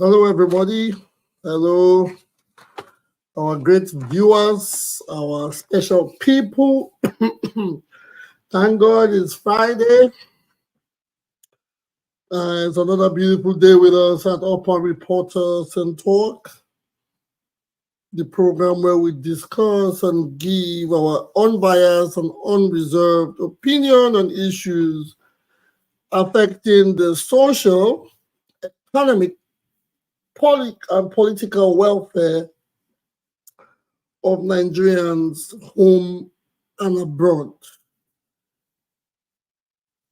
Hello, everybody. Hello, our great viewers, our special people. Thank God it's Friday. It's another beautiful day with us at Upper Reporters and Talk, the program where we discuss and give our unbiased and unreserved opinion on issues affecting the social, economic, and political welfare of Nigerians home and abroad.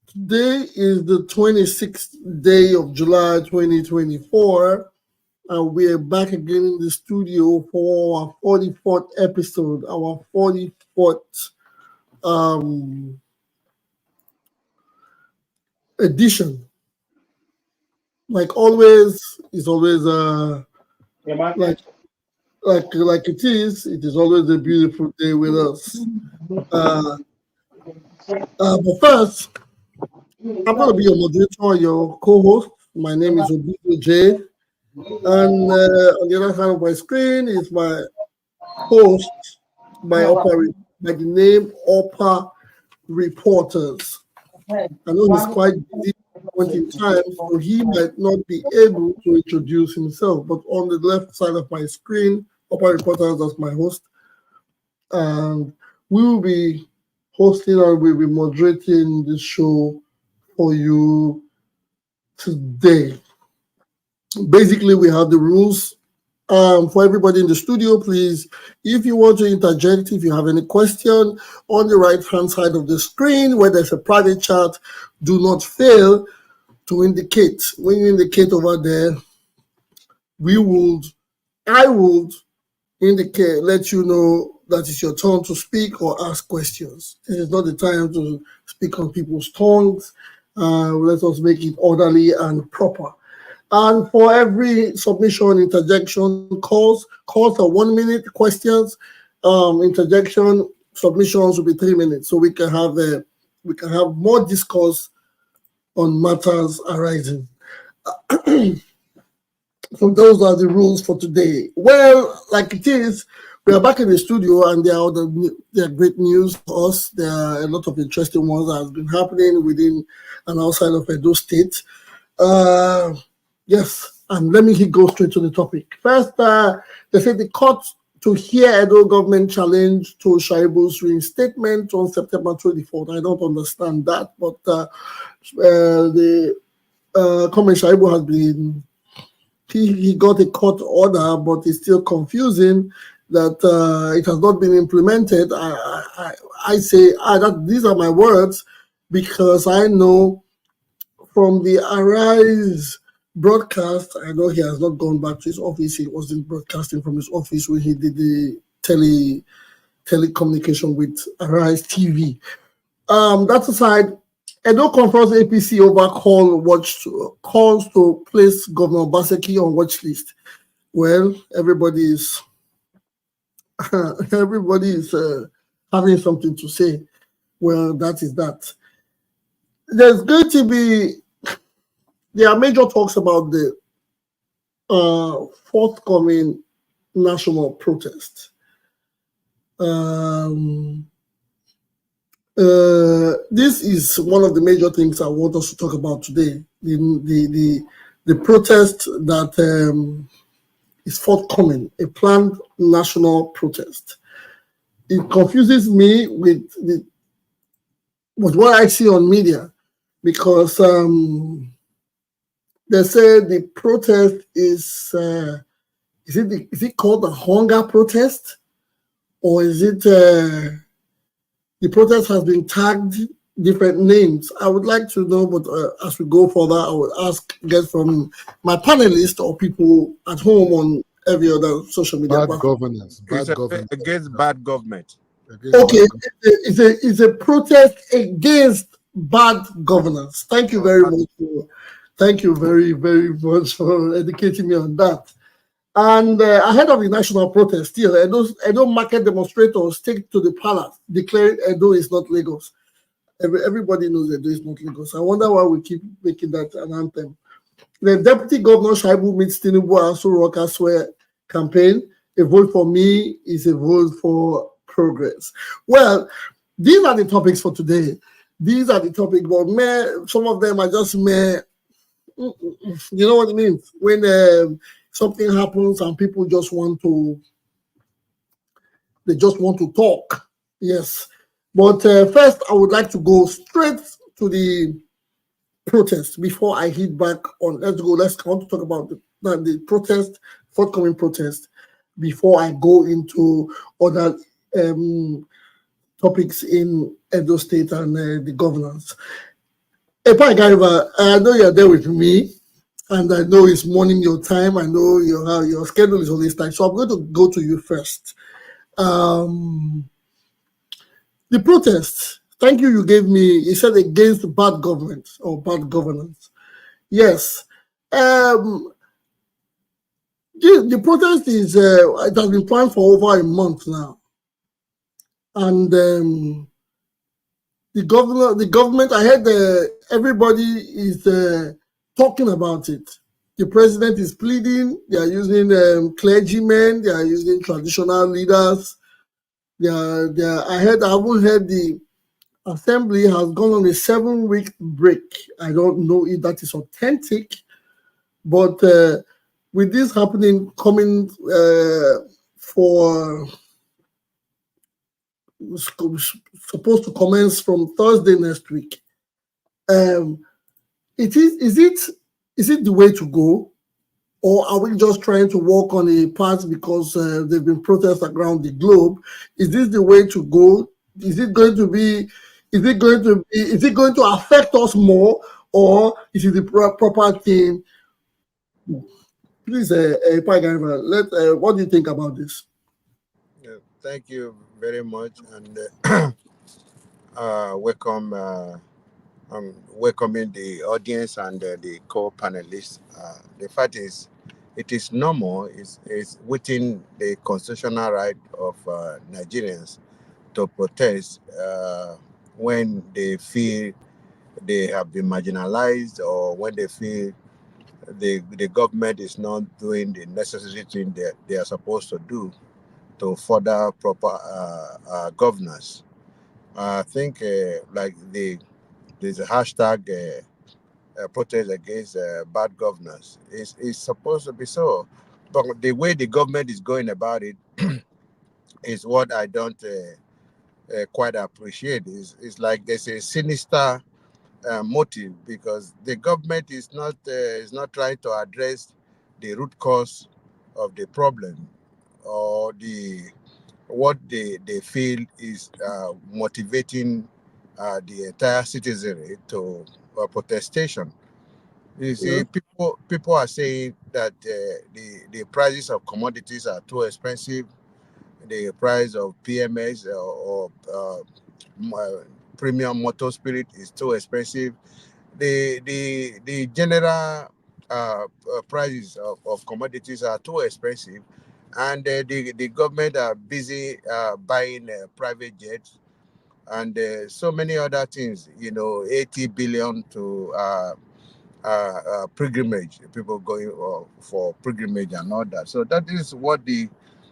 Today is the 26th day of July 2024, and we are back again in the studio for our 44th episode, our 44th edition. Like always, it's always like it is always a beautiful day with us. But first, I'm going to be your moderator, your co-host. My name is Obaseki J. And on the other side of my screen is my host, by the name Upper Reporters. I know he's quite busy at this point in time, so he might not be able to introduce himself. But on the left side of my screen, Upper Reporters as my host. And we will be hosting and we'll be moderating the show for you today. Basically, we have the rules for everybody in the studio. Please, if you want to interject, if you have any question, on the right-hand side of the screen where there's a private chat, do not fail to indicate. When you indicate over there, I would indicate, let you know that it's your turn to speak or ask questions. This is not the time to speak on people's tongues. Let us make it orderly and proper. And for every submission, interjection, calls are 1 minute, questions, interjection, submissions will be 3 minutes, so we can have more discourse on matters arising. So those are the rules for today. Well, like it is, we are back in the studio, and there are great news for us. There are a lot of interesting ones that have been happening within and outside of Edo State. Yes, and let me go straight to the topic. First, they said the court to hear Edo government challenge to Shaibu's reinstatement on September 24th. I don't understand that, but the comment Shaibu has been, he got a court order, but it's still confusing that it has not been implemented. I say that these are my words because I know from the Arise broadcast, I know he has not gone back to his office. He wasn't broadcasting from his office when he did the telecommunication with Arise TV. That aside, Edo Confronts APC over calls to place Governor Obaseki on watch list. Well, everybody is having something to say. Well, that is that. There's going to be there are major talks about the forthcoming national protest. This is one of the major things I want us to talk about today. The protest that is forthcoming, a planned national protest. It confuses me with what I see on media because they say the protest is it called a hunger protest, or is it the protest has been tagged different names? I would like to know, but as we go further, I will get from my panelists or people at home on every other social media platform. Against bad government. Okay, it's a protest against bad governance. Thank you very much. Thank you very, very much for educating me on that. And ahead of the national protest, still, Edo market demonstrators take to the palace, declaring Edo is not Lagos. Everybody knows Edo is not Lagos. I wonder why we keep making that an anthem. The Deputy Governor Shaibu meets Tinubu and Asue campaign. A vote for me is a vote for progress. Well, these are the topics for today. These are the topics, but some of them are just you know what I mean? When something happens and people they just want to talk. Yes. But first, I would like to go straight to the protest before I hit back on. I want to talk about the protest, forthcoming protest, before I go into other topics in Edo State and the governance. Epa Gariba, I know you're there with me, and I know it's morning your time. I know your schedule is always tight, so I'm going to go to you first. Um, the protest. Thank you. You gave me. You said against bad government or bad governance. Yes. Um, the protest is it has been planned for over a month now, and the government. I heard everybody is talking about it. The president is pleading. They are using clergymen. They are using traditional leaders. I haven't heard the assembly has gone on a 7-week break. I don't know if that is authentic, but with this happening, coming for supposed to commence from Thursday next week, um, is it the way to go, or are we just trying to walk on a path because there've been protests around the globe? Is this the way to go? Is it going to be? Is it going to be? Is it going to affect us more, or is it the proper thing? Please, what do you think about this? Thank you very much, and welcome. I'm welcoming the audience and the co-panelists. The fact is, it is normal. It's within the constitutional right of Nigerians to protest when they feel they have been marginalized, or when they feel the government is not doing the necessary thing that they are supposed to do to further proper governance. I think like there's a hashtag protest against bad governance. It's supposed to be so, but the way the government is going about it is what I don't quite appreciate. It's like there's a sinister motive, because the government is not trying to address the root cause of the problem, or what they feel is motivating the entire citizenry to protestation. You Yeah. see, people are saying that the prices of commodities are too expensive. The price of PMS premium motor spirit is too expensive. The general prices of commodities are too expensive, and the government are busy buying private jets and so many other things. 80 billion to pilgrimage, people going for pilgrimage and all that. So that is what the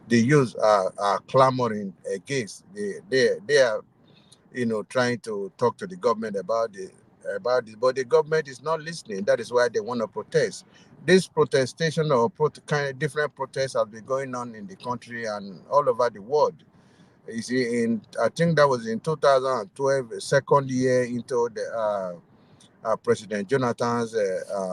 youth are clamoring against. They are trying to talk to the government about this, but the government is not listening. That is why they want to protest. This protestation or kind of different protests have been going on in the country and all over the world. You see, I think that was in 2012, second year into the President Jonathan's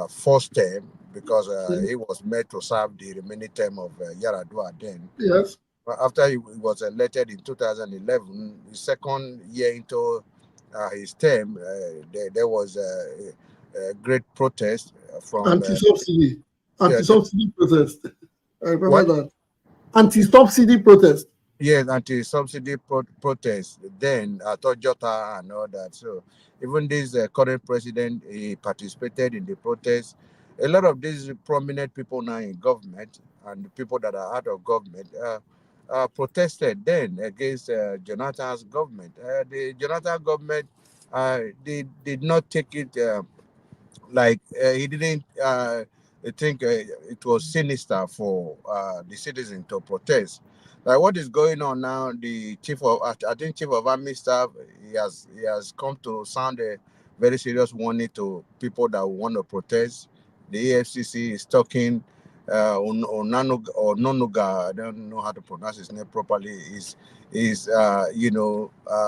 first term, because he was made to serve the remaining term of Yaradua then. Yes. After he was elected in 2011, the second year into his term, there was a great protest from Anti-subsidy. yeah, Anti-subsidy protest. I remember what? that. Anti-subsidy protest. Yes, anti-subsidy protest. Then I thought Jota and all that. So even this current president, he participated in the protest. A lot of these prominent people now in government and the people that are out of government protested then against Jonathan's government. The Jonathan government did not take it like he didn't think it was sinister for the citizen to protest. Like what is going on now? The chief of I think chief of army staff, he has come to sound a very serious warning to people that want to protest. The AFCC is talking. Ononuga, I don't know how to pronounce his name properly. Is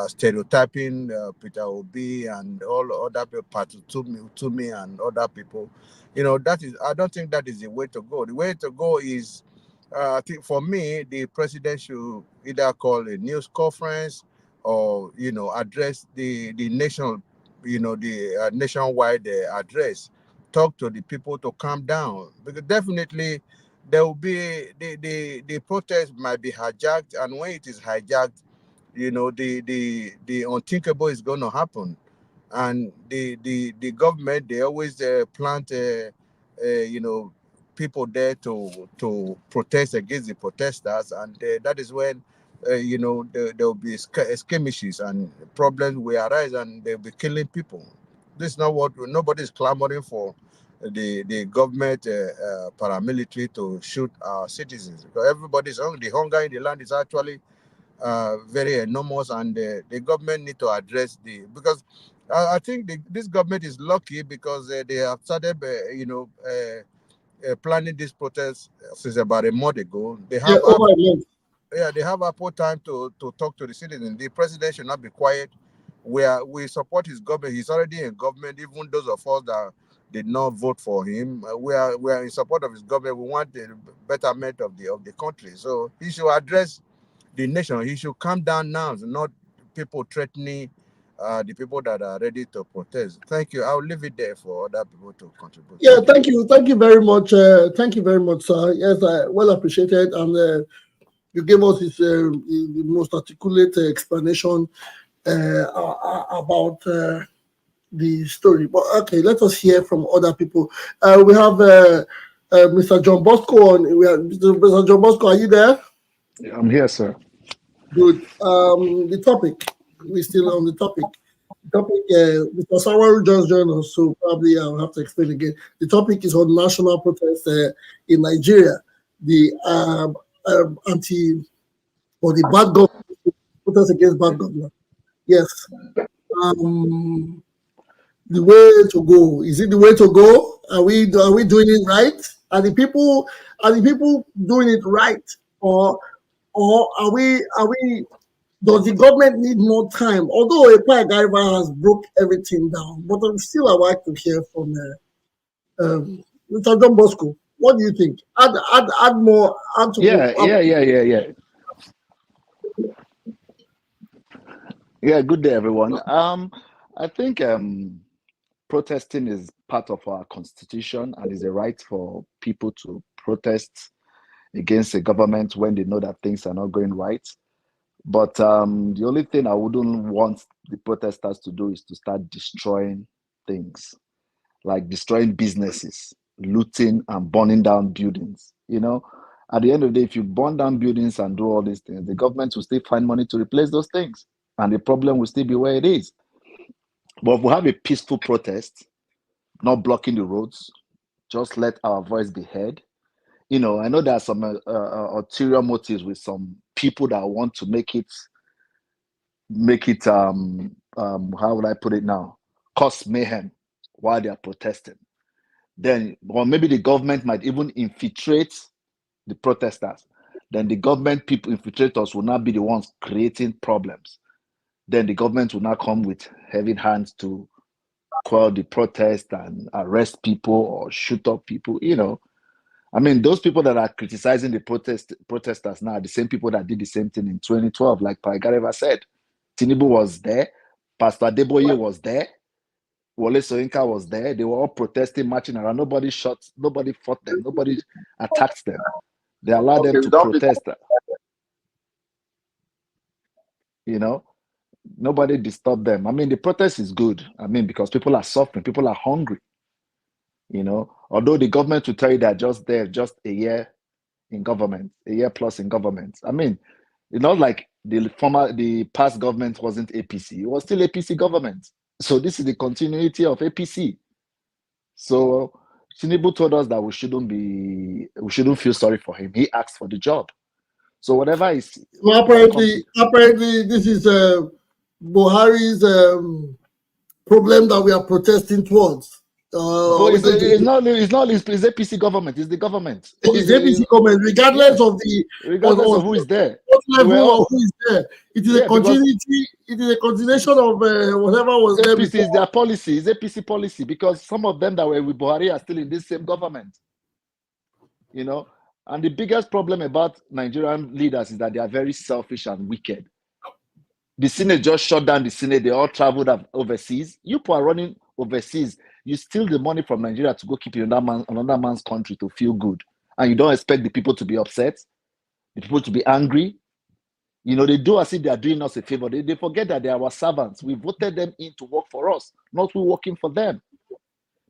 stereotyping Peter Obi and all other people, Tumi and other people. That is, I don't think that is the way to go. The way to go is, I think for me, the president should either call a news conference or address the nation, the nationwide address. Talk to the people to calm down, because definitely there will be the protest might be hijacked, and when it is hijacked, the unthinkable is going to happen. And the government, they always plant you know people there to protest against the protesters, and that is when there will be skirmishes and problems will arise, and they'll be killing people. This is not what nobody is clamoring for. The government paramilitary to shoot our citizens, because everybody's hungry. The hunger in the land is actually very enormous, and the government need to address because I think this government is lucky because they have started planning this protest since about a month ago. They Yeah, have over a month. yeah, they have ample time to talk to the citizens. The president should not be quiet. We support his government. He's already in government. Even those of us that did not vote for him, we are in support of his government. We want the betterment of the country. So he should address the nation. He should calm down now, not people threatening the people that are ready to protest. Thank you. I'll leave it there for other people to contribute. Yeah, Thank you. thank you very much. Thank you very much, sir. Yes, well appreciated, and you gave us this the most articulate explanation about the story. But okay, let us hear from other people. We have Mr. John Bosco on. We have Mr. John Bosco. Are you there? Yeah, I'm here, sir. Good. The topic. We're still on the topic. The topic. Mr. Sawaru just joined us, so probably I'll have to explain again. The topic is on national protest in Nigeria. The anti or the bad government protest against bad government. Yes. Um, the way to go. Is it the way to go? Are we doing it right? Are the people doing it right, or are we does the government need more time? Although a Pai Gaiva has broke everything down, but I'm still I'd like to hear from Mr. John Bosco. What do you think? Add more. Add to. Yeah, yeah, yeah, yeah, yeah. Yeah, good day, everyone. I think protesting is part of our constitution and is a right for people to protest against the government when they know that things are not going right. But the only thing I wouldn't want the protesters to do is to start destroying things, like destroying businesses, looting and burning down buildings. At the end of the day, if you burn down buildings and do all these things, the government will still find money to replace those things, and the problem will still be where it is. But if we have a peaceful protest, not blocking the roads, just let our voice be heard. I know there are some ulterior motives with some people that want to make it how would I put it now, cause mayhem while they are protesting. Then, or maybe the government might even infiltrate the protesters. Then the government people, infiltrators, will not be the ones creating problems. Then the government will not come with heavy hands to quell the protest and arrest people or shoot up people. I mean, those people that are criticizing the protesters now are the same people that did the same thing in 2012, like Paigareva said. Tinubu was there, Pastor Adeboye was there, Wole Soyinka was there. They were all protesting, marching around. Nobody shot, nobody fought them, nobody attacked them. They allowed them Okay, to don't be. protest. You know, nobody disturbed them. I mean, the protest is good. I mean, because people are suffering, people are hungry. Although the government will tell you that just there, just a year in government, a year plus in government. I mean, it's not like the past government wasn't APC. It was still APC government. So this is the continuity of APC. So Tinubu told us that we shouldn't feel sorry for him. He asked for the job. So whatever is Well, apparently, this is Buhari's problem that we are protesting towards. but it's APC government. It's the government. It's APC government, regardless of the regardless of who is there. What level or who is there. It is a continuity. It is a continuation of whatever was there before. APC is their policy. It's APC policy because some of them that were with Buhari are still in this same government. You know, and the biggest problem about Nigerian leaders is that they are very selfish and wicked. The Senate just shut down the Senate. They all traveled overseas. You people are running overseas. You steal the money from Nigeria to go keep it in another man's country to feel good. And you don't expect the people to be upset, the people to be angry. You know, they do as if they are doing us a favor. They forget that they are our servants. We voted them in to work for us, not we working for them.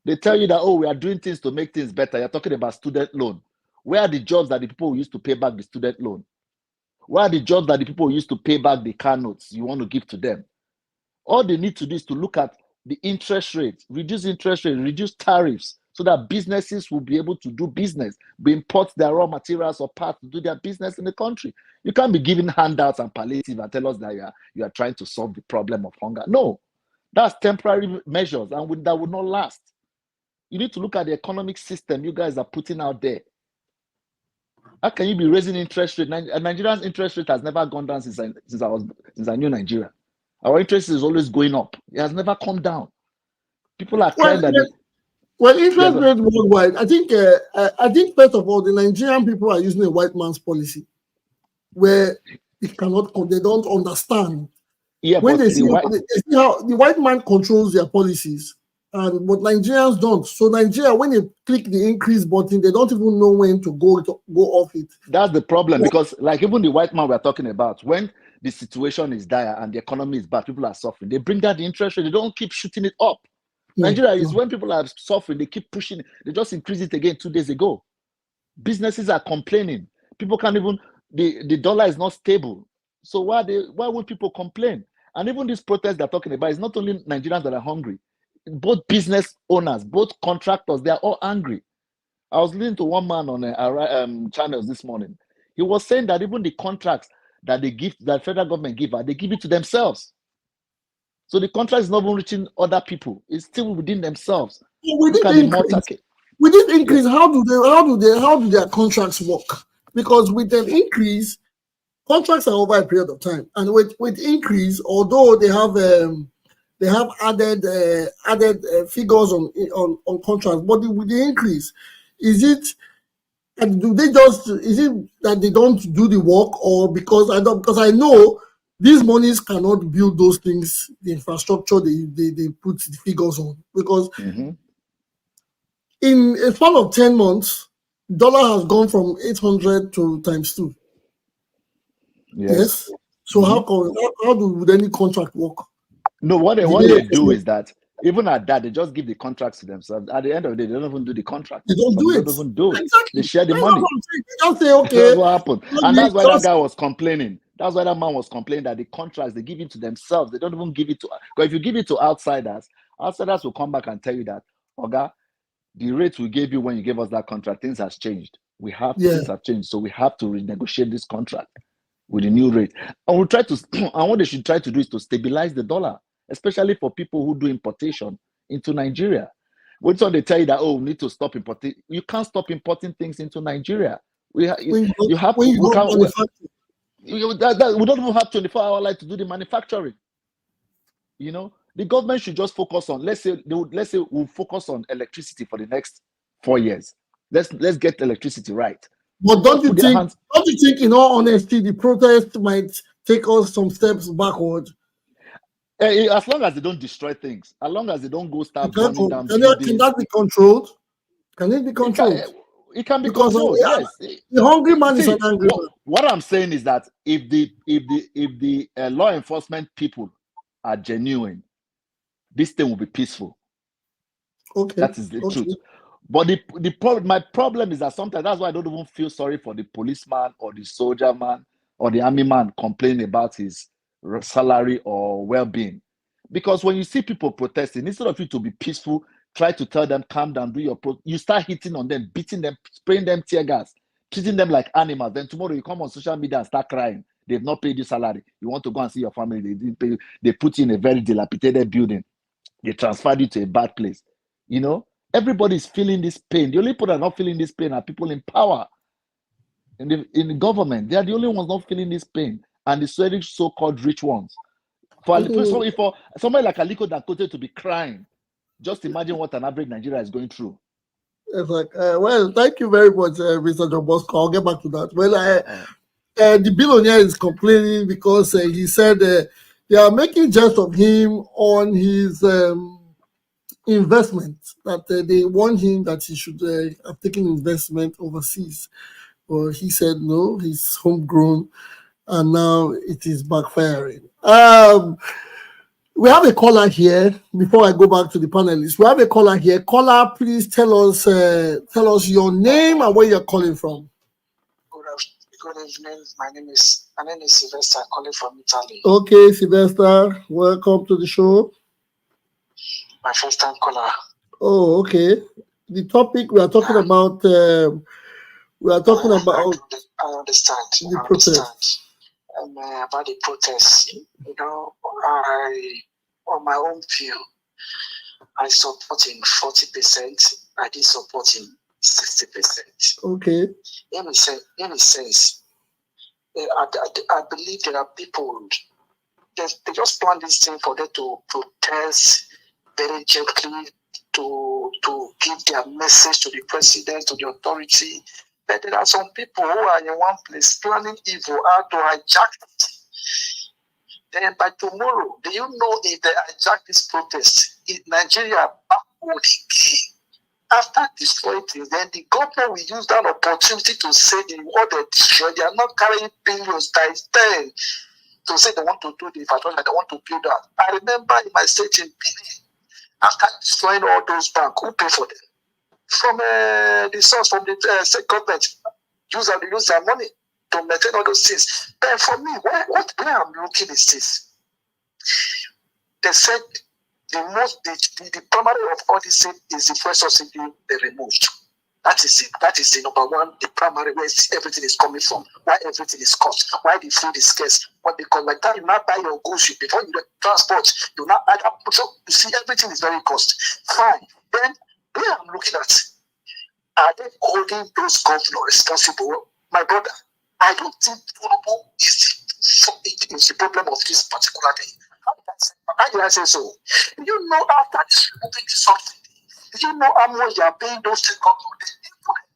They tell you that, oh, we are doing things to make things better. You're talking about student loan. Where are the jobs that the people who used to pay back the student loan? Where are the jobs that the people who used to pay back the car notes you want to give to them? All they need to do is to look at the interest rate, reduce interest rate, reduce tariffs, so that businesses will be able to do business, import their raw materials or parts to do their business in the country. You can't be giving handouts and palliative and tell us that you are trying to solve the problem of hunger. No, that's temporary measures and that would not last. You need to look at the economic system you guys are putting out there. How can you be raising interest rate? Nigeria's interest rate has never gone down since I knew Nigeria. Our interest is always going up. It has never come down. People are crying that. Interest rate worldwide. I think first of all, the Nigerian people are using a white man's policy, where they don't understand. Yeah, when they see how the white man controls their policies. But Nigerians don't. So Nigeria, when they click the increase button, they don't even know when to go off it. That's the problem, because like even the white man we're talking about, when the situation is dire and the economy is bad, people are suffering. They bring down the interest rate. They don't keep shooting it up. Nigeria is when people are suffering, they keep pushing it. They just increased it again 2 days ago. Businesses are complaining. People can't even, the dollar is not stable. So why would people complain? And even this protest they're talking about is not only Nigerians that are hungry. Both business owners, both contractors, they are all angry. I was listening to one man on channels this morning. He was saying that even the contracts that they give, that federal government give, they give it to themselves. So the contract is not even reaching other people; it's still within themselves. With this increase, how do their contracts work? Because with an increase, contracts are over a period of time, and with increase, although they have added figures on contracts, but with the increase, is it that they don't do the work, or because I know these monies cannot build those things, the infrastructure they put the figures on, because in a span of 10 months, dollar has gone from 800 to ×2. Yes. So how would any contract work? No, what they do is that even at that, they just give the contracts to themselves. At the end of the day, they don't even do the contract. They don't do it. Exactly. They share the money. They just say, okay. That's what happened. And that's why that guy was complaining. That's why that man was complaining that the contracts, they give it to themselves. They don't even give it to, because if you give it to outsiders will come back and tell you that, Oga, the rate we gave you when you gave us that contract, things has changed. Things have changed. So we have to renegotiate this contract with the new rate. And what they should try to do is to stabilize the dollar, especially for people who do importation into Nigeria. When they tell you that, we need to stop importing, you can't stop importing things into Nigeria. We don't even have 24-hour light to do the manufacturing. You know, the government should just focus on, let's say we'll focus on electricity for the next 4 years. Let's get electricity right. But don't you think, in all honesty, the protest might take us some steps backward? As long as they don't destroy things, as long as they don't go start burning down buildings. Can that be controlled? Can it be controlled? It can be controlled, yes. The hungry man is an angry man. What I'm saying is that if the law enforcement people are genuine, this thing will be peaceful. Okay. That is the truth. But my problem is that sometimes that's why I don't even feel sorry for the policeman or the soldier man or the army man complaining about his salary or well-being. Because when you see people protesting, instead of you to be peaceful, try to tell them, calm down, do your you start hitting on them, beating them, spraying them tear gas, treating them like animals. Then tomorrow you come on social media and start crying. They've not paid you salary. You want to go and see your family. They didn't pay you. They put you in a very dilapidated building. They transferred you to a bad place. You know, everybody's feeling this pain. The only people that are not feeling this pain are people in power. In the government, they are the only ones not feeling this pain. And the so-called rich ones. For somebody like Aliko Dangote to be crying, just imagine what an average Nigeria is going through. It's like, well, thank you very much, Mr. John Bosco. I'll get back to that. Well, the billionaire is complaining because he said they are making jest of him on his investment, that they warned him that he should have taken investment overseas. Well, he said no, he's homegrown, and now it is backfiring. We have a caller here. Before I go back to the panelists, we have a caller here. Caller, please tell us your name and where you're calling from. Good evening. My name is Sylvester, calling from Italy. Okay, Sylvester, welcome to the show. My first time caller. Oh, okay. The topic we are talking about. I understand. The protest. About the protest. You know, on my own view, I support him 40%. I did support him 60%. Okay. In a sense, I believe there are people. They just plan this thing for them to protest very gently, to give their message to the president, to the authority. But there are some people who are in one place planning evil, how to hijack it. Then by tomorrow, do you know if they hijack this protest in Nigeria backward again? After destroying it, then the government will use that opportunity to say what they destroyed. They are not carrying billions times 10 to say they want to do the infrastructure, they want to build that. I remember in my state in Benin, after destroying all those banks, who paid for them? From the source, from the state government, use their money to maintain all those things. But for me, where I'm looking is this. They said the primary of all this is the first subsidy they removed. That is it. That is the number one, the primary where everything is coming from, why everything is cost, why the food is scarce. What they call like that, you not buy your goods before you transport, you not add up. So you see, everything is very cost. Fine. Then where I'm looking at, are they holding those governors responsible? My brother, I don't think Tinubu is the problem of this particular thing. How did I say so? You know, after this removing the subsidy, you know how much you are paying those state governments?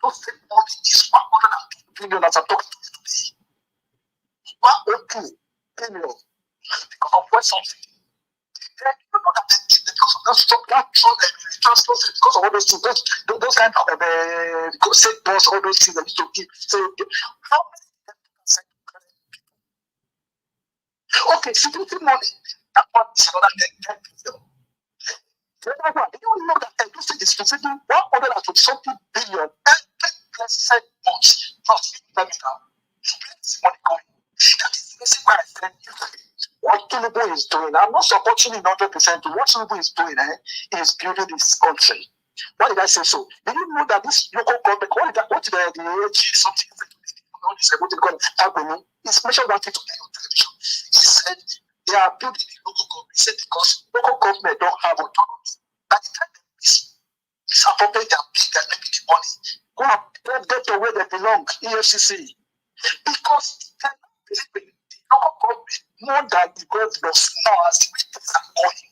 Those state money is 102 billion as I'm talking to you today. 102 billion because of what subsidy. Then you know that because of all those things, those kind of state boss, all those things that need to give. So how many percent? Okay, security money. That one is another 10 billion. The other one, you know that Edo State is receiving 120 billion every blessed month from terminal. Where's money going? That is the reason why I said what Tinubu is doing. I'm not supporting it 100%. What Tinubu is doing is building this country. Why did I say so? Did you know that this local government, what did the AG something what they call it, he's mentioned one thing to me on television. He said they are building the local government. He said because local government don't have autonomy. By the time it's appropriate, they're making the money. Go and get to where they belong, EFCC. Because they cannot believe in the local government more than the governors now as the way things are going.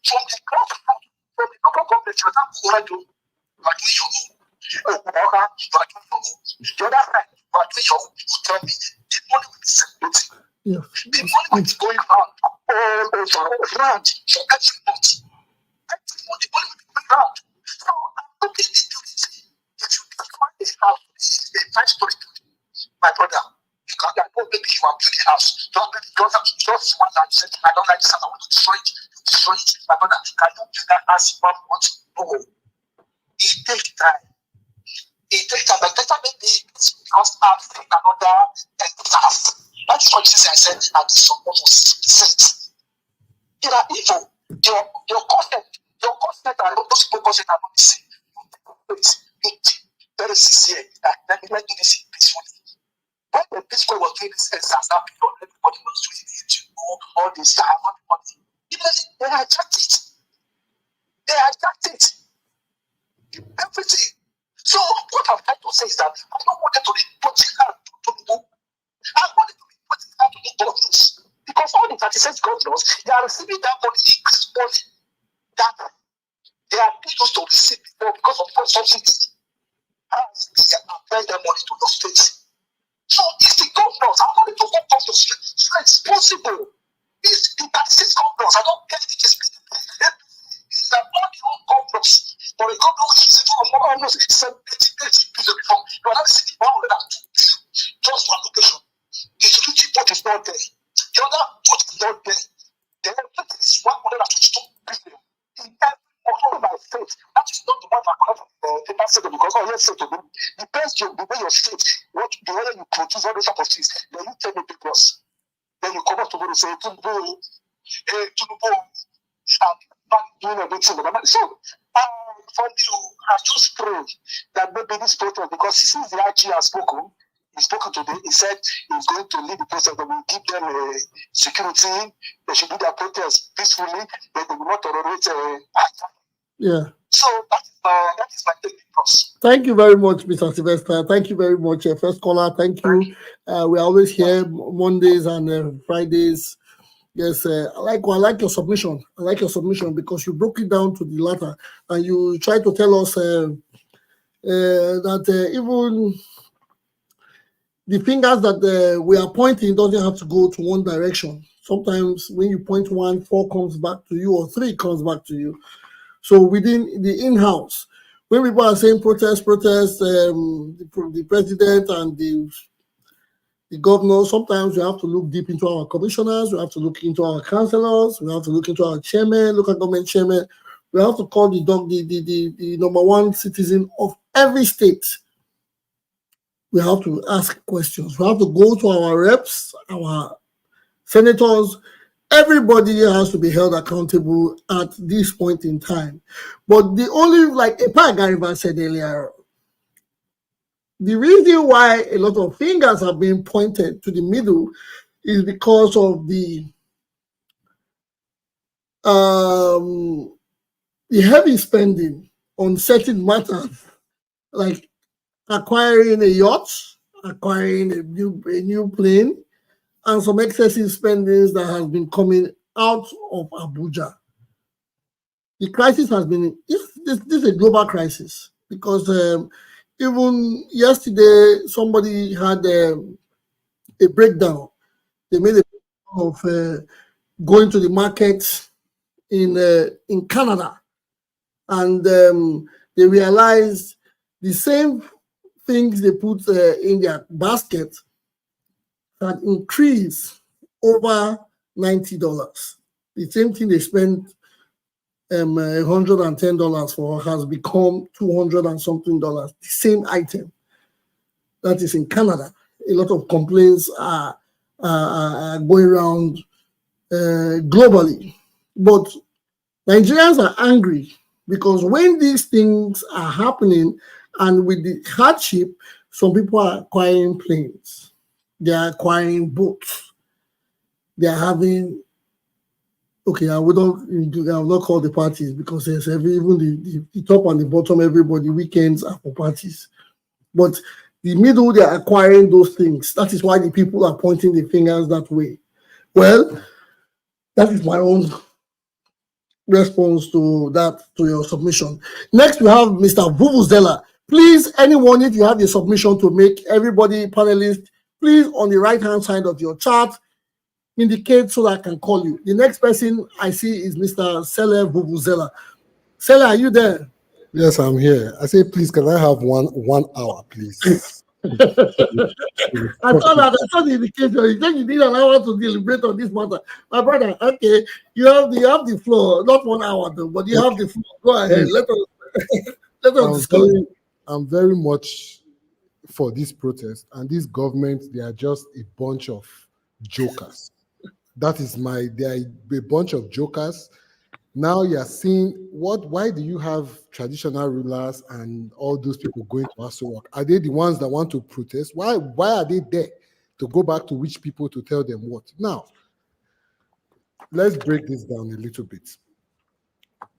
From the grassroots, from the local government, you are not doing your own. You are doing your own. The other side, you are doing your own. You tell me, the money will be circulating. Yeah. The money will be going around all over, around for every month. Every month, the money will be going around. So, I'm looking at it. If you destroy this house, a 5-story building, my brother, you can't go maybe you are building a house. Just one that said, I don't like this house, I want to destroy it. Destroy it. My brother, can you build that house in 1 month? No. It takes time. It takes time. But better maybe it's because I'm seeing another task. That's what I said at the support of 6%. They are evil. Your concept and those people because you cannot see. Very sincere. Let me do this peacefully. When the Bitcoin was doing this exercise, everybody was doing it, all this time, everybody. They hijacked it. They hijacked it. Everything. So what I'm trying to say is that I don't want them to be putting out to Tinubu. I want them to be putting out to the governors. Because all the 36 governors, they are receiving that money as money that they are used to receive before because of the subsidy. As they apply that money to the states. So it's the governors. I want them to come to straight. So it's possible. It's the 36 governors. I don't get it. It's that all the old governors. For a governor which is almost 70 billion before, you are not sitting 102 billion just for allocation. The security vote is not there. The other vote is not there. The everything is 122 billion in every by state. That is not the one that comes from the paper sector because all your state depends on the way your state, the way you produce all those type of things. Then you tell me papers. Then you come up to me and say, Tinubu, and doing everything. So, for me, I just pray that maybe this protest, because since the IG has spoken, he spoken today, he said he's going to lead the protest, that will give them security, they should do their protest peacefully, but they will not tolerate Yeah. So that is my take, Ross. Thank you very much, Mr. Sylvester. Thank you very much, first caller. Thank you. We're always here Mondays and Fridays. Yes, I like your submission. I like your submission because you broke it down to the latter, and you try to tell us that even the fingers that we are pointing doesn't have to go to one direction. Sometimes when you point one, 4 comes back to you, or 3 comes back to you. So within the in-house, when people are saying protest, the president and the governor, sometimes we have to look deep into our commissioners, we have to look into our councillors, we have to look into our chairman, local government chairman. We have to call the number one citizen of every state. We have to ask questions. We have to go to our reps, our senators. Everybody has to be held accountable at this point in time. But the only, like Epa Gariba said earlier, the reason why a lot of fingers have been pointed to the middle is because of the heavy spending on certain matters, like acquiring a yacht, acquiring a new plane, and some excessive spendings that has been coming out of Abuja. The crisis has been, this is a global crisis because even yesterday, somebody had a breakdown. They made a breakdown of going to the market in Canada, and they realized the same things they put in their basket had increased over $90. The same thing they spent $110 for has become $200 and something. The same item. That is in Canada. A lot of complaints are going around globally. But Nigerians are angry because when these things are happening and with the hardship, some people are acquiring planes. They are acquiring boats. They are having, I will not call the parties because there's even the top and the bottom, everybody, weekends are for parties. But the middle, they are acquiring those things. That is why the people are pointing the fingers that way. Well, that is my own response to your submission. Next, we have Mr. Vuvuzela. Please, anyone, if you have a submission to make, everybody, panelists, please, on the right-hand side of your chart, indicate so that I can call you. The next person I see is Mr. Sele Vuvuzela. Sele, are you there? Yes, I'm here. I say, please, can I have 1 hour, please? I saw the indication. You said you need an hour to deliberate on this matter. My brother, okay, you have the floor. Not 1 hour though, but you have the floor. Go ahead. Let us discuss. I'm very much for this protest, and this government, they are just a bunch of jokers. They are a bunch of jokers. Now you're seeing why do you have traditional rulers and all those people going to Asue? Are they the ones that want to protest? Why are they there? To go back to which people to tell them what? Now, let's break this down a little bit.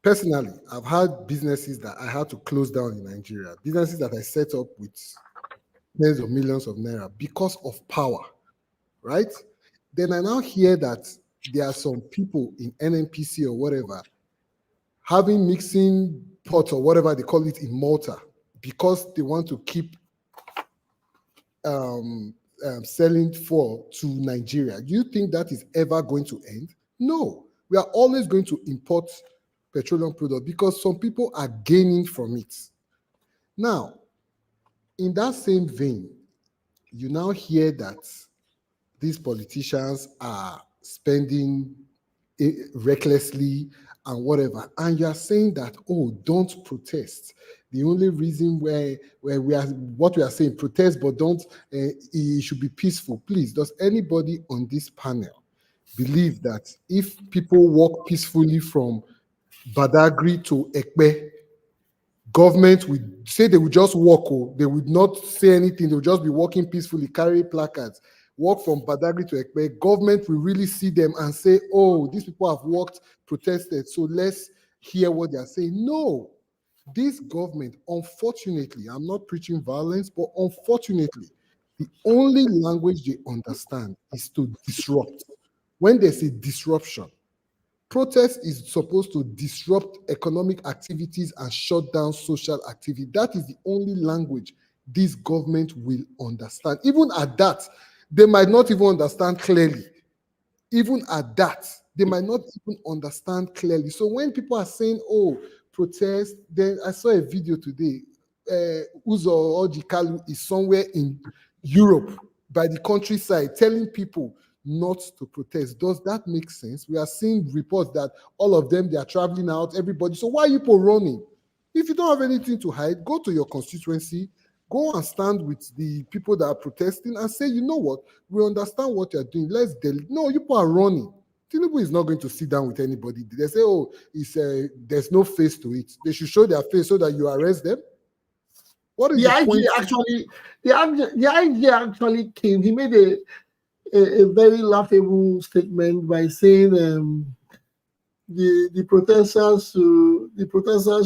Personally, I've had businesses that I had to close down in Nigeria, businesses that I set up with tens of millions of naira because of power, right? Then I now hear that there are some people in NNPC or whatever having mixing pot or whatever they call it in Malta because they want to keep selling for to Nigeria. Do you think that is ever going to end? No. We are always going to import petroleum products because some people are gaining from it. Now, in that same vein, you now hear that these politicians are spending recklessly and whatever, and you are saying that, oh, don't protest. The only reason where we are what we are saying, protest, but don't. It should be peaceful. Please, does anybody on this panel believe that if people walk peacefully from Badagry to Ekpe, government would say they would just walk, oh, they would not say anything, they would just be walking peacefully, carry placards, walk from Badagry to Ekpe, government will really see them and say, oh, these people have walked, protested, so let's hear what they are saying. No, this government, unfortunately, I'm not preaching violence, but unfortunately, the only language they understand is to disrupt. When there's a disruption, protest is supposed to disrupt economic activities and shut down social activity. That is the only language this government will understand. Even at that, they might not even understand clearly. Even at that, they might not even understand clearly. So when people are saying, oh, protest, then I saw a video today. Uzo Ojikalu is somewhere in Europe by the countryside telling people not to protest. Does that make sense? We are seeing reports that all of them, they are traveling out, everybody. So why are you people running? If you don't have anything to hide, go to your constituency, go and stand with the people that are protesting and say, you know what, we understand what you're doing. No, you people are running. Tinubu is not going to sit down with anybody. They say, oh, there's no face to it. They should show their face so that you arrest them. What is The the IG point? actually, the IG actually came. He made a very laughable statement by saying the protesters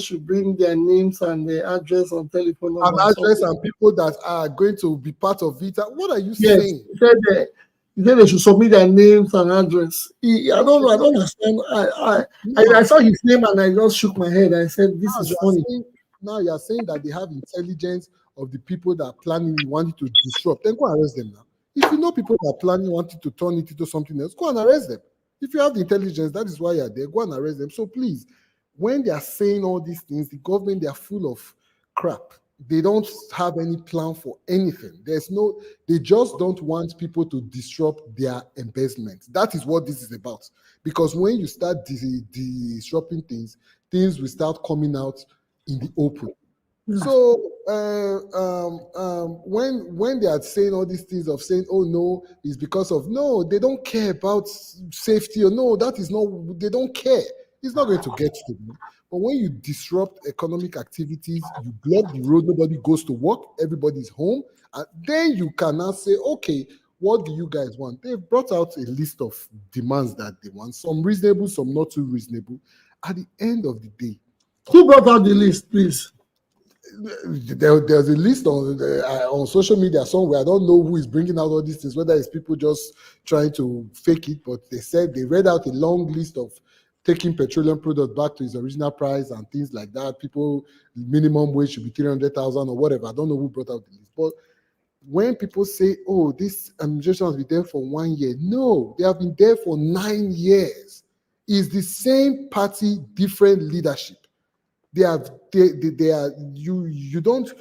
should bring their names and their address and telephone number. An address and people that are going to be part of it. What are you Yes, saying? he said they should submit their names and address. I don't know. I don't understand. I saw his name and I just shook my head. I said, "This is funny." Now you are saying that they have intelligence of the people that are planning, wanting to disrupt. Then go and arrest them now. If you know people that are planning, wanting to turn it into something else, go and arrest them. If you have the intelligence, that is why you're there. Go and arrest them. So please, when they are saying all these things, the government, they are full of crap. They don't have any plan for anything. They just don't want people to disrupt their investment. That is what this is about. Because when you start disrupting things will start coming out in the open. So when they are saying all these things of saying, oh no, it's because of no, they don't care about safety or no, that is not, they don't care. It's not going to get to them. But when you disrupt economic activities, you block the road, nobody goes to work, everybody's home, and then you can now say, okay, what do you guys want? They've brought out a list of demands that they want, some reasonable, some not too reasonable. At the end of the day, who brought out the list, please? There's a list on social media somewhere. I don't know who is bringing out all these things, whether it's people just trying to fake it, but they said they read out a long list of taking petroleum product back to its original price and things like that. People, minimum wage should be 300,000 or whatever. I don't know who brought out the list. But when people say, oh, this administration has been there for 1 year, no, they have been there for 9 years. It's the same party, different leadership. They are you don't.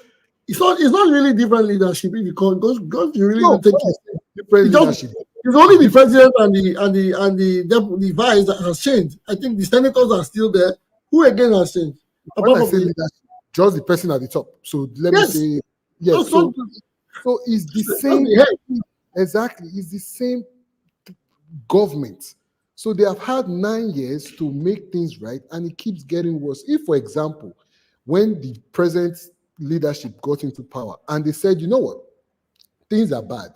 It's not really different leadership if you can't go you really take it. Different leadership. It's only the president and the vice that has changed. I think the senators are still there. Who again has changed? When I say leadership, just the person at the top. So let me say yes. So it's the same. Exactly, it's the same government. So they have had 9 years to make things right, and it keeps getting worse. If, for example, when the present leadership got into power and they said, you know what, things are bad,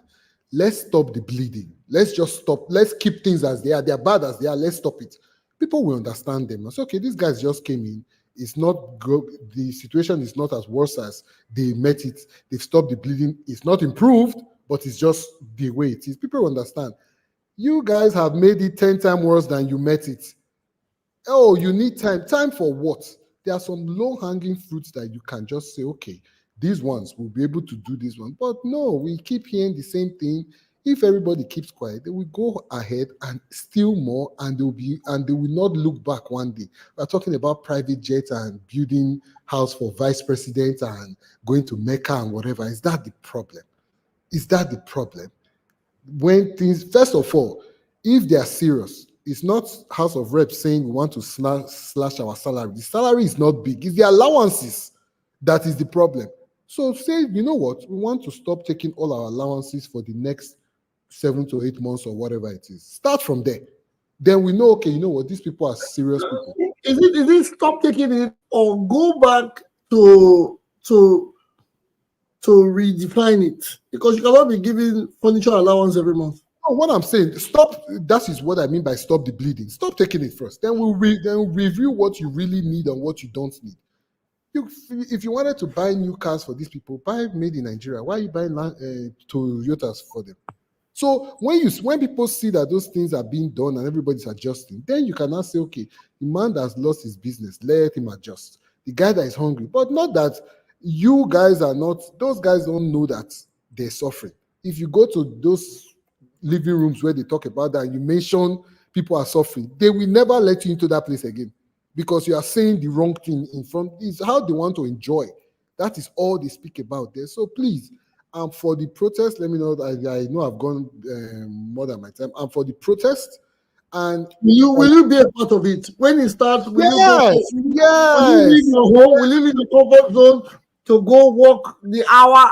let's stop the bleeding. Let's just stop. Let's keep things as they are. They're bad as they are. Let's stop it. People will understand them. It's okay. These guys just came in. It's not the situation is not as worse as they met it. They've stopped the bleeding. It's not improved, but it's just the way it is. People will understand. You guys have made it 10 times worse than you met it. Oh, you need time. Time for what? There are some low-hanging fruits that you can just say, okay, these ones will be able to do this one. But no, we keep hearing the same thing. If everybody keeps quiet, they will go ahead and steal more, and they will not look back one day. We're talking about private jets and building house for vice president and going to Mecca and whatever. Is that the problem? Is that the problem? When things, first of all, if they are serious, it's not House of Reps saying we want to slash our salary. The salary is not big. It's the allowances that is the problem. So say, you know what, we want to stop taking all our allowances for the next 7 to 8 months or whatever it is. Start from there. Then we know, okay, you know what, these people are serious people. Is it stop taking it or go back to redefine it? Because you cannot be giving furniture allowance every month. No, what I'm saying, stop. That is what I mean by stop the bleeding. Stop taking it first. Then we'll review what you really need and what you don't need. If you wanted to buy new cars for these people, buy made in Nigeria. Why are you buying Toyotas for them? So when people see that those things are being done and everybody's adjusting, then you can now say, okay, the man that's lost his business, let him adjust. The guy that is hungry, but not that you guys are not, those guys don't know that they're suffering. If you go to those living rooms where they talk about that, you mention people are suffering, they will never let you into that place again because you are saying the wrong thing in front. It's how they want to enjoy. That is all they speak about there. So please, for the protest, let me know that I know I've gone more than my time. For the protest, and will you be a part of it when it starts? Will you go? yes, Will you leave your home? Will you leave the comfort zone to go walk the hour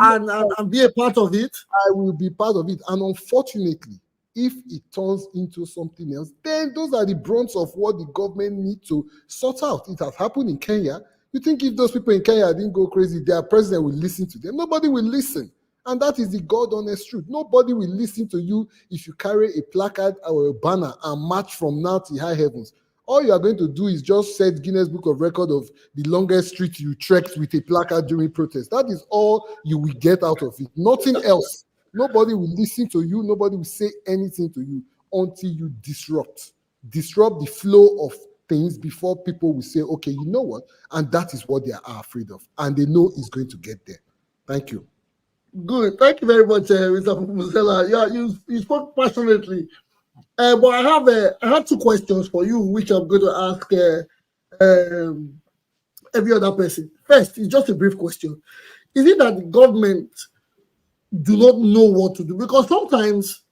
and be a part of it? I will be part of it. And unfortunately, if it turns into something else, then those are the brunts of what the government need to sort out. It has happened in Kenya. You think if those people in Kenya didn't go crazy, their president will listen to them? Nobody will listen. And that is the God honest truth. Nobody will listen to you if you carry a placard or a banner and march from now to high heavens. All you are going to do is just set Guinness Book of Record of the longest street you trekked with a placard during protest. That is all you will get out of it. Nothing else. Nobody will listen to you. Nobody will say anything to you until you disrupt the flow of things before people will say, okay, you know what? And that is what they are afraid of. And they know it's going to get there. Thank you. Good. Thank you very much, Mr. Musela. Yeah, you spoke passionately. But I have two questions for you, which I'm going to ask every other person. First, it's just a brief question. Is it that the government do not know what to do? Because sometimes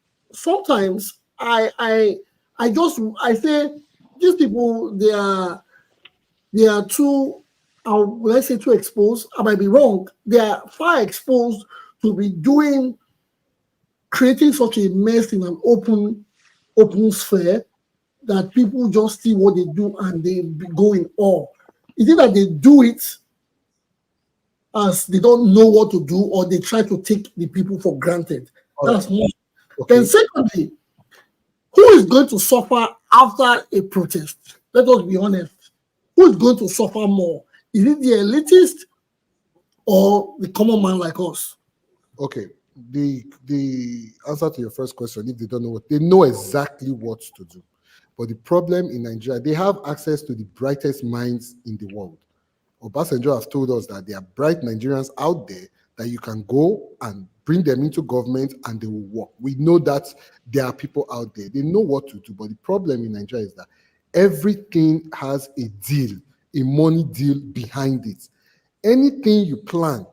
I say these people they are too, will I say too exposed? I might be wrong. They are far exposed to be creating such a mess in an open sphere that people just see what they do and they go in awe. Is it that they do it as they don't know what to do, or they try to take the people for granted? That's one. Okay. Then secondly, who is going to suffer after a protest? Let us be honest. Who is going to suffer more? Is it the elitist or the common man like us? Okay. The answer to your first question, if they don't know what, they know exactly what to do. But the problem in Nigeria, they have access to the brightest minds in the world. Obasanjo has told us that there are bright Nigerians out there that you can go and bring them into government and they will work. We know that there are people out there. They know what to do. But the problem in Nigeria is that everything has a deal, a money deal behind it. Anything you plan,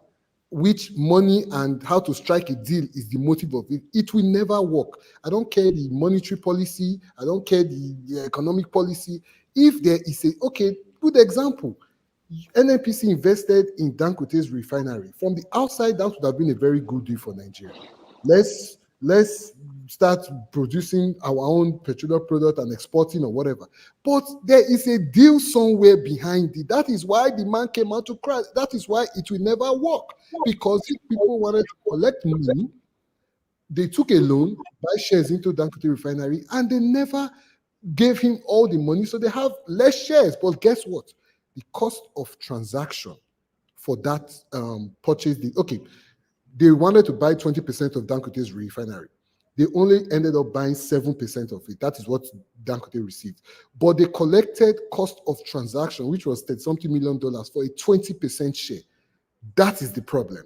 which money and how to strike a deal is the motive of it, it will never work. I don't care the monetary policy. I don't care the economic policy. If there is okay, good example. NNPC invested in Dangote's refinery. From the outside, that would have been a very good deal for Nigeria. Let's Let's start producing our own petroleum product and exporting or whatever. But there is a deal somewhere behind it. That is why the man came out to cry. That is why it will never work. Because if people wanted to collect money, they took a loan, buy shares into Dangote Refinery, and they never gave him all the money. So they have less shares. But guess what? The cost of transaction for that purchase, okay, they wanted to buy 20% of Dangote's refinery. They only ended up buying 7% of it. That is what Dangote received. But they collected cost of transaction, which was $30-something million for a 20% share. That is the problem.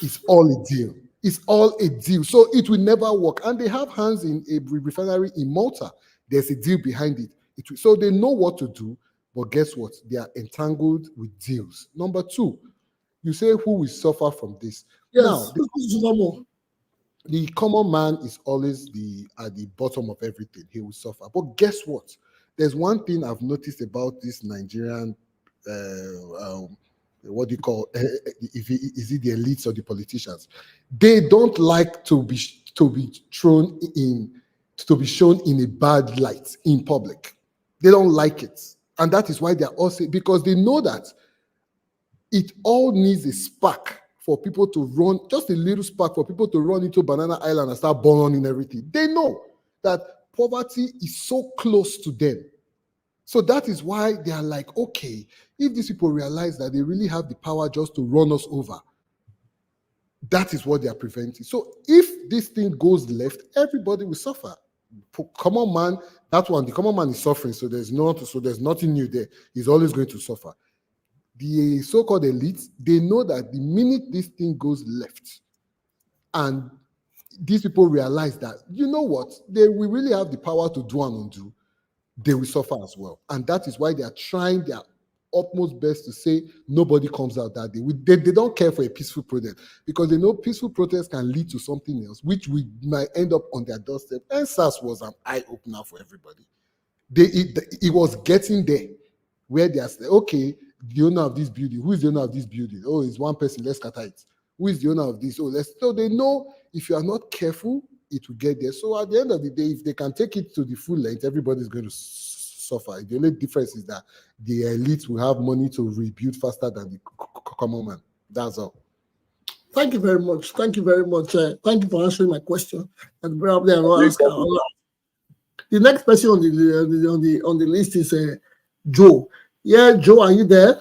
It's all a deal. It's all a deal. So it will never work. And they have hands in a refinery in Malta. There's a deal behind it. So they know what to do. But guess what? They are entangled with deals. Number two, you say who will suffer from this? Yes. Now, the common man is always at the bottom of everything. He will suffer. But guess what? There's one thing I've noticed about this Nigerian, what do you call, is it the elites or the politicians? They don't like to be shown in a bad light in public. They don't like it. And that is why they're also, because they know that it all needs a spark for people to run, just a little spark for people to run into Banana Island and start burning everything. They know that poverty is so close to them. So that is why they are like, okay, if these people realize that they really have the power just to run us over, that is what they are preventing. So if this thing goes left, everybody will suffer. Common man, that one, the common man is suffering, so there's nothing new there. He's always going to suffer. The so-called elites, they know that the minute this thing goes left, and these people realize that, you know what, they will really have the power to do and undo, they will suffer as well. And that is why they are trying their utmost best to say nobody comes out that day. They don't care for a peaceful protest because they know peaceful protest can lead to something else, which we might end up on their doorstep. And SARS was an eye-opener for everybody. It was getting there where they are saying, okay, the owner of this building, who is the owner of this building? Oh, it's one person, let's scatter it. Who is the owner of this? So they know if you are not careful, it will get there. So at the end of the day, if they can take it to the full length, everybody's going to suffer. The only difference is that the elites will have money to rebuild faster than the common man. That's all. Thank you very much. Thank you very much. Thank you for answering my question. And probably I will ask. The next person on the list is Joe. Yeah, Joe, are you there?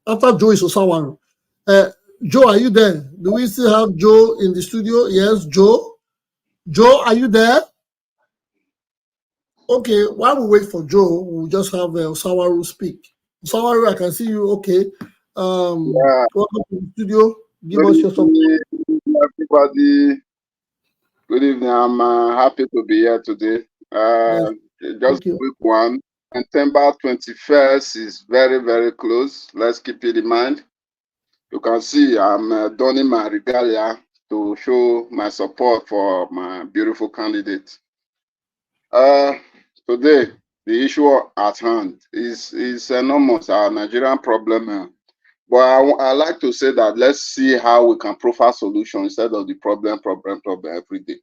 After Joe is Osawaru. Joe, are you there? Do we still have Joe in the studio? Yes, Joe. Joe, are you there? Okay, while we wait for Joe, we'll just have Osawaru speak. Osawaru, I can see you. Okay. Welcome to the studio. Give us your support. Everybody, good evening. I'm happy to be here today. Yes, just a quick one. September 21st is very, very close. Let's keep it in mind. You can see I'm donning my regalia to show my support for my beautiful candidate. Today, the issue at hand is enormous, our Nigerian problem. But I like to say that let's see how we can profile solution instead of the problem every day.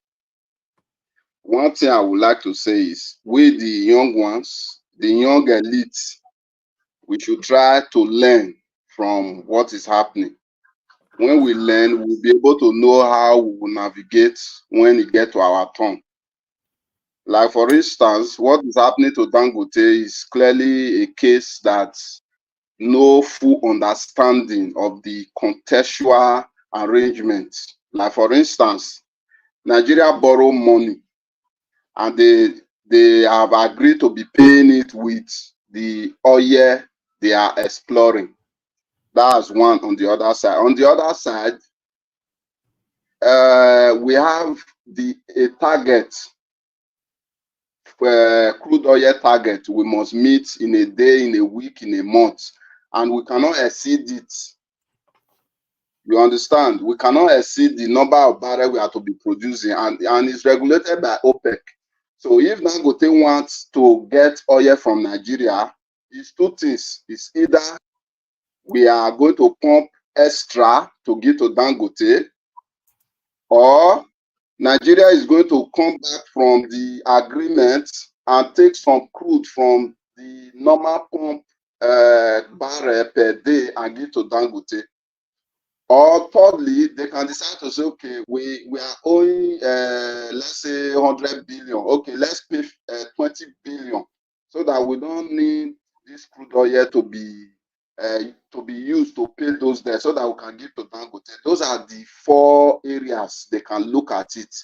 One thing I would like to say is, we the young ones, the young elites, we should try to learn from what is happening. When we learn, we'll be able to know how we will navigate when it gets to our turn. Like, for instance, what is happening to Dangote is clearly a case that no full understanding of the contextual arrangement. Like, for instance, Nigeria borrow money and they have agreed to be paying it with the oil they are exploring. That's one on the other side. On the other side, we have a target, crude oil target we must meet in a day, in a week, in a month, and we cannot exceed it. You understand? We cannot exceed the number of barrels we are to be producing, and it's regulated by OPEC. So if Dangote wants to get oil from Nigeria, it's two things. It's either we are going to pump extra to give to Dangote, or Nigeria is going to come back from the agreement and take some crude from the normal pump barrel per day and give to Dangote. Or thirdly, they can decide to say, okay, we are owing, let's say 100 billion. Okay, let's pay 20 billion so that we don't need this crude oil to be used to pay those debts so that we can give to Dangote. Those are the 4 areas they can look at it.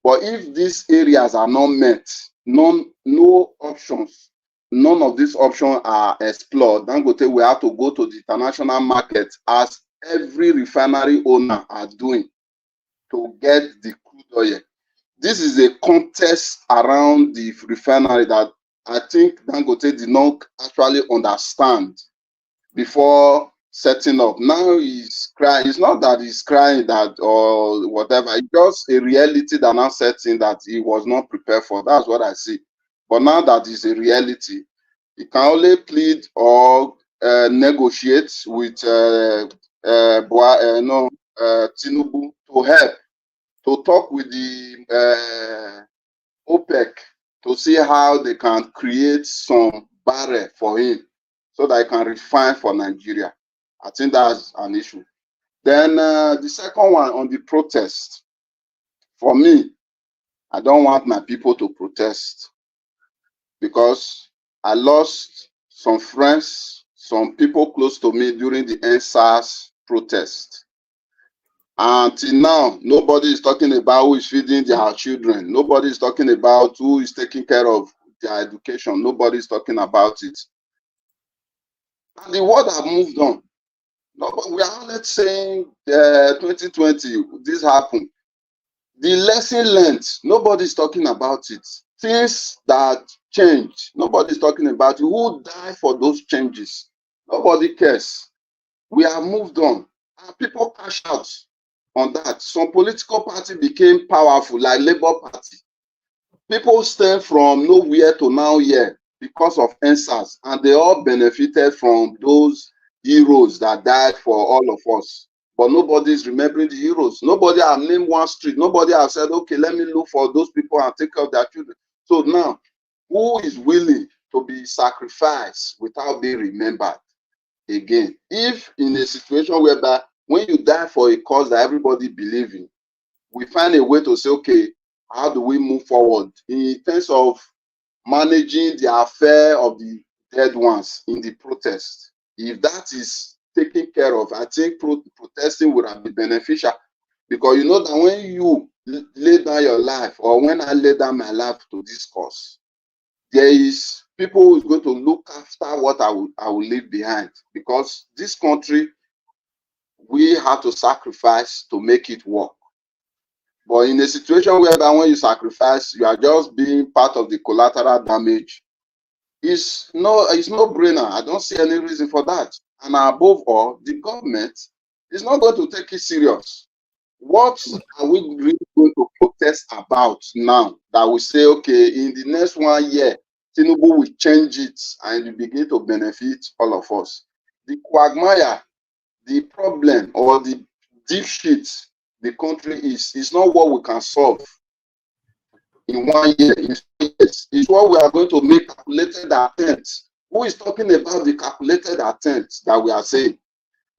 But if these areas are not met, no options, none of these options are explored, Dangote will have to go to the international market as every refinery owner are doing to get the crude oil. This is a contest around the refinery that I think Dangote did not actually understand before setting up. Now he's crying. It's not that he's crying that or whatever. It's just a reality that now sets in that he was not prepared for. That's what I see. But now that it's a reality, he can only plead or negotiate with Tinubu to help, to talk with the OPEC to see how they can create some barrel for him so that he can refine for Nigeria. I think that's an issue. Then the second one on the protest. For me, I don't want my people to protest because I lost some friends, some people close to me during the NSAS protest. Until now, nobody is talking about who is feeding their children. Nobody is talking about who is taking care of their education. Nobody is talking about it. And the world have moved on. No, but we are not saying 2020, this happened. The lesson learned, nobody is talking about it. Things that changed, nobody is talking about it. Who died for those changes? Nobody cares. We have moved on. And people cash out on that. Some political party became powerful, like Labour Party. People stand from nowhere to now here because of NSAS, and they all benefited from those heroes that died for all of us. But nobody is remembering the heroes. Nobody have named one street. Nobody have said, okay, let me look for those people and take care of their children. So now, who is willing to be sacrificed without being remembered again? If in a situation whereby when you die for a cause that everybody believes in, we find a way to say, okay, how do we move forward in terms of managing the affair of the dead ones in the protest? If that is taken care of, I think protesting would have been beneficial, because you know that when you lay down your life, or when I lay down my life to this cause, there is people who is going to look after what I will leave behind, because this country, we have to sacrifice to make it work. But in a situation whereby when you sacrifice, you are just being part of the collateral damage. It's no brainer. I don't see any reason for that. And above all, the government is not going to take it serious. What are we really going to protest about now that we say, okay, in the next 1 year, Tinubu will change it and it begin to benefit all of us? The quagmire, the problem, or the deep shit the country is not what we can solve in 1 year, in 2 years. It's what we are going to make calculated attempts. Who is talking about the calculated attempts that we are saying?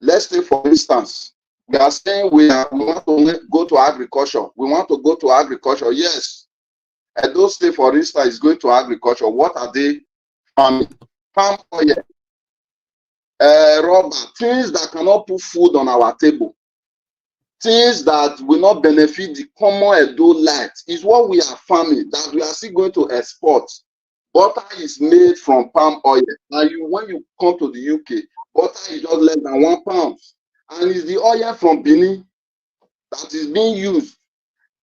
Let's take, for instance, we are saying we want to go to agriculture. We want to go to agriculture. Yes. Edo State, for instance, is going to agriculture. What are they farming? Palm oil, rubber, things that cannot put food on our table. Things that will not benefit the common Edo light is what we are farming, that we are still going to export. Butter is made from palm oil. Now, when you come to the UK, butter is just less than £1. And it's the oil from Benin that is being used.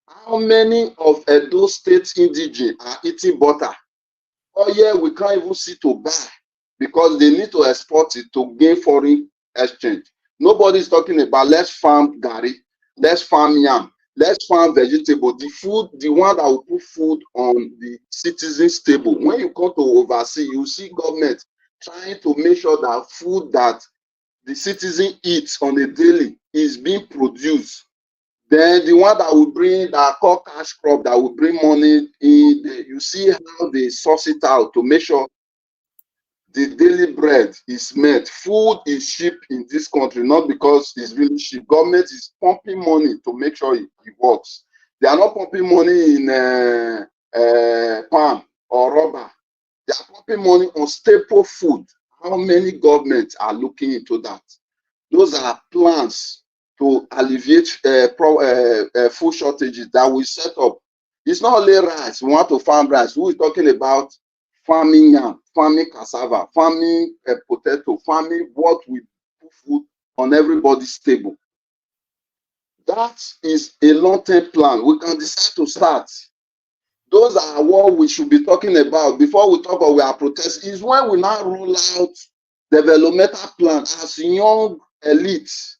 How many of Edo State indigenes are eating butter? Oil we can't even see to buy because they need to export it to gain foreign exchange. Nobody is talking about let's farm gari, let's farm yam, let's farm vegetable. The food, the one that will put food on the citizens' table. When you come to oversee, you see government trying to make sure that food that the citizen eats on a daily is being produced Then the one that will bring, that call cash crop, that will bring money in, you see how they source it out to make sure the daily bread is met. Food is cheap in this country, not because it's really cheap. Government is pumping money to make sure it works. They are not pumping money in palm or rubber. They are pumping money on staple food. How many governments are looking into that? Those are plans to alleviate food shortages that we set up. It's not only rice. We want to farm rice. Who is talking about farming yam, farming cassava, farming potato, farming what we put food on everybody's table? That is a long-term plan. We can decide to start. Those are what we should be talking about before we talk about we are protesting. Is when we now roll out developmental plan as young elites.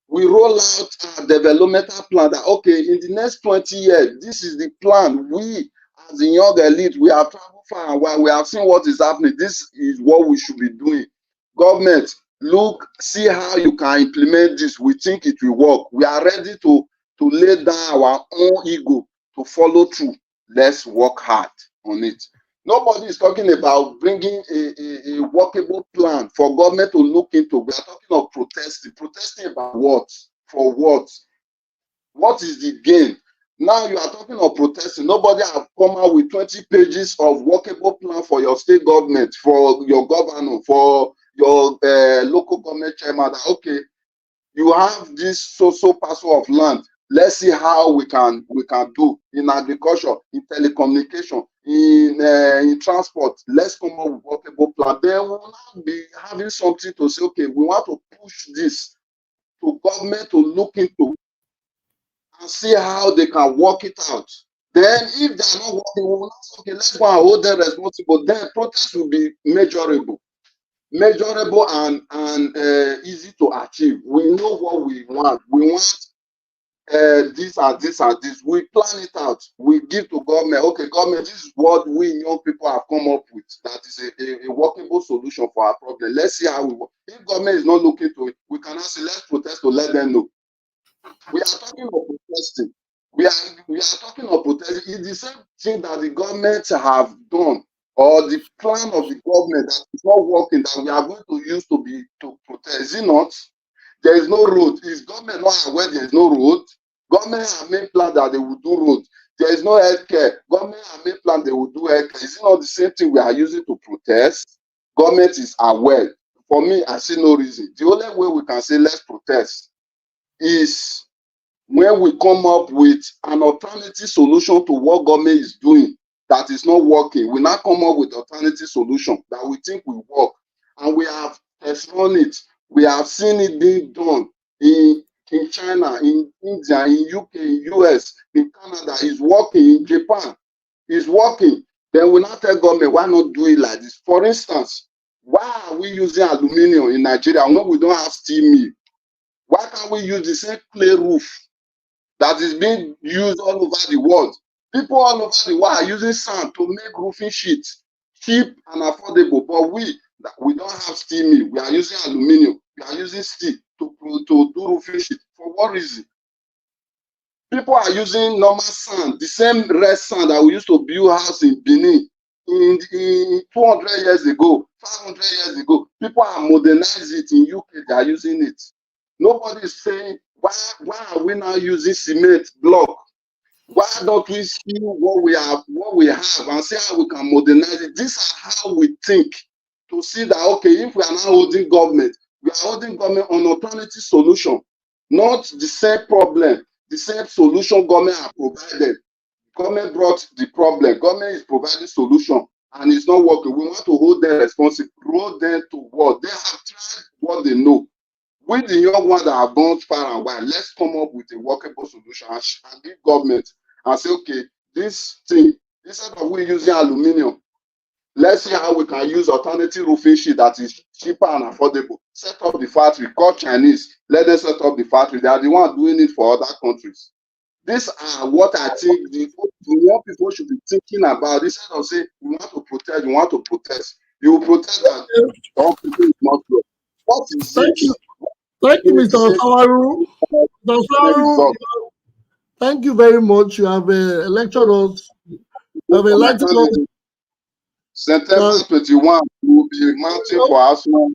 We roll out our developmental plan that, okay, in the next 20 years, this is the plan. We, as a young elite, we have traveled far and wide. We have seen what is happening. This is what we should be doing. Government, look, see how you can implement this. We think it will work. We are ready to lay down our own ego to follow through. Let's work hard on it. Nobody is talking about bringing a workable plan for government to look into. We are talking of protesting. Protesting about what? For what? What is the gain? Now you are talking of protesting. Nobody have come out with 20 pages of workable plan for your state government, for your governor, for your local government chairman. That, okay, you have this so parcel of land. Let's see how we can do in agriculture, in telecommunication, in transport. Let's come up with workable plan. Then we will not be having something to say, okay, we want to push this to government to look into and see how they can work it out. Then if they are not working, we will not say, okay, let's go and hold them responsible. Then protest will be measurable and easy to achieve. We know what we want. We want this and this and this. We plan it out. We give to government. Okay, government, this is what we young people have come up with. That is a workable solution for our problem. Let's see how we work. If government is not looking to it, we cannot say let's protest to let them know. We are talking of protesting. We are talking of protesting. It's the same thing that the government have done, or the plan of the government that is not working, that we are going to use to protest. Is it not? There is no road. Is government not aware there is no road? Government have made plan that they will do road. There is no healthcare. Government have made plan they will do healthcare. Is it not the same thing we are using to protest? Government is aware. For me, I see no reason. The only way we can say let's protest is when we come up with an alternative solution to what government is doing that is not working. We now come up with alternative solution that we think will work, and we have run it. We have seen it being done in China, in India, in UK, in US, in Canada. It's working. In Japan, it's working. Then we now tell government, why not do it like this? For instance, why are we using aluminium in Nigeria when we don't have steel mill? Why can't we use the same clay roof that is being used all over the world? People all over the world are using sand to make roofing sheets, cheap and affordable. But we don't have steel mill. We are using aluminium. We are using steel to do roofing sheet. For what reason? People are using normal sand, the same red sand that we used to build house in Benin in 200 years ago, 500 years ago. People are modernizing it in UK. They are using it. Nobody is saying why are we now using cement block? Why don't we see what we have and see how we can modernize it? These are how we think, to see that, okay, if we are now holding government, we are holding government on alternative solution, not the same problem, the same solution government have provided. Government brought the problem, government is providing solution, and it's not working. We want to hold them responsible, hold them to what? They have tried what they know. With the young ones that have gone far and wide, let's come up with a workable solution and give government and say, okay, this thing, instead of we using aluminium, let's see how we can use alternative roofing sheet that is cheaper and affordable. Set up the factory, call Chinese, let them set up the factory. They are the ones doing it for other countries. These are what I think the young people should be thinking about. Instead of saying, we want to protest, we want to protest. You will protest that all people is not good. What is Thank it? you. Thank you, Mr. Osawaru. Mr. Osawaru, Thank you very much. You have lectured us. You have enlightened us. September 21, we will be mounting for Asue.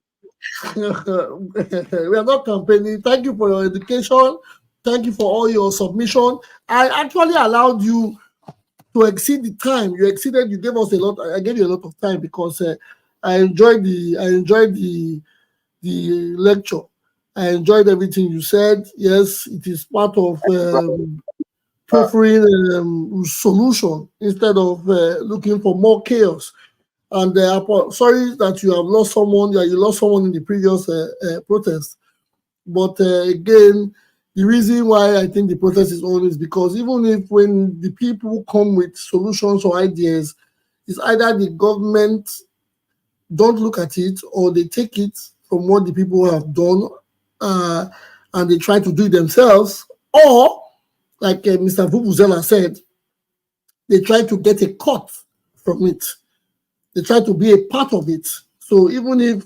We are not campaigning. Thank you for your education. Thank you for all your submission. I actually allowed you to exceed the time. You exceeded. You gave us a lot. I gave you a lot of time because I enjoyed the lecture. I enjoyed everything you said. Yes, it is part of preferring solution instead of looking for more chaos. And sorry that you have lost someone. Yeah, you lost someone in the previous protest. But again, the reason why I think the protest is on is because even if when the people come with solutions or ideas, it's either the government don't look at it or they take it from what the people have done and they try to do it themselves, or like Mr. Vuvuzela said, they try to get a cut from it. They try to be a part of it. So even if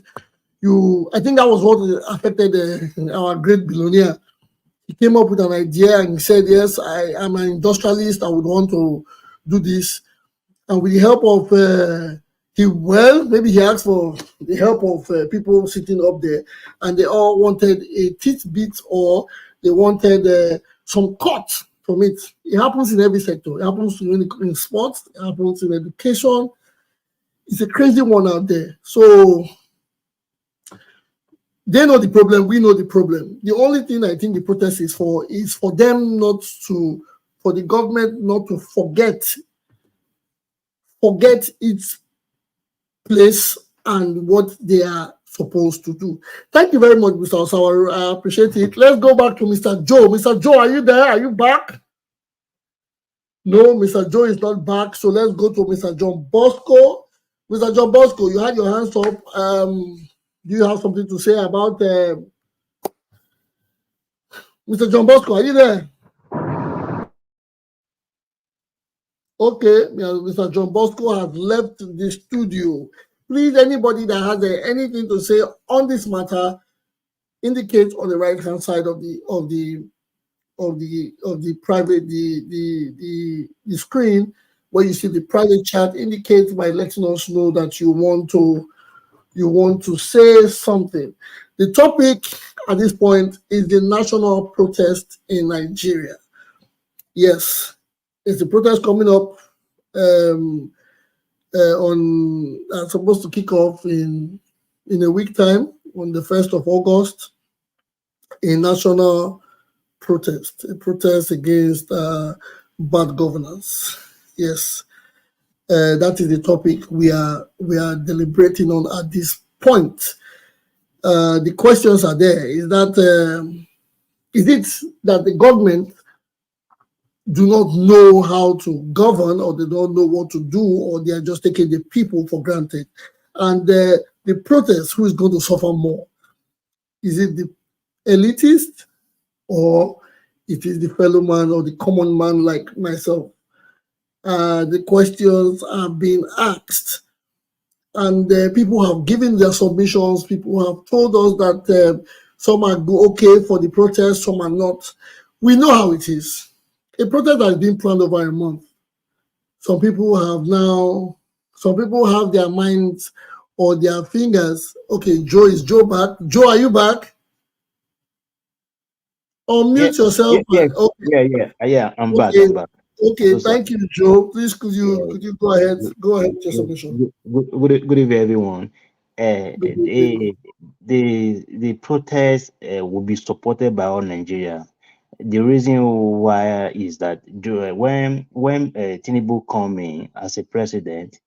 I think that was what affected our great billionaire. He came up with an idea and he said, yes, I am an industrialist. I would want to do this. And with the help of, maybe he asked for the help of people sitting up there, and they all wanted a tidbit or they wanted some cut from it. It happens in every sector. It happens in sports. It happens in education. It's a crazy one out there. So they know the problem. We know the problem. The only thing I think the protest is for them for the government not to forget its place and what they are supposed to do. Thank you very much, Mr. Osawaru. I appreciate it. Let's go back to Mr. Joe. Mr. Joe, are you there? Are you back? No, Mr. Joe is not back. So let's go to Mr. John Bosco. Mr. John Bosco, you had your hands up. Do you have something to say about Mr. John Bosco? Are you there? Okay, Mr. John Bosco has left the studio. Please, anybody that has anything to say on this matter, indicate on the right-hand side of the private the screen where you see the private chat. Indicate by letting us know that you want to say something. The topic at this point is the national protest in Nigeria. Yes, it's a protest coming up supposed to kick off in a week time on the 1st of August. A national protest, a protest against bad governance. Yes, that is the topic we are deliberating on at this point. The questions are there. Is it that the government do not know how to govern, or they don't know what to do, or they are just taking the people for granted? And the protest, who is going to suffer more? Is it the elitist, or it is the fellow man or the common man like myself? The questions are being asked, and people have given their submissions. People have told us that some are okay for the protest, some are not. We know how it is. A protest has been planned over a month. Some people have their minds or their fingers. Okay, Joe, is Joe back? Joe, are you back? Unmute yourself. Okay. Yeah. I'm back. Okay, thank you, Joe. Please, could you go ahead? Go ahead with your submission. Good evening, everyone. The protest will be supported by all Nigeria. The reason why is that when Tinubu come in as a president,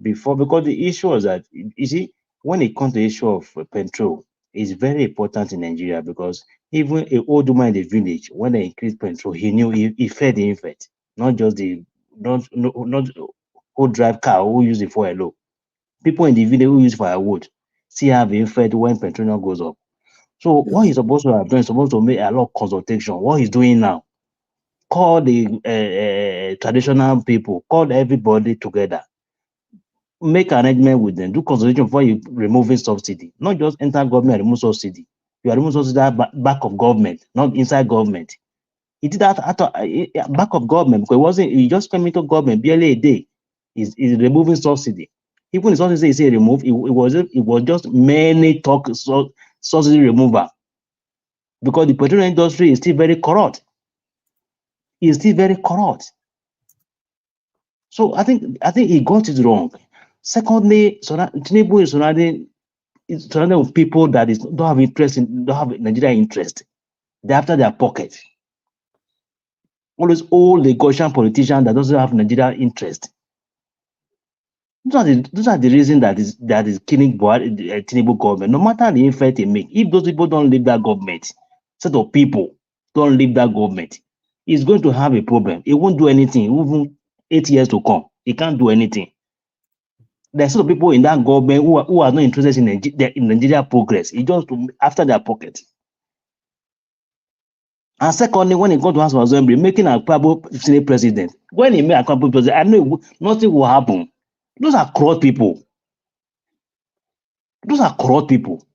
because the issue was that, you see, when it comes to the issue of petrol, it's very important in Nigeria, because even an old woman in the village, when they increased petrol, he knew he fed the infant, not just not who drive car, who use it for alone. People in the village who use firewood still have the infant when petrol goes up. So what he's supposed to have done is supposed to make a lot of consultation. What he's doing now, call the traditional people, call everybody together, make arrangement with them, do consultation before you removing subsidy. Not just enter government and remove subsidy. You are removing subsidy back of government, not inside government. He did that at back of government because he just came into government barely a day. He's removing subsidy. Even the subsidy he say remove, it was just many talk subsidy removal because the petroleum industry is still very corrupt. It's still very corrupt. So I think he got it wrong. Secondly, Tinubu is surrounded with people that don't have Nigerian interest. They're after their pocket. All those old Lagosian politicians that doesn't have Nigerian interest. Those are the reasons that is killing Tinubu government. No matter the effort they make, if those people don't leave that government, set of people don't leave that government, he's going to have a problem. He won't do anything. Even 8 years to come, he can't do anything. There's sort of people in that government who are not interested in Nigeria progress. It's just after their pocket. And secondly, when he got to House of Assembly, making Akpabio Senate president, when he made Akpabio president, I know nothing will happen. Those are corrupt people. Those are corrupt people.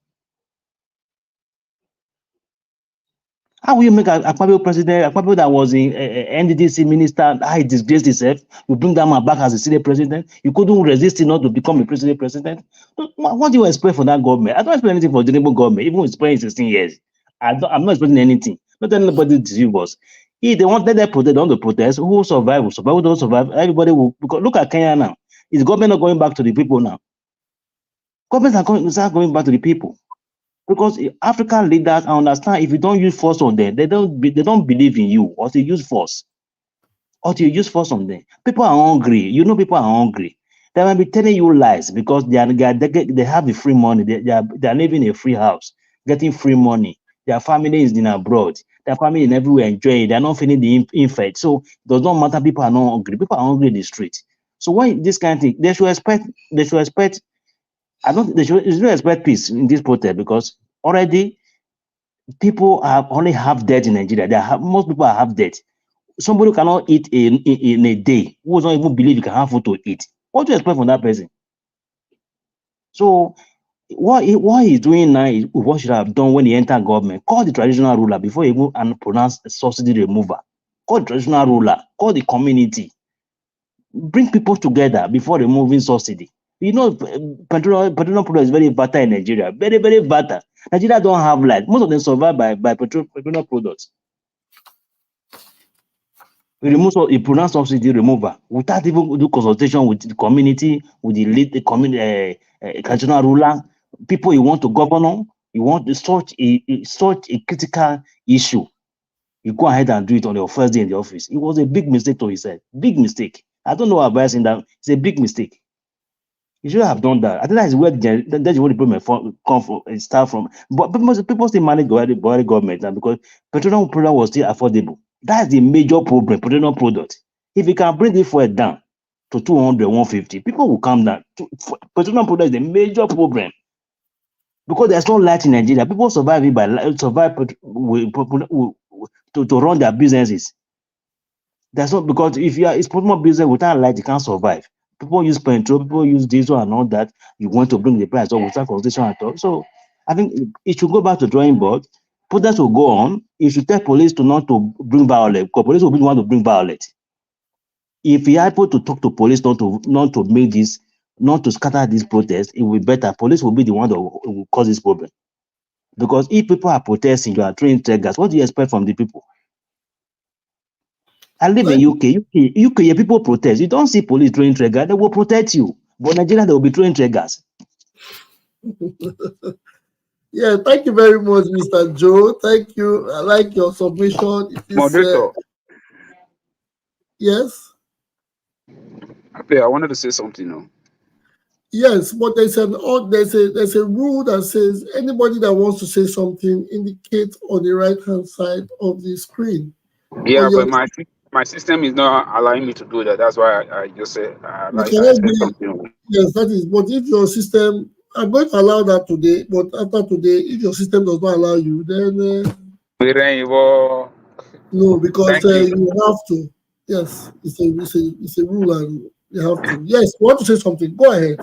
How will you make Akpabio president? Akpabio that was in NDDC minister, he disgraced himself. You bring that man back as a Senate president. You couldn't resist him not to become a president. What do you expect for that government? I don't expect anything for the Tinubu government, even with spending 16 years. I'm not expecting anything. Not anybody to deceive us. If they want to protest, they want to protest. Who will survive? Who don't survive? Everybody will. Because look at Kenya now. Is government not going back to the people now? Governments are going back to the people. Because African leaders, I understand if you don't use force on them, they don't believe in you, or to use force. Or to use force on them. People are hungry. You know people are hungry. They might be telling you lies because they have the free money. They are living in a free house, getting free money. Their family is in abroad. Their family is everywhere enjoying. They are not feeling the effect. So it does not matter. People are not hungry. People are hungry in the street. So when this kind of thing, they should expect. I don't. They should expect peace in this protest because already people only have debt in Nigeria. Most people have debt. Somebody who cannot eat in a day, who does not even believe you can have food to eat. What do you expect from that person? So what he's doing now is what should have done when he entered government. Call the traditional ruler before he even pronounce subsidy remover. Call the traditional ruler. Call the community. Bring people together before removing subsidy. You know, petroleum product is very vital in Nigeria. Very, very vital. Nigeria don't have light. Most of them survive by petroleum products. He pronounced subsidy remover without even do consultation with the community, with the community, traditional ruler, people you want to govern. You want such a critical issue. You go ahead and do it on your first day in the office. It was a big mistake to his side. Big mistake. I don't know advice in that. It's a big mistake. You should have done that. I think that's where the problem start from. But people still manage Buhari government now because petroleum product was still affordable. That's the major problem. Petroleum product. If you can bring it forward down to 200, 150, people will come down. Petroleum product is the major problem because there's no light in Nigeria. People survive it to run their businesses. That's not because if it's petroleum business without light, you can't survive. People use petrol, people use diesel and all that. You want to bring the price up without consultation at all. So I think it should go back to drawing board. Protest will go on. You should tell police not to bring violence because police will be the one to bring violence. If you are able to talk to police not to make this, not to scatter this protest, it will be better. Police will be the one that will cause this problem. Because if people are protesting, you are throwing tear gas. What do you expect from the people? I live in UK, people protest. You don't see police throwing tear gas, they will protect you. But Nigeria, they will be throwing tear gas. Yeah, thank you very much, Mr. Joe. Thank you. I like your submission. Moderator. Yes. I wanted to say something now. Yes, but there's a rule that says anybody that wants to say something indicate on the right hand side of the screen. Yeah, but my system is not allowing me to do that. That's why I just said something. Yes, that is. But if your system, I'm going to allow that today. But after today, if your system does not allow you, then no, because you have to. Yes, it's a rule, and you have to. Yes, you want to say something? Go ahead.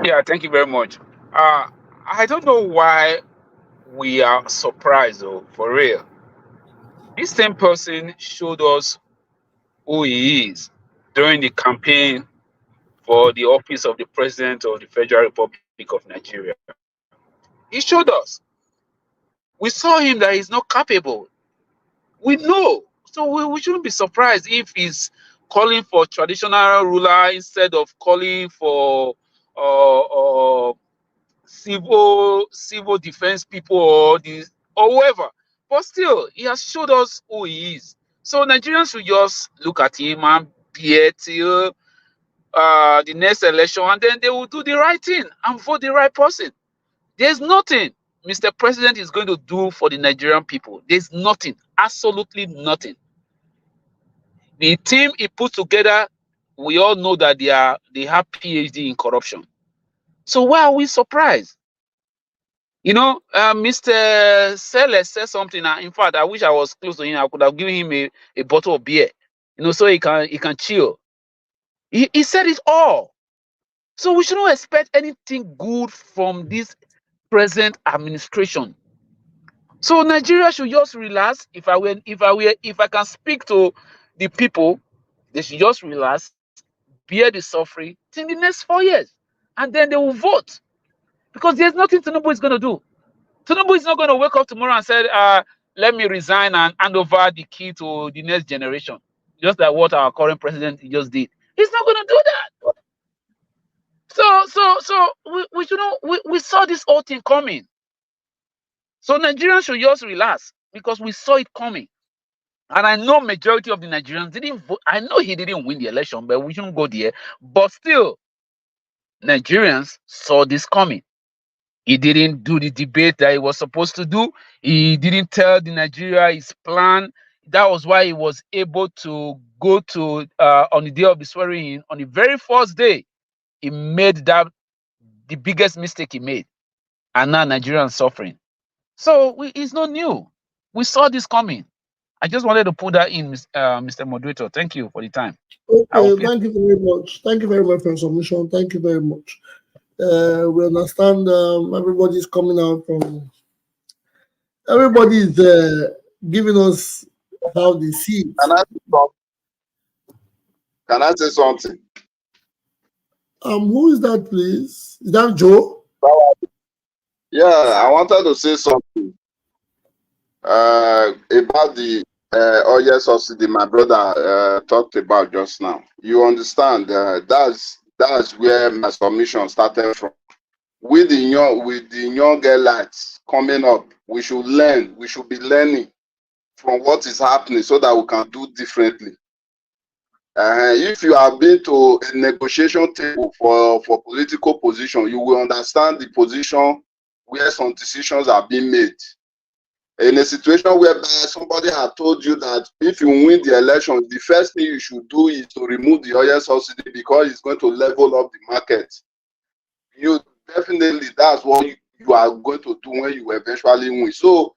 Yeah, thank you very much. I don't know why we are surprised, though, for real. This same person showed us who he is during the campaign for the office of the President of the Federal Republic of Nigeria. He showed us. We saw him that he's not capable. We know. So we shouldn't be surprised if he's calling for traditional ruler instead of calling for civil defense people or whoever. But still, he has showed us who he is. So Nigerians should just look at him and bear till the next election, and then they will do the right thing and vote the right person. There's nothing Mr. President is going to do for the Nigerian people. There's nothing, absolutely nothing. The team he put together, we all know that they have PhD in corruption. So why are we surprised? You know, Mr. Sellers said something. In fact, I wish I was close to him. I could have given him a bottle of beer, you know, so he can chill. He said it all. So we shouldn't expect anything good from this present administration. So Nigeria should just relax. If I can speak to the people, they should just relax, bear the suffering till the next 4 years, and then they will vote. Because there's nothing Tinubu is going to do. Tinubu is not going to wake up tomorrow and say, let me resign and hand over the key to the next generation, just like what our current president just did. He's not going to do that. So we saw this whole thing coming. So Nigerians should just relax because we saw it coming. And I know majority of the Nigerians didn't vote. I know he didn't win the election, but we shouldn't go there. But still, Nigerians saw this coming. He didn't do the debate that he was supposed to do. He didn't tell the Nigeria his plan. That was why he was able to go to on the day of the swearing in. On the very first day, he made that the biggest mistake he made, and now Nigerians suffering. So it's not new. We saw this coming. I just wanted to put that in, Mr. Moderator. Thank you for the time. Okay, thank you very much. Thank you very much for your submission. Thank you very much. We understand everybody's coming out from. Everybody's giving us how they see it. Can I say something? Who is that, please? Is that Joe? Yeah, I wanted to say something about the oil subsidy my brother talked about just now. You understand? That's where my submission started from. With the younger lights coming up, we should learn. We should be learning from what is happening so that we can do differently. If you have been to a negotiation table for political position, you will understand the position where some decisions are being made. In a situation whereby somebody had told you that if you win the election, the first thing you should do is to remove the oil subsidy because it's going to level up the market. You definitely, that's what you are going to do when you eventually win. So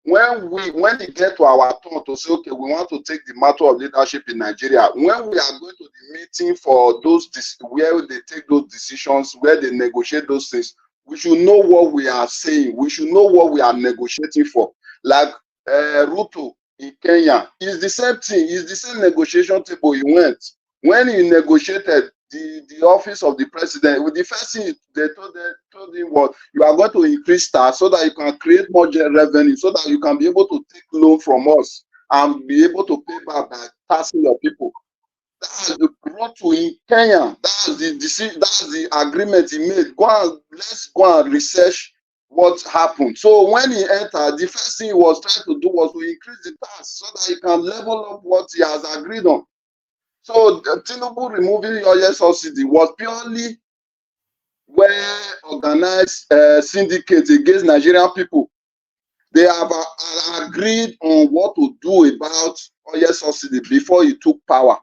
when it get to our turn to say, okay, we want to take the matter of leadership in Nigeria, when we are going to the meeting for those where they take those decisions, where they negotiate those things, we should know what we are saying. We should know what we are negotiating for. Like Ruto in Kenya, it's the same thing. It's the same negotiation table he went. When he negotiated the office of the president, with the first thing they told him was, you are going to increase tax so that you can create more revenue, so that you can be able to take loan from us and be able to pay back by taxing your people. That's the Ruto in Kenya. That's the agreement he made. Let's go and research what happened. So when he entered, the first thing he was trying to do was to increase the tax so that he can level up what he has agreed on. So Tinubu removing oil subsidy was purely where organized syndicates against Nigerian people. They have agreed on what to do about oil subsidy before he took power.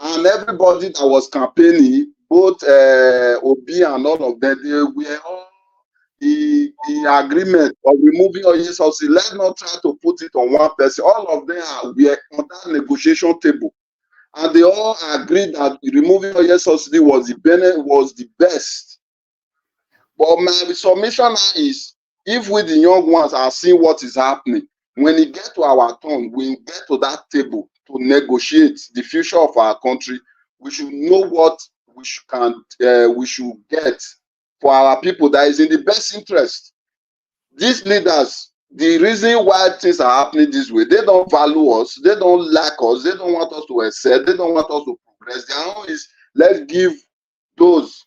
And everybody that was campaigning, both Obi and all of them, they were all the agreement of removing oil subsidy. Let's not try to put it on one person. All of them were on that negotiation table. And they all agreed that removing oil subsidy was the best. But my submission is, if we the young ones are seeing what is happening, When it gets to our turn, we get to that table to negotiate the future of our country. We should know what we should get for our people that is in the best interest. These leaders, the reason why things are happening this way, they don't value us, they don't like us, they don't want us to excel, they don't want us to progress. Their own is, let's give those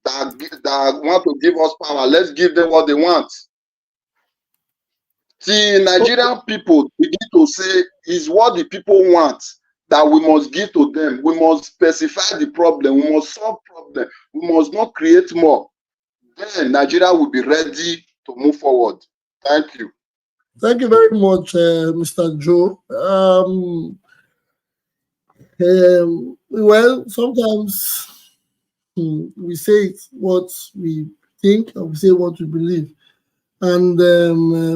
that want to give us power, let's give them what they want. See, Nigerian people begin to say is what the people want that we must give to them. We must specify the problem. We must solve problem. We must not create more. Then Nigeria will be ready to move forward. Thank you. Thank you very much, Mr. Joe. Well, sometimes we say what we think and we say what we believe. And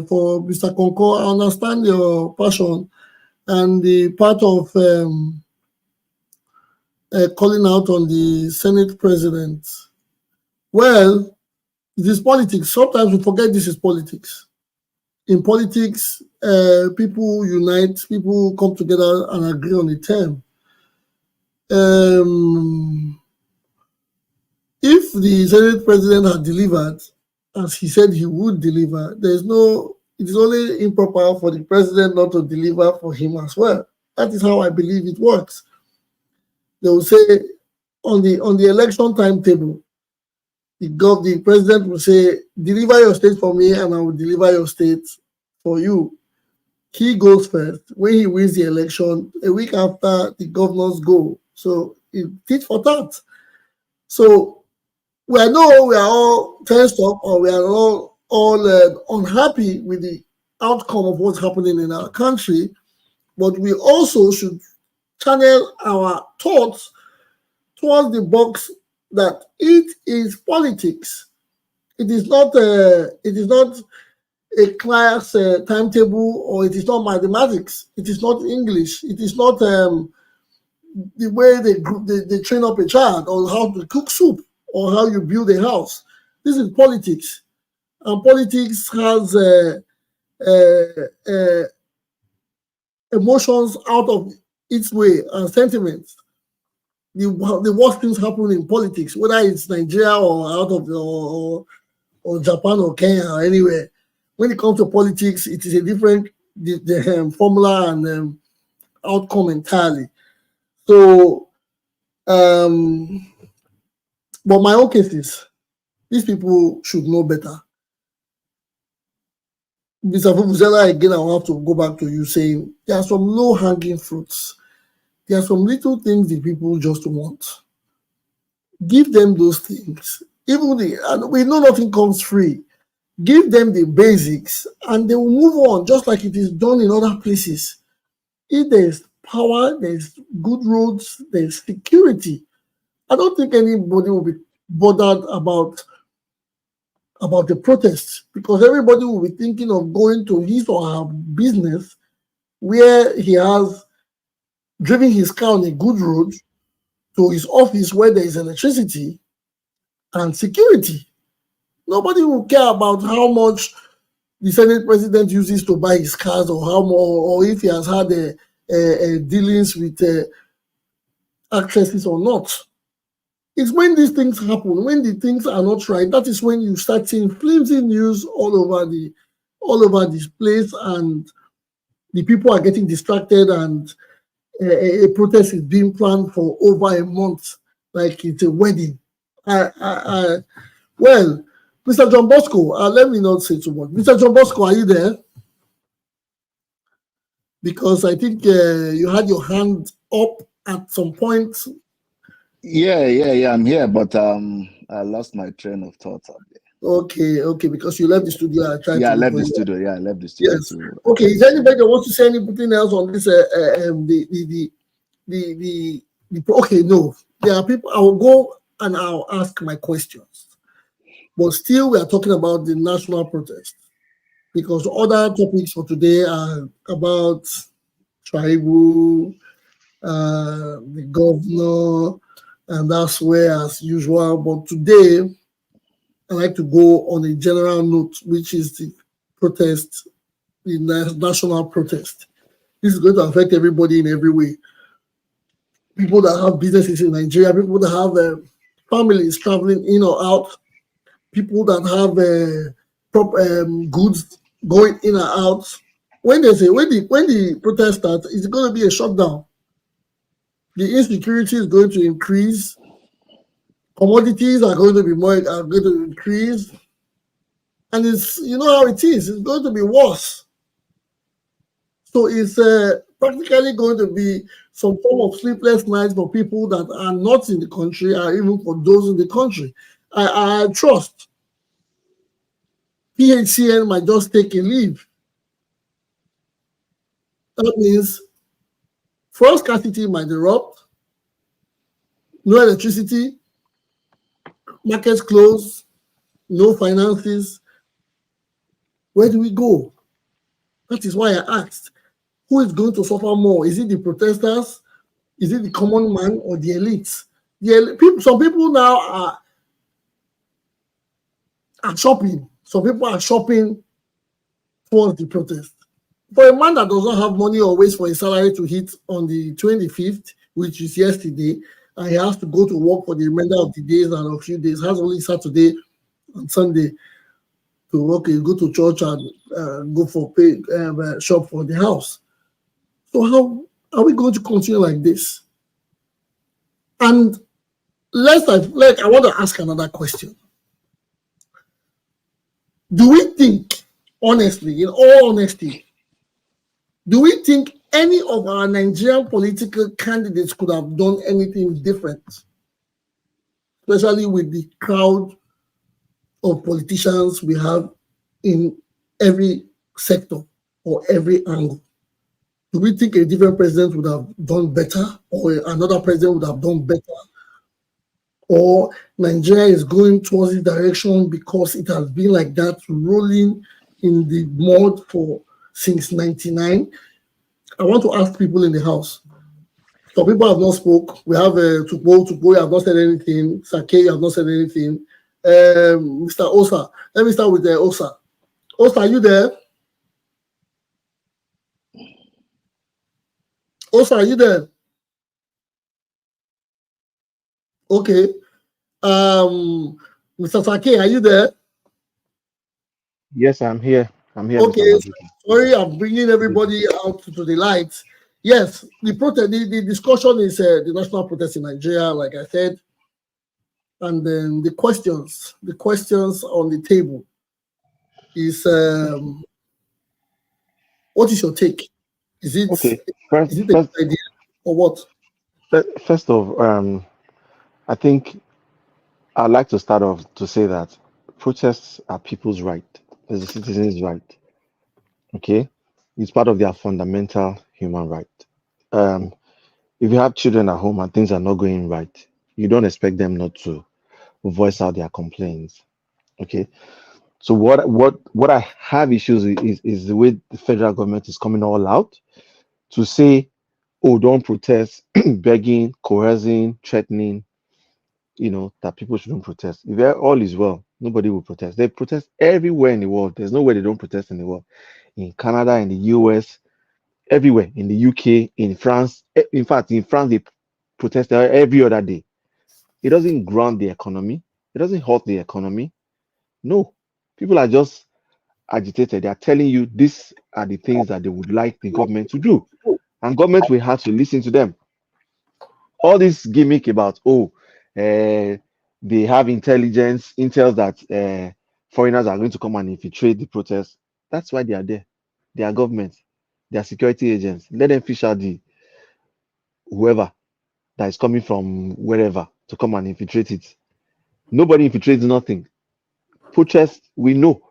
for Mr. Konko, I understand your passion and the part of calling out on the Senate president. Well, it is politics. Sometimes we forget this is politics. In politics, people unite, people come together and agree on a term. If the Senate president had delivered, as he said he would deliver, it is only improper for the president not to deliver for him as well. That is how I believe it works. They will say on the election timetable, the president will say, deliver your state for me and I will deliver your state for you. He goes first. When he wins the election, a week after, the governors go. So it tit for tat. So we are all tensed up, or we are all unhappy with the outcome of what's happening in our country, but we also should channel our thoughts towards the box that it is politics. It is not a class timetable, or it is not mathematics. It is not English. It is not the way they train up a child, or how to cook soup, or how you build a house. This is politics, and politics has emotions out of its way and sentiments. The worst things happen in politics, whether it's Nigeria or out of or Japan or Kenya or anywhere. When it comes to politics, it is a different formula and outcome entirely. So, but my own case is, these people should know better. Mr. Vuvuzela, again, I'll have to go back to you saying there are some low-hanging fruits. There are some little things the people just want. Give them those things. And we know nothing comes free. Give them the basics and they will move on, just like it is done in other places. If there's power, there's good roads, there's security. I don't think anybody will be bothered about the protests, because everybody will be thinking of going to his or her business where he has driven his car on a good road to his office where there is electricity and security. Nobody will care about how much the Senate president uses to buy his cars, or how more, or if he has had dealings with actresses or not. It's when these things happen, when the things are not right, that is when you start seeing flimsy news all over this place, and the people are getting distracted, and a protest is being planned for over a month, like it's a wedding. Well, Mr. John Bosco, let me not say too much. Mr. John Bosco, are you there? Because I think you had your hand up at some point. Yeah, I'm here, but I lost my train of thought up there. Okay, because you left the studio. I left the studio. Yeah, I left the studio. Yes. Okay, is there anybody that wants to say anything else on this? Okay, no. There are people. I will go and I'll ask my questions. But still, we are talking about the national protest, because other topics for today are about Shaibu, the governor, and that's where, as usual. But today, I like to go on a general note, which is the the national protest. This is going to affect everybody in every way. People that have businesses in Nigeria, people that have families traveling in or out, people that have goods going in and out. When the protest starts, it's going to be a shutdown. The insecurity is going to increase. Commodities are going to increase, and it's how it is. It's going to be worse. So it's practically going to be some form of sleepless nights for people that are not in the country, or even for those in the country. I trust PHCN might just take a leave. That means fuel scarcity might erupt, no electricity, markets close, no finances. Where do we go? That is why I asked, who is going to suffer more? Is it the protesters? Is it the common man or the elites? Some people now are shopping. Some people are shopping towards the protest. For a man that does not have money or waits for his salary to hit on the 25th, which is yesterday, and he has to go to work for the remainder of the days and a few days, has only Saturday and Sunday to work, go to church and go for shop for the house. So how are we going to continue like this? And I want to ask another question. Do we think, honestly, in all honesty, do we think any of our Nigerian political candidates could have done anything different? Especially with the crowd of politicians we have in every sector or every angle. Do we think a different president would have done better, or another president would have done better? Or Nigeria is going towards this direction because it has been like that, rolling in the mud since 99? I want to ask people in the house. Some people have not spoke. We have Tukbo, you have not said anything. Sake, you have not said anything. Mr. Osa. Let me start with Osa. Osa, are you there? Osa, are you there? Okay. Mr. Sake, are you there? Yes, I'm here. I'm here, Okay. Mr. Maduka. Sorry, I'm bringing everybody out to the light. Yes, the discussion is the national protest in Nigeria, like I said, and then the questions on the table is what is your take? Is it Okay. a good idea or what? First of, I think I'd like to start off to say that protests are people's right, as a citizen's right. Okay, it's part of their fundamental human right. Um, if you have children at home and things are not going right, you don't expect them not to voice out their complaints. Okay, so what I have issues is the way the federal government is coming all out to say, oh, don't protest, begging, coercing, threatening, that people shouldn't protest. If all is well, nobody will protest. They protest everywhere in the world. There's nowhere they don't protest in the world. In Canada, in the US, everywhere, in the UK, in France. In fact, in France, they protest every other day. It doesn't ground the economy. It doesn't hurt the economy. No, people are just agitated. They are telling you these are the things that they would like the government to do, and government will have to listen to them. All this gimmick about they have intel that foreigners are going to come and infiltrate the protest. That's why they are there. They are government, they are security agents. Let them fish out the whoever that is coming from wherever to come and infiltrate it. Nobody infiltrates nothing. Protests, we know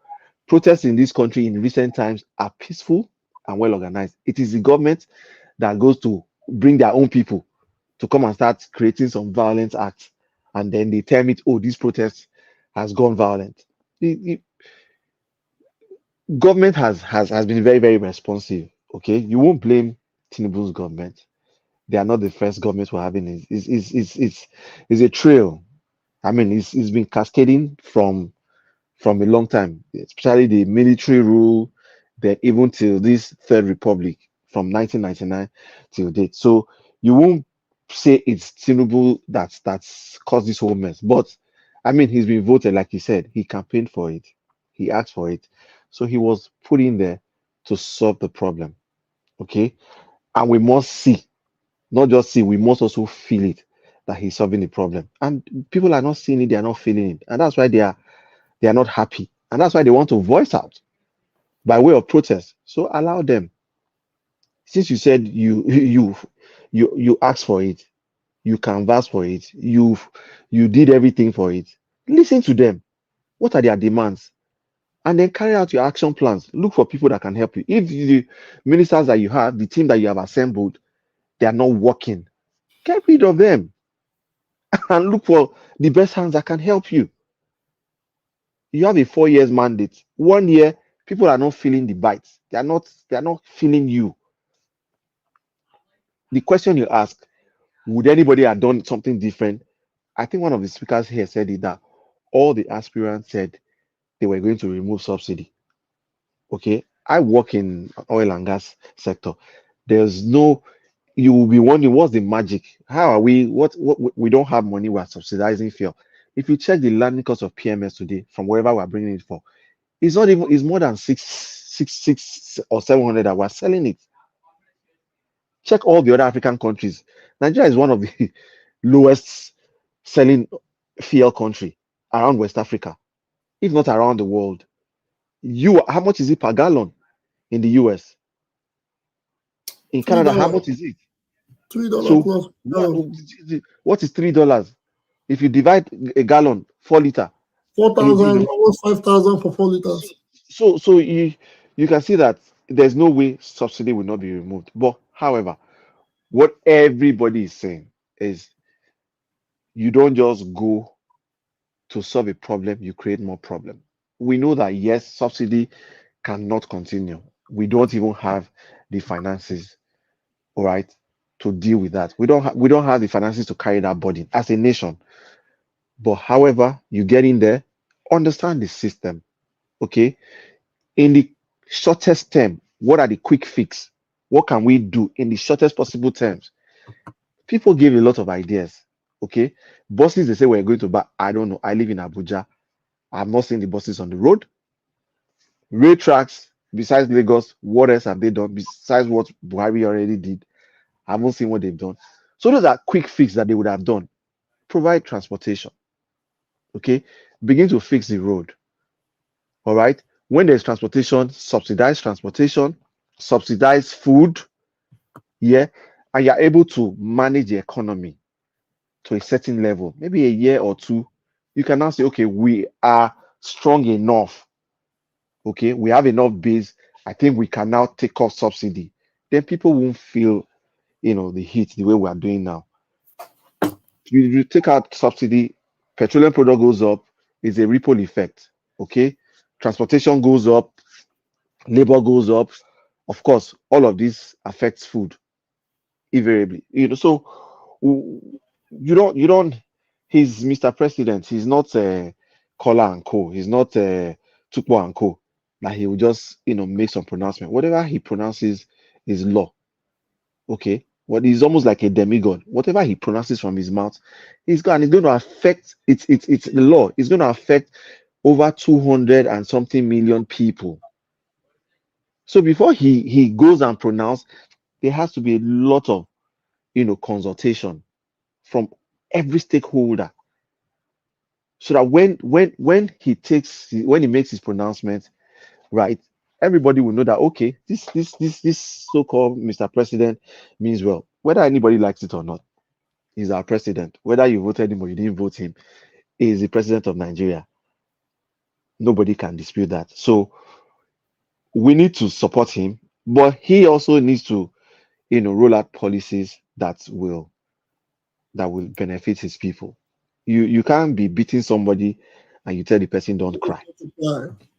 protests in this country in recent times are peaceful and well organized. It is the government that goes to bring their own people to come and start creating some violent acts, and then they tell me, oh, this protest has gone violent. The government has been very, very responsive. Okay, you won't blame Tinubu's government. They are not the first government we're having. It's a trail. I mean, it's been cascading from a long time, especially the military rule, then even till this Third Republic from 1999 till date. So you won't say it's Tinubu that's caused this whole mess. But I mean, he's been voted, like he said, he campaigned for it, he asked for it, so he was put in there to solve the problem. Okay, and we must see, not just see, we must also feel it that he's solving the problem. And people are not seeing it, they are not feeling it, and that's why they are not happy, and that's why they want to voice out by way of protest. So allow them. Since you said you asked for it, you canvassed for it, you did everything for it. Listen to them. What are their demands? And then carry out your action plans. Look for people that can help you. If the ministers that you have, the team that you have assembled, they are not working, get rid of them and look for the best hands that can help you. You have a 4 years mandate. 1 year, people are not feeling the bites. They are not feeling you. The question you ask, would anybody have done something different? I think one of the speakers here said it that all the aspirants said they were going to remove subsidy. Okay. I work in oil and gas sector. There's no, you will be wondering what's the magic? How are we? What we don't have money, we're subsidizing fuel. If you check the landing cost of PMS today from wherever we're bringing it for, it's not even, it's more than six or 700 that we're selling it. Check all the other African countries. Nigeria is one of the lowest selling fuel country around West Africa, if not around the world. How much is it per gallon in the US? In Three Canada, how dollars, much is it? $3 So plus. what is $3? If you divide a gallon, 4 liter, 4,000, almost 5,000 for 4 liters. so you can see that there's no way subsidy will not be removed. But however, what everybody is saying is you don't just go to solve a problem, you create more problem. We know that yes, subsidy cannot continue. We don't even have the finances, all right, to deal with that. We don't have the finances to carry that burden as a nation. But however, you get in there, understand the system, okay? In the shortest term, what are the quick fix? What can we do in the shortest possible terms? People give a lot of ideas, okay? Buses, they say we're going to buy. I don't know. I live in Abuja. I've not seen the buses on the road. Rail tracks, besides Lagos, what else have they done besides what Buhari already did? I haven't seen what they've done. So those are quick fix that they would have done. Provide transportation, okay? Begin to fix the road, all right? When there's transportation, subsidize food, yeah, and you're able to manage the economy to a certain level, maybe a year or two, you can now say, okay, we are strong enough. Okay, we have enough base. I think we can now take off subsidy. Then people won't feel, the heat the way we are doing now. You take out subsidy, petroleum product goes up, it's a ripple effect. Okay, transportation goes up, labor goes up. Of course, all of this affects food invariably. So you don't. He's Mr. President. He's not Kola and Co. He's not Tukpo and Co. That he will just make some pronouncement. Whatever he pronounces is law. Okay. What he's almost like a demigod. Whatever he pronounces from his mouth, it's going to affect. It's the law. It's going to affect over 200 and something million people. So before he goes and pronounce, there has to be a lot of consultation from every stakeholder, so that when he makes his pronouncement, right, everybody will know that okay, this so-called Mr. President means well, whether anybody likes it or not. He's our president. Whether you voted him or you didn't vote him, he is the president of Nigeria. Nobody can dispute that. So we need to support him, but he also needs to roll out policies that will benefit his people. You can't be beating somebody and you tell the person don't cry.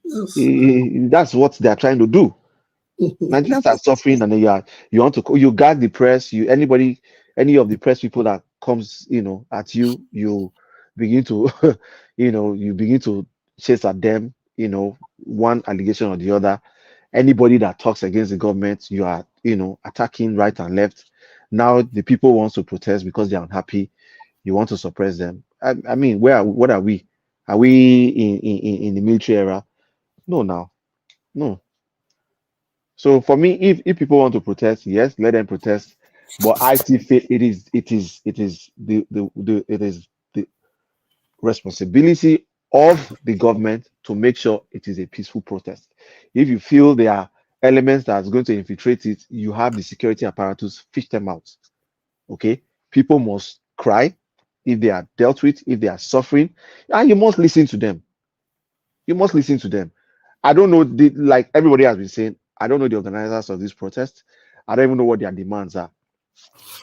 Yes. That's what they are trying to do. Nigerians are suffering, and then you want to you gag the press. Any of the press people that comes at you begin to you begin to chase at them. One allegation or the other. Anybody that talks against the government, you are, attacking right and left. Now the people want to protest because they're unhappy. You want to suppress them. I mean, what are we? Are we in the military era? No, now, no. So for me, if people want to protest, yes, let them protest. But I still feel it is the responsibility of the government to make sure it is a peaceful protest. If you feel there are elements that's going to infiltrate it, you have the security apparatus, fish them out. Okay, people must cry if they are dealt with, if they are suffering, and you must listen to them. You must listen to them. I don't know, like everybody has been saying, I don't know the organizers of this protest. I don't even know what their demands are.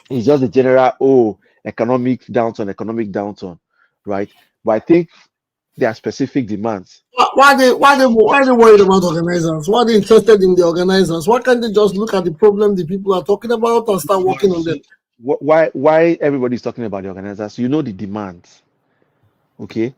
It's just a general, economic downturn, right? But I think there are specific demands. Why they worried about organizers? Why are they interested in the organizers? Why can't they just look at the problem the people are talking about and start working on them? Why everybody's talking about the organizers? You know the demands, okay?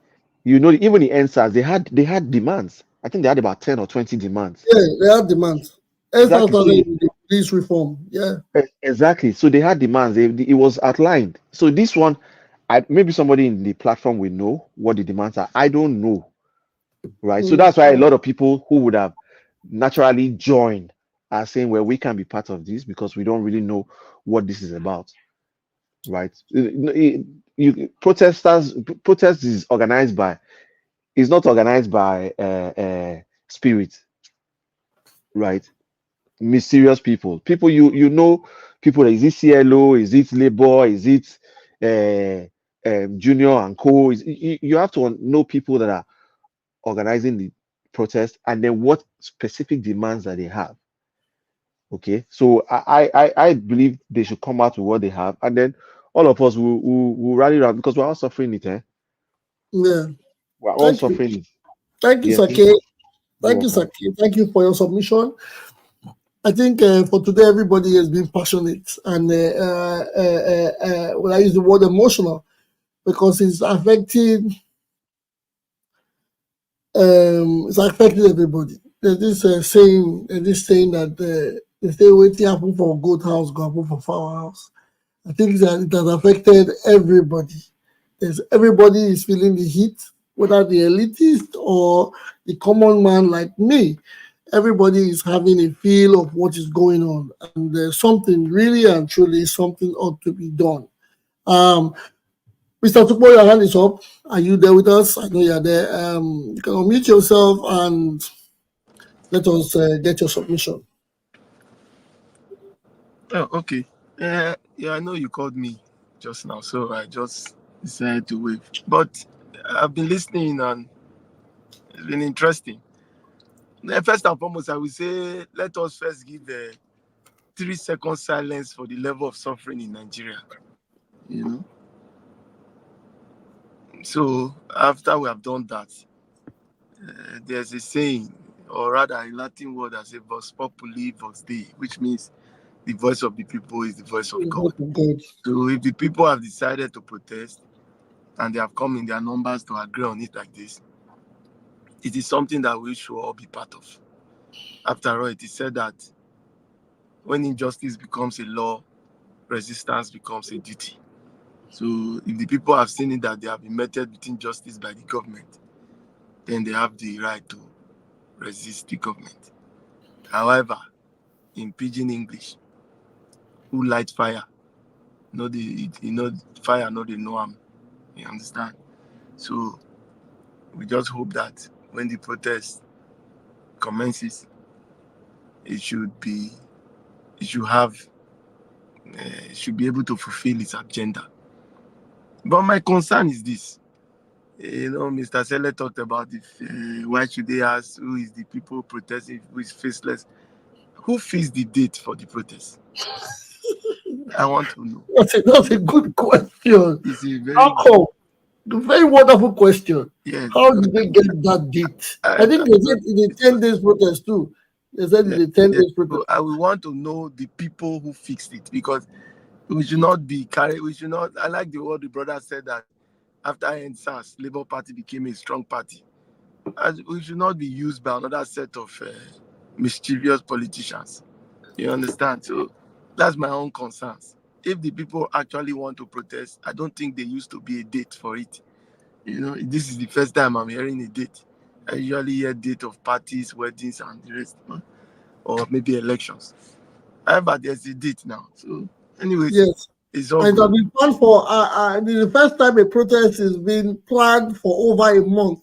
You know, even the NSAS, they had demands. I think they had about 10 or 20 demands. Yeah, they have demands. Exactly. So The police reform. Yeah. exactly. So they had demands. It was outlined. So this one, maybe somebody in the platform will know what the demands are. I don't know, right? So that's why a lot of people who would have naturally joined are saying, well, we can be part of this because we don't really know what this is about, right? Protest is organized by, is not organized by spirit, right? Mysterious people people. Is it CLO, is it labor, is it junior and co? You have to know people that are organizing the protest and then what specific demands that they have. Okay, so I believe they should come out with what they have, and then all of us will rally around because we're all suffering it. Yeah. We're all Thank you. suffering it. Thank you, Yes, Sake. you're Thank you, welcome. Sake. Thank you for your submission. I think for today, everybody has been passionate and when I use the word emotional because it's affecting everybody. There's this saying that they say waiting happen for good house, go happen for foul house. I think that it has affected everybody. Everybody is feeling the heat, whether the elitist or the common man like me. Everybody is having a feel of what is going on, and there's something really and truly something ought to be done. Mr. Tukbo, your hand is up. Are you there with us? I know you're there. You can unmute yourself and let us get your submission. Oh, okay. Yeah, I know you called me just now, so I just decided to wave. But I've been listening and it's been interesting. First and foremost, I will say let us first give the 3 second silence for the level of suffering in Nigeria. You know. So after we have done that, there's a saying, or rather a Latin word that says "Vox Populi, Vox Dei," which means the voice of the people is the voice of God. Good. So if the people have decided to protest and they have come in their numbers to agree on it like this, it is something that we should all be part of. After all, it is said that when injustice becomes a law, resistance becomes a duty. So if the people have seen it that they have been meted with injustice by the government, then they have the right to resist the government. However, in pidgin English, who light fire? Fire no they know am. You understand? So we just hope that when the protest commences, it should be it should be able to fulfill its agenda. But my concern is this. Mr. Sele talked about why should they ask who is the people protesting, who is faceless. Who fixed the date for the protest? I want to know. That's a good question. It's a very How come? A very wonderful question. yes. How did they get that date? I think they said it's a 10 days protest too. They said it's a 10 days protest. So I will want to know the people who fixed it because we should not be carried. We should not. I like the word the brother said that after NSAS, Labour Party became a strong party. We should not be used by another set of mischievous politicians. You understand? So that's my own concerns. If the people actually want to protest, I don't think there used to be a date for it. This is the first time I'm hearing a date. I usually hear date of parties, weddings, and the rest, or maybe elections. However, there's a date now. So, anyways, Yes. it's all And it has good. been planned for, the first time a protest is being planned for over a month.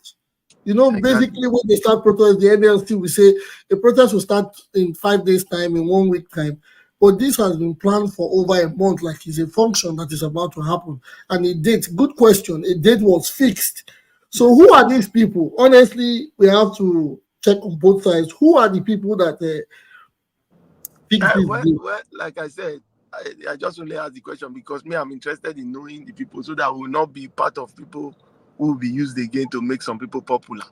Exactly. Basically, when they start protest, the NLC will say the protest will start in 5 days' time, in 1 week time. But this has been planned for over a month, like it's a function that is about to happen. And a date, good question, a date was fixed. So, who are these people? Honestly, we have to check on both sides. Who are the people that fix this date? Well, like I said, I just only asked the question because me, I'm interested in knowing the people so that I will not be part of people who will be used again to make some people popular.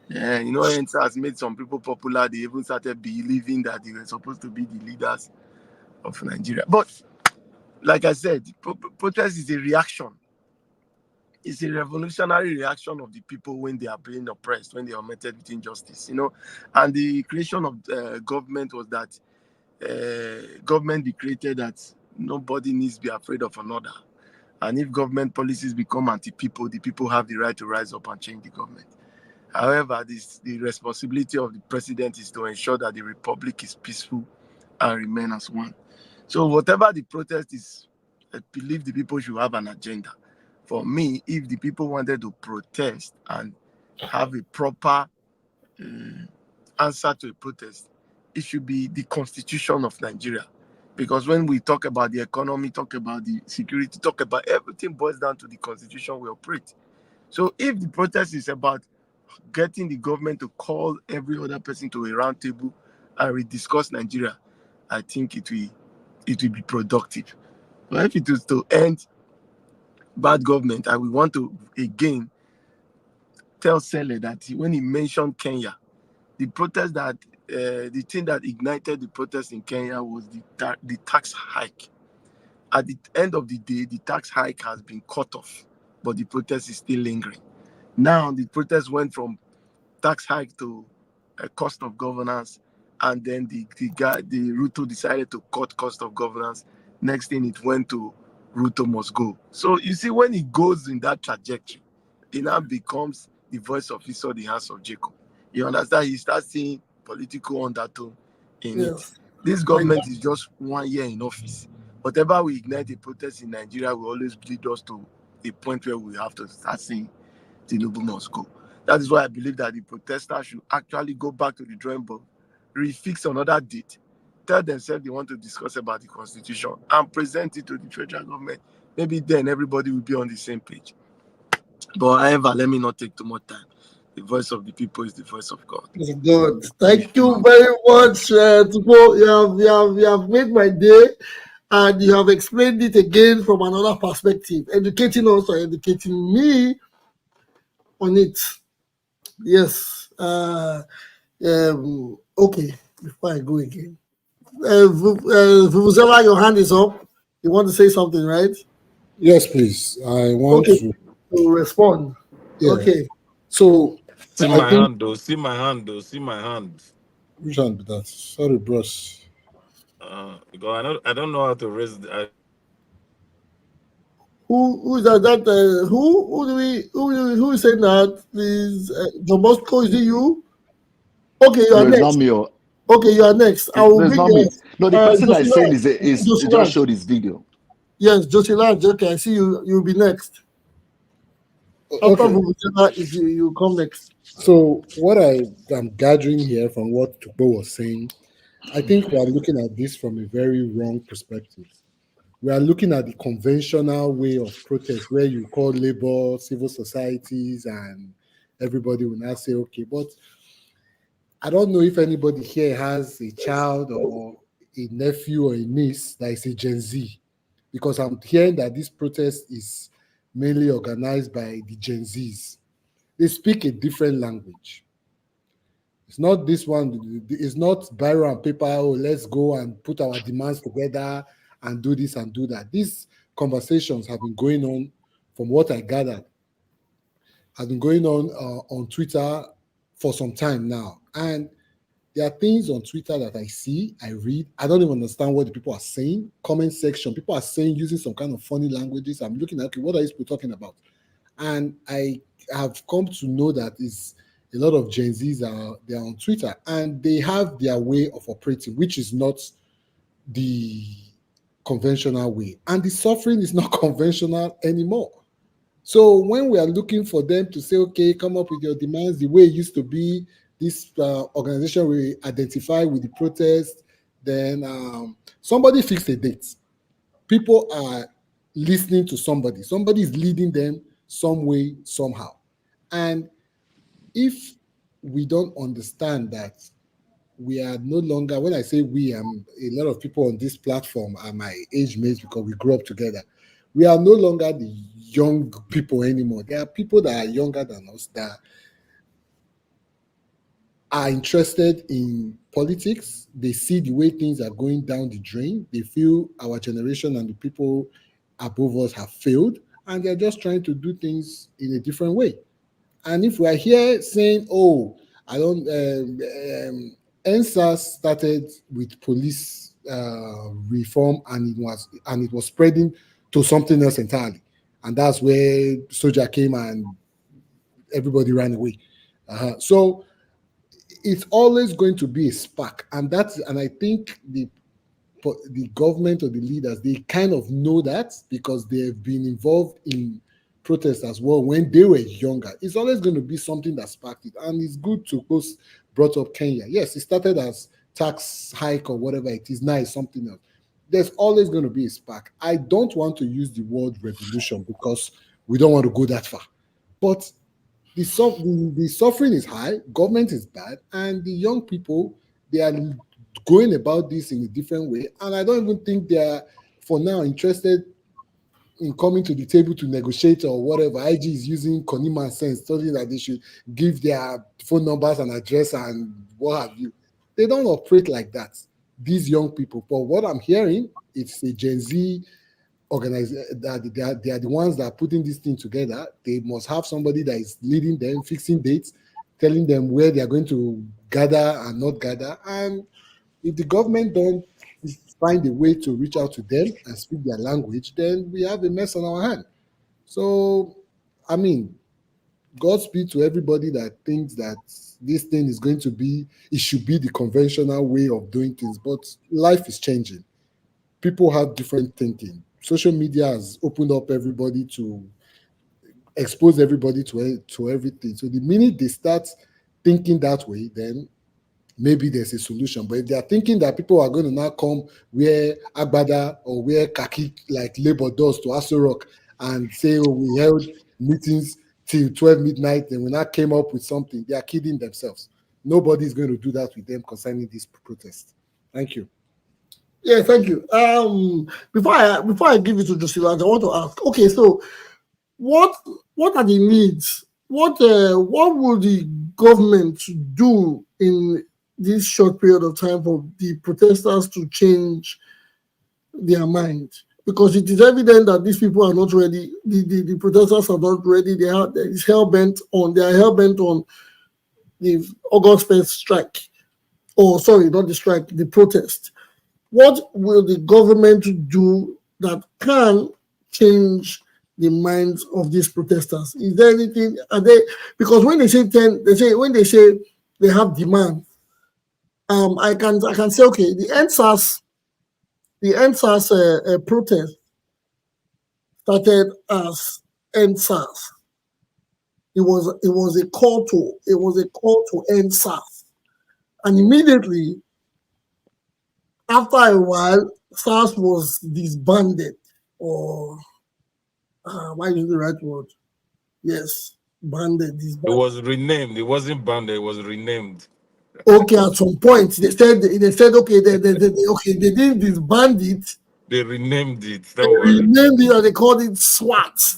Yeah, NSA has made some people popular. They even started believing that they were supposed to be the leaders of Nigeria. But like I said, protest is a reaction. It's a revolutionary reaction of the people when they are being oppressed, when they are met with injustice. And the creation of government was that government be created that nobody needs to be afraid of another. And if government policies become anti-people, the people have the right to rise up and change the government. However, the responsibility of the president is to ensure that the republic is peaceful and remain as one. So whatever the protest is, I believe the people should have an agenda. For me, if the people wanted to protest and have a proper answer to a protest, it should be the constitution of Nigeria. Because when we talk about the economy, talk about the security, talk about everything boils down to the constitution we operate. So if the protest is about getting the government to call every other person to a round table and rediscuss Nigeria, I think it will be productive. But if it is to end bad government, I will want to again tell Sele that when he mentioned Kenya, the protest that the thing that ignited the protest in Kenya was the tax hike. At the end of the day, the tax hike has been cut off, but the protest is still lingering. Now the protest went from tax hike to cost of governance, and then the Ruto decided to cut cost of governance. Next thing it went to Ruto must go. So you see, when it goes in that trajectory, it now becomes the voice of Esau, the house of Jacob. You understand? He starts seeing political undertone in it. Yes. This I government is just 1 year in office. Whatever we ignite a protest in Nigeria will always lead us to a point where we have to start saying Tinubu must go. That is why I believe that the protesters should actually go back to the drawing board, refix another date, tell themselves they want to discuss about the constitution and present it to the federal government. Maybe then everybody will be on the same page. But however, let me not take too much time. The voice of the people is the voice of God. Good. Thank you very much, Tupo. You have made my day, and you have explained it again from another perspective, educating us or educating me on it. Yes. Okay. Before I go again, Vuvuzela, your hand is up. You want to say something, right? Yes, please. I want Okay. to. To respond. Yeah. Okay. So See I my think hand though. See my hand though. See my hand. which one be that? Sorry, bros. Because I don't know how to raise. Who is that? Who is saying that? Please, John Bosco, is it you? Okay, you are No, it's not next. me. Okay, you are next. I will No, it's bring not me. yes. No, the person that is saying Josilan. is it just Josilan. showed his video. Yes, Josilan. Okay, I see you. You'll be next. After Okay. Vuvuzela, if you come next. So what I am gathering here from what Tukbo was saying, I think we are looking at this from a very wrong perspective. We are looking at the conventional way of protest where you call labor, civil societies, and everybody will now say, okay, but I don't know if anybody here has a child or a nephew or a niece that is a Gen Z, because I'm hearing that this protest is mainly organized by the Gen Zs. They speak a different language. It's not this one, it's not Biro and paper, oh, let's go and put our demands together and do this and do that. These conversations have been going on, from what I gathered, has been going on Twitter for some time now. And There are things on Twitter that I see, I read, I don't even understand what the people are saying. Comment section, people are saying using some kind of funny languages. I'm looking at, okay, what are these people talking about? And I have come to know that is a lot of Gen Zs they're on Twitter and they have their way of operating, which is not the conventional way. And the suffering is not conventional anymore. So when we are looking for them to say, okay, come up with your demands, the way it used to be, this organization will identify with the protest, then somebody fixed a date. People are listening to somebody. Somebody is leading them some way, somehow. And if we don't understand that we are no longer, when I say we, a lot of people on this platform are my age mates because we grew up together. We are no longer the young people anymore. There are people that are younger than us that are interested in politics. They see the way things are going down the drain. They feel our generation and the people above us have failed, and they're just trying to do things in a different way. And if we are here saying, "Oh, I don't," NSAS started with police reform, and it was spreading to something else entirely, and that's where soldier came and everybody ran away. So it's always going to be a spark, and I think the government or the leaders, they kind of know that because they've been involved in protests as well when they were younger. It's always going to be something that sparked it, and it's good to post brought up Kenya. Yes, it started as tax hike or whatever it is. Now it's something else. There's always going to be a spark. I don't want to use the word revolution because we don't want to go that far, but the suffering is high, government is bad, and the young people, they are going about this in a different way. And I don't even think they are, for now, interested in coming to the table to negotiate or whatever. IG is using Konima sense, telling that they should give their phone numbers and address and what have you. They don't operate like that, these young people. But what I'm hearing, it's a Gen Z organization that they are the ones that are putting this thing together. They must have somebody that is leading them, fixing dates, telling them where they are going to gather and not gather. And if the government don't find a way to reach out to them and speak their language, then we have a mess on our hand. So, I mean, Godspeed to everybody that thinks that this thing is going to be, it should be the conventional way of doing things. But life is changing. People have different thinking. Social media has opened up everybody to expose everybody to everything. So the minute they start thinking that way, then maybe there's a solution. But if they are thinking that people are going to now come wear agbada or wear khaki like Labour does to Asue Rock and say, oh, we held meetings till 12 midnight and we now came up with something, they are kidding themselves. Nobody's going to do that with them concerning this protest. Thank you. Yeah, thank you. Before I give it to Josiah, I want to ask. Okay, so what are the needs? What will the government do in this short period of time for the protesters to change their mind? Because it is evident that these people are not ready. The protesters are not ready. They are hell bent on the August 1st strike. Oh, sorry, not the strike, the protest. What will the government do that can change the minds of these protesters? Is there anything? Are they, because when they say when they say they have demand, I can say, okay, the NSAS protest started as NSAS. It was a call to end SARS, and immediately after a while, SARS was disbanded, or why is the right word? Yes, banded, It disbanded. was renamed. It wasn't banned. It was renamed. Okay, at some point they said okay, they didn't disband it. They renamed it. They Don't worry. renamed it and they called it SWAT.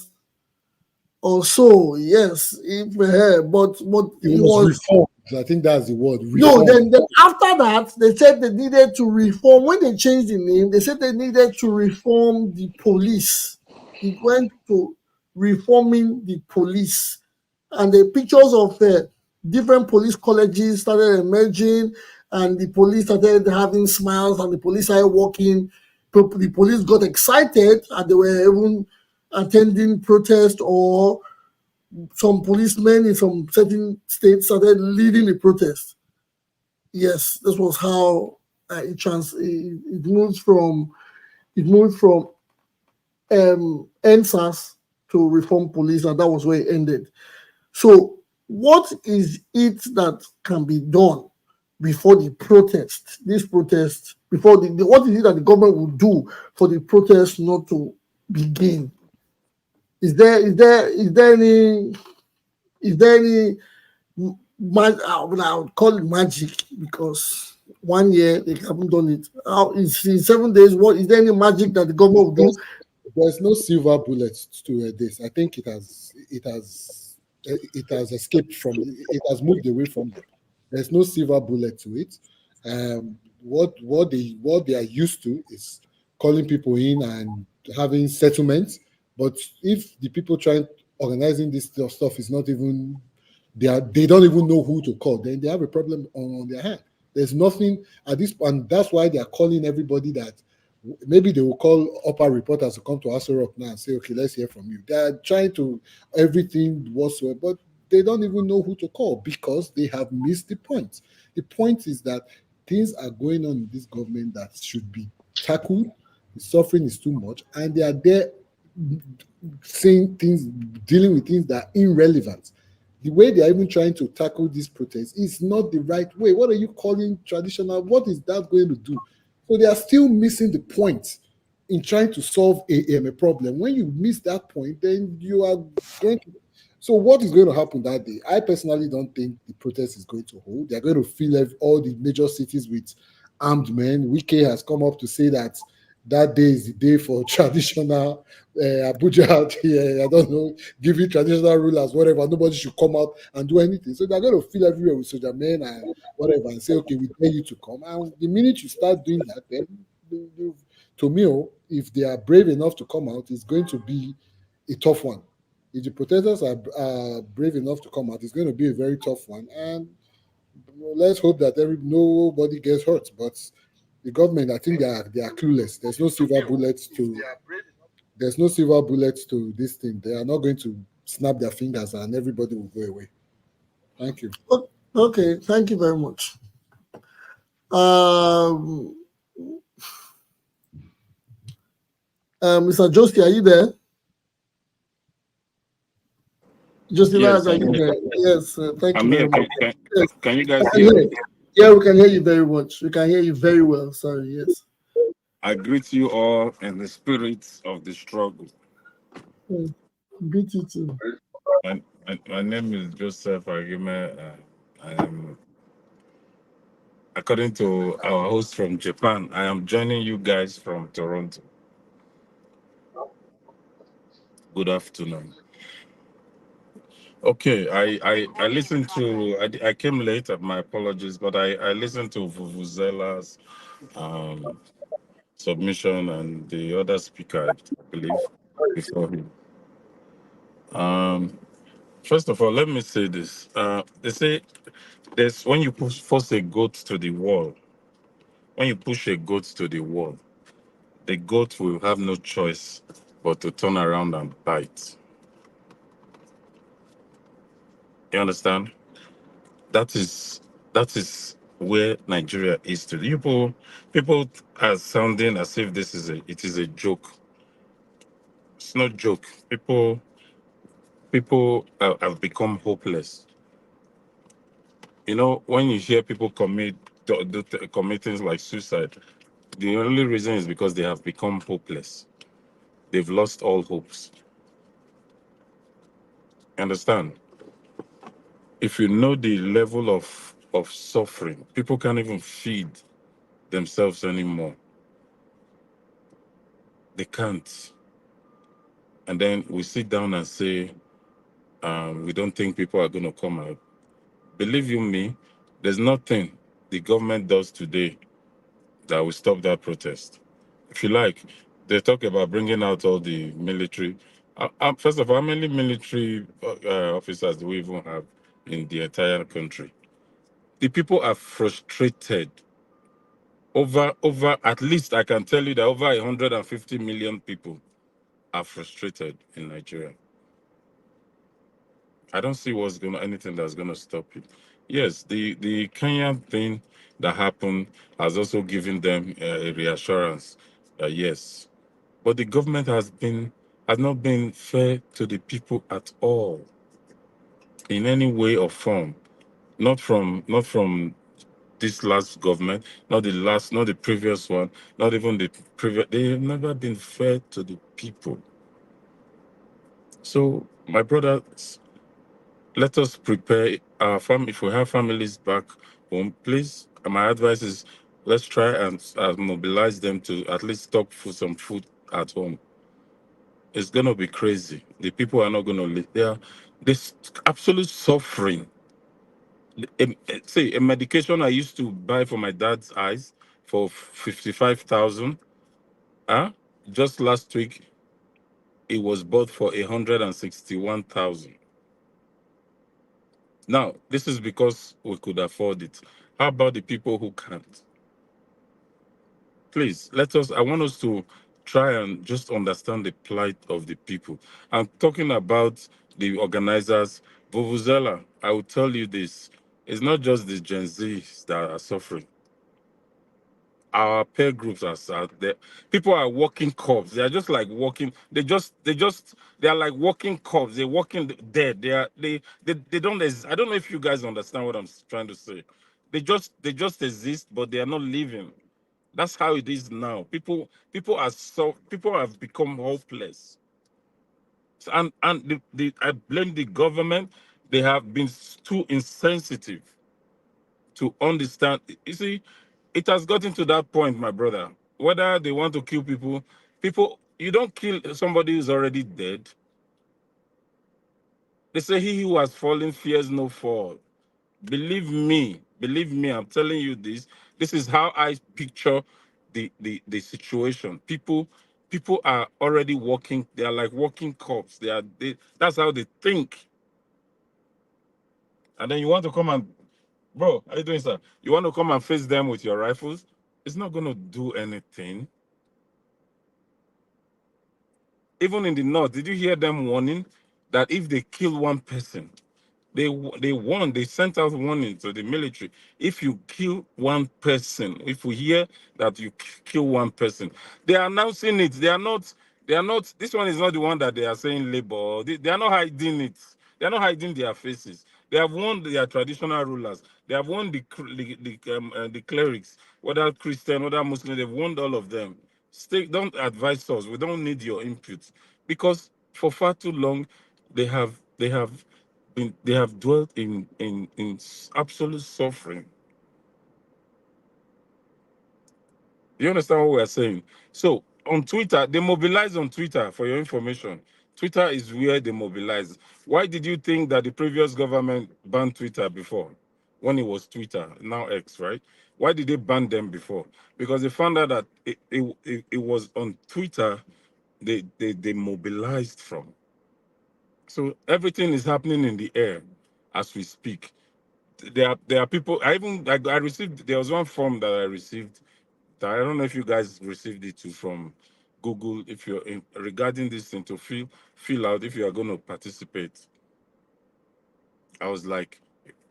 Or so, yes, but It it was was reformed. I think that's the word. no. Reformed. Then after that, they said they needed to reform. When they changed the name, they said they needed to reform the police. It went to reforming the police, and the pictures of different police colleges started emerging. and the police started having smiles, and the police started walking. The police got excited, and they were even attending protests, or some policemen in some certain states started leading the protest. Yes, this was how it moved from NSAS to reform police, and that was where it ended. So, what is it that can be done before the protest? This protest, before what is it that the government will do for the protest not to begin? Is there any I would call it magic, because 1 year they haven't done it. How is in 7 days? What is there any magic that the government will do? There's no silver bullet to this. I think it has escaped from it has moved away from them. There's no silver bullet to it. What they are used to is calling people in and having settlements. But if the people trying organizing this stuff is not even they don't even know who to call, then they have a problem on their hand. There's nothing at this point, and that's why they are calling everybody that maybe they will call upper reporters to come to Asue Rock now and say, okay, let's hear from you. They are trying to everything whatsoever, but they don't even know who to call because they have missed the point. The point is that things are going on in this government that should be tackled. The suffering is too much, and they are there saying things, dealing with things that are irrelevant. The way they are even trying to tackle this protest is not the right way. What are you calling traditional? What is that going to do? So they are still missing the point in trying to solve a problem. When you miss that point, then you are going to. So what is going to happen that day? I personally don't think the protest is going to hold. They are going to fill all the major cities with armed men. Wike has come up to say that that day is the day for traditional Abuja. I don't know, give you traditional rulers, whatever. Nobody should come out and do anything. So they're going to fill everywhere with soldier men and whatever, and say, okay, we dare you to come. And the minute you start doing that, then to me, if they are brave enough to come out, it's going to be a tough one. If the protesters are brave enough to come out, it's going to be a very tough one. And let's hope that nobody gets hurt. But the government, I think they are clueless. There's no silver bullets to. There's no silver bullets to this thing. They are not going to snap their fingers and everybody will go away. Thank you. Okay, thank you very much. Mr. Josti, are you there? Josti, Yes, are I'm you here. there? Yes, thank you I'm very here. much. Yes, Can you guys I can hear hear me? you. Yeah, we can hear you very much. We can hear you very well. Sorry, yes. I greet you all in the spirit of the struggle. Greet you too. My name is Joseph Agime. I am, according to our host from Japan, I am joining you guys from Toronto. Good afternoon. Okay, I listened to, I came late, my apologies, but I listened to Vuvuzela's um, submission and the other speaker, I believe, before him. Um, First of all, let me say this. They say there's when you force a goat to the wall, when you push a goat to the wall, the goat will have no choice but to turn around and bite. You understand? That is that is where Nigeria is today. People are sounding as if it is a joke. It's not joke. People have become hopeless. You know, when you hear people commit things like suicide, the only reason is because they have become hopeless. They've lost all hopes. Understand? If you know the level of suffering, people can't even feed themselves anymore. They can't. And then we sit down and say, we don't think people are going to come out. Believe you me, there's nothing the government does today that will stop that protest. If you like, they talk about bringing out all the military. First of all, how many military officers do we even have in the entire country? The people are frustrated. Over at least I can tell you that over 150 million people are frustrated in Nigeria. I don't see anything that's gonna stop it. Yes, the Kenyan thing that happened has also given them a reassurance. Yes, but the government has not been fair to the people at all, in any way or form. Not from this last government, not the previous one, not even the previous. They have never been fair to the people. So, my brothers, let us prepare our family. If we have families back home, please, my advice is let's try and mobilize them to at least stock for some food at home. It's going to be crazy. The people are not going to live. They are this absolute suffering. See, a medication I used to buy for my dad's eyes for 55,000. Just last week, it was bought for 161,000. Now, this is because we could afford it. How about the people who can't? Please, I want us to try and just understand the plight of the people. I'm talking about the organizers. Vuvuzela, I will tell you this. It's not just the Gen Zs that are suffering. Our peer groups are there. People are walking corpse. They are just like walking. They are like walking corpse. They're walking dead. They don't. I don't know if you guys understand what I'm trying to say. They just exist, but they are not living. That's how it is now. People have become hopeless. And I blame the government. They have been too insensitive to understand. You see, it has gotten to that point, my brother. Whether they want to kill people, you don't kill somebody who's already dead. They say he who has fallen fears no fall. Believe me, I'm telling you this. This is how I picture the situation. People are already walking, they are like walking corpse. That's how they think. And then you want to come and, bro, how you doing, sir? You want to come and face them with your rifles? It's not going to do anything. Even in the north, did you hear them warning that if they kill one person, they warned, they sent out warning to the military. If you kill one person, if we hear that you kill one person, they are announcing it. They are not, this one is not the one that they are saying labor. They are not hiding it. They are not hiding their faces. They have warned their traditional rulers. They have warned the clerics, whether Christian, whether Muslim, they've warned all of them. Don't advise us. We don't need your input. Because for far too long, they have dwelt in absolute suffering. You understand what we are saying? So on Twitter, they mobilize on Twitter, for your information. Twitter is where they mobilize. Why did you think that the previous government banned Twitter before? When it was Twitter, now X, right? Why did they ban them before? Because they found out that it was on Twitter they mobilized from. So everything is happening in the air as we speak. There are people. I received. There was one form that I received. That I don't know if you guys received it too from Google. If you're regarding this thing to fill out if you are going to participate. I was like,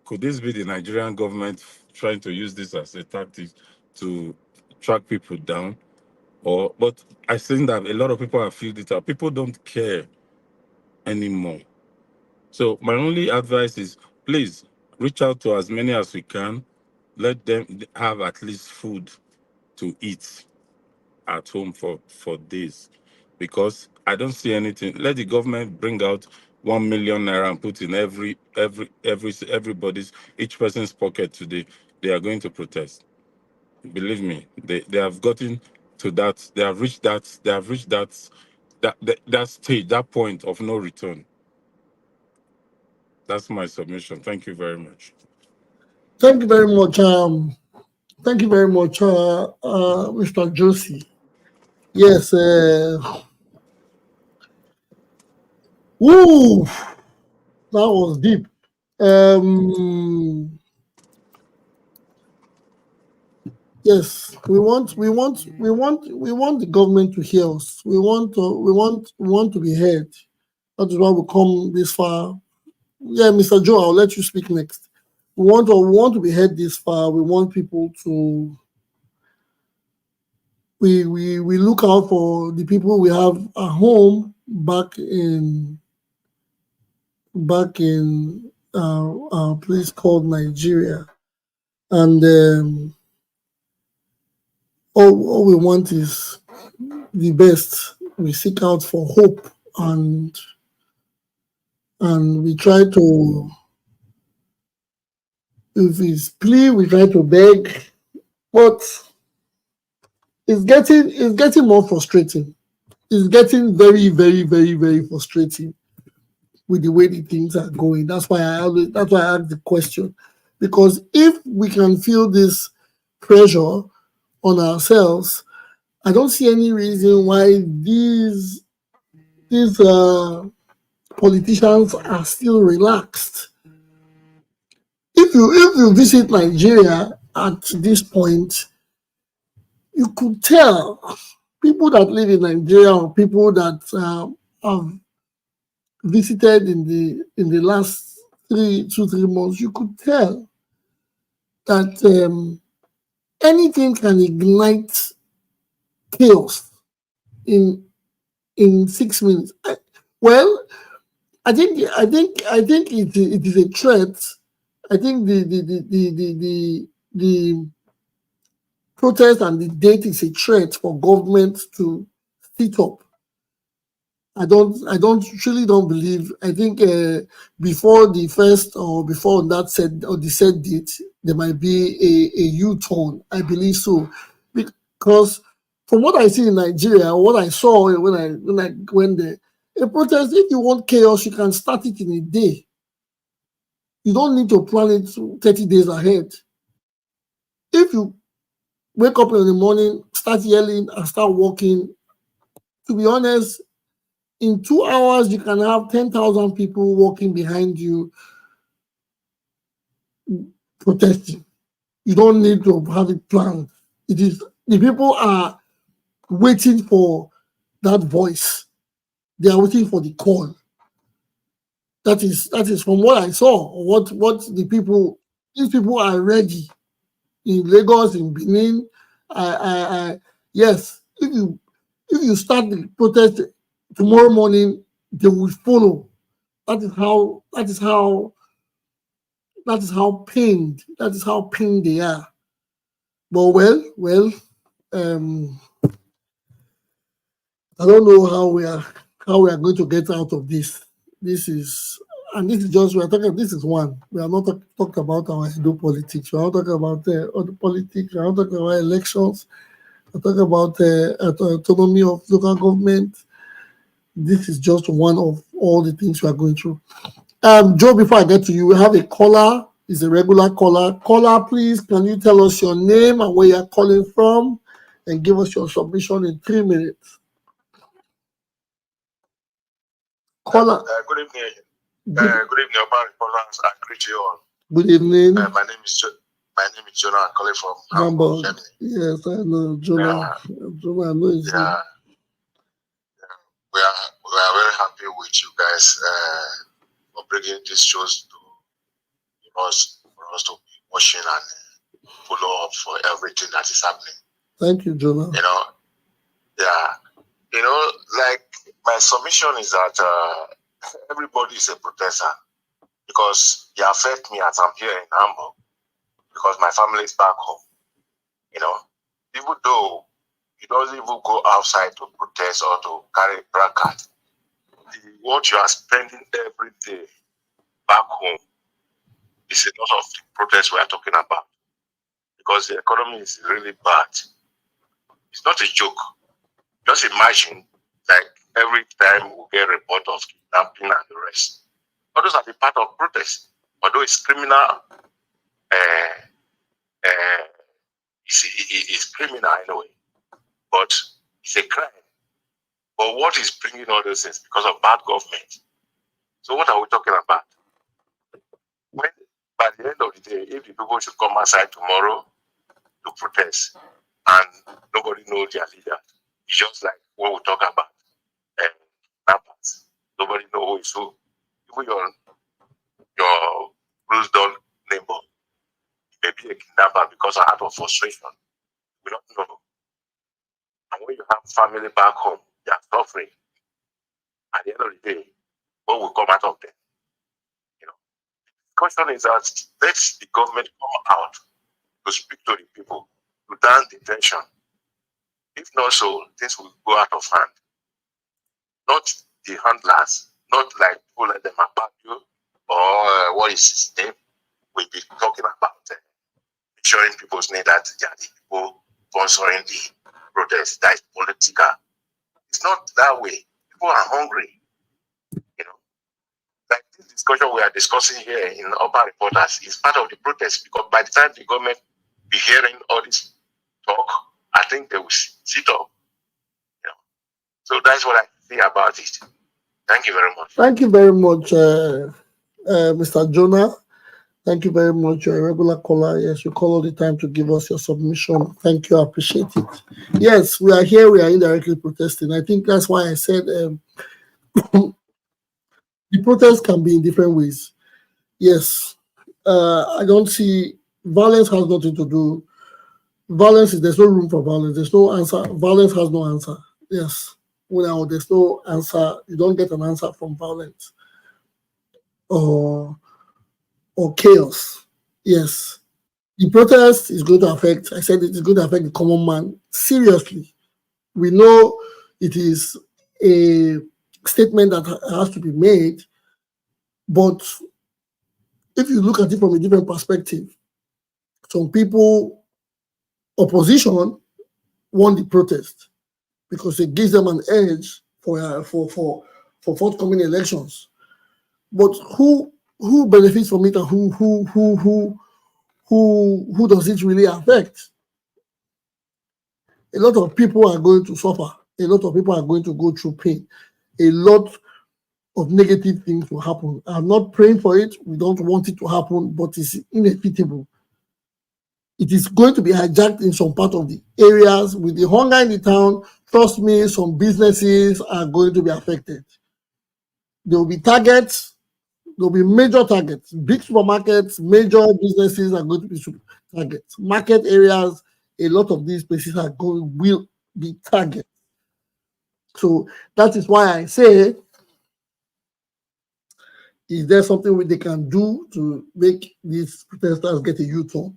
could this be the Nigerian government trying to use this as a tactic to track people down? But I think that a lot of people have filled it out. People don't care anymore. So my only advice is, please reach out to as many as we can. Let them have at least food to eat at home for days, because I don't see anything. Let the government bring out 1 million naira and put in everybody's, each person's pocket today. They are going to protest. Believe me, they have gotten to that. They have reached that. They have reached that stage, that point of no return. That's my submission. Thank you very much. Thank you very much. Thank you very much, Mr. Josie. Yes. Woo, that was deep. Yes, we want the government to hear us. We want to be heard. That is why we come this far. Yeah, Mr. Joe, I'll let you speak next. We want to be heard this far. We want people to we look out for the people we have at home back in a place called Nigeria, and all we want is the best. We seek out for hope, and we try to, if it's plea, we try to beg, but it's getting more frustrating. It's getting very, very, very, very frustrating with the way the things are going. That's why I ask the question, because if we can feel this pressure on ourselves, I don't see any reason why these politicians are still relaxed. If you visit Nigeria at this point, you could tell people that live in Nigeria or people that have visited in the last 3 months, you could tell that anything can ignite chaos in 6 minutes. Well, I think it is a threat. I think the protest and the date is a threat for government to sit up. I really don't believe. I think before the first or before that said or the said date, there might be a U-turn. I believe so, because from what I see in Nigeria, what I saw when I went there, a protest. If you want chaos, you can start it in a day. You don't need to plan it 30 days ahead. If you wake up in the morning, start yelling and start walking, to be honest, in 2 hours, you can have 10,000 people walking behind you protesting. You don't need to have it planned. It is the people are waiting for that voice. They are waiting for the call. That is from what I saw. What these people are ready in Lagos, in Benin. Yes, if you start the protest tomorrow morning, they will follow. That is how pained they are. But I don't know how we are going to get out of this. This is just we are talking. This is one. We are not talking about our Edo politics. We are not talking about other politics. We are not talking about elections. We are talking about autonomy of local government. This is just one of all the things we are going through. Joe, before I get to you, we have a caller. He's a regular caller. Caller, please, can you tell us your name and where you're calling from, and give us your submission in 3 minutes? Caller. Good evening. Good evening, Oban reporters. I greet you all. Good evening. My name is Jonah. I'm calling from Hamburg. Germany. Yes, I know, Jonah. Jonah, I know it's yeah. We are very happy with you guys for bringing these shows to us, for us to be watching and follow up for everything that is happening. Thank you, Jonah. Like my submission is that everybody is a protester because it affects me as I'm here in Hamburg because my family is back home. Even though you don't even go outside to protest or to carry placard, what you are spending every day back home is a lot of the protest we are talking about because the economy is really bad. It's not a joke. Just imagine, like every time we get a report of kidnapping and the rest. All those are the part of protest. Although it's criminal, it's criminal anyway, but it's a crime. But what is bringing all those things? Because of bad government. So what are we talking about? When, by the end of the day, if the people should come outside tomorrow to protest, and nobody knows their leader. It's just like what we talk about. Kidnappers. Nobody knows who is who. Even your closed door neighbor may be a kidnapper because out of frustration. We don't know. And when you have family back home, they are suffering. At the end of the day, what will come out of them? You know, the question is that let the government come out to speak to the people, to down the tension. If not so, things will go out of hand. Not the handlers, not like people like them about you or what is his name. We'll be talking about ensuring people's need that they are the people sponsoring the protest. That is political. It's not that way. People are hungry. You know, like this discussion we are discussing here in Upper Reporters is part of the protest, because by the time the government be hearing all this talk, I think they will sit up. You know, so that's what I say about it. Thank you very much. Thank you very much, Mr. Jonah. Thank you very much. You're a regular caller. Yes, you call all the time to give us your submission. Thank you. I appreciate it. Yes, we are here. We are indirectly protesting. I think that's why I said the protest can be in different ways. Yes, I don't see violence has nothing to do. Violence is there's no room for violence. There's no answer. Violence has no answer. Yes, well, there's no answer. You don't get an answer from violence or chaos. Yes, the protest is going to affect. I said it is going to affect the common man seriously. We know it is a statement that has to be made, but if you look at it from a different perspective, some people, opposition, want the protest because it gives them an edge for forthcoming elections. But who benefits from it, and who does it really affect? A lot of people are going to suffer. A lot of people are going to go through pain. A lot of negative things will happen. I'm not praying for it. We don't want it to happen, but it's inevitable. It is going to be hijacked in some part of the areas. With the hunger in the town, trust me, some businesses are going to be affected. There will be targets. There will be major targets. Big supermarkets, major businesses are going to be targets. Market areas, a lot of these places will be targets. So that is why I say, is there something they can do to make these protesters get a U-turn?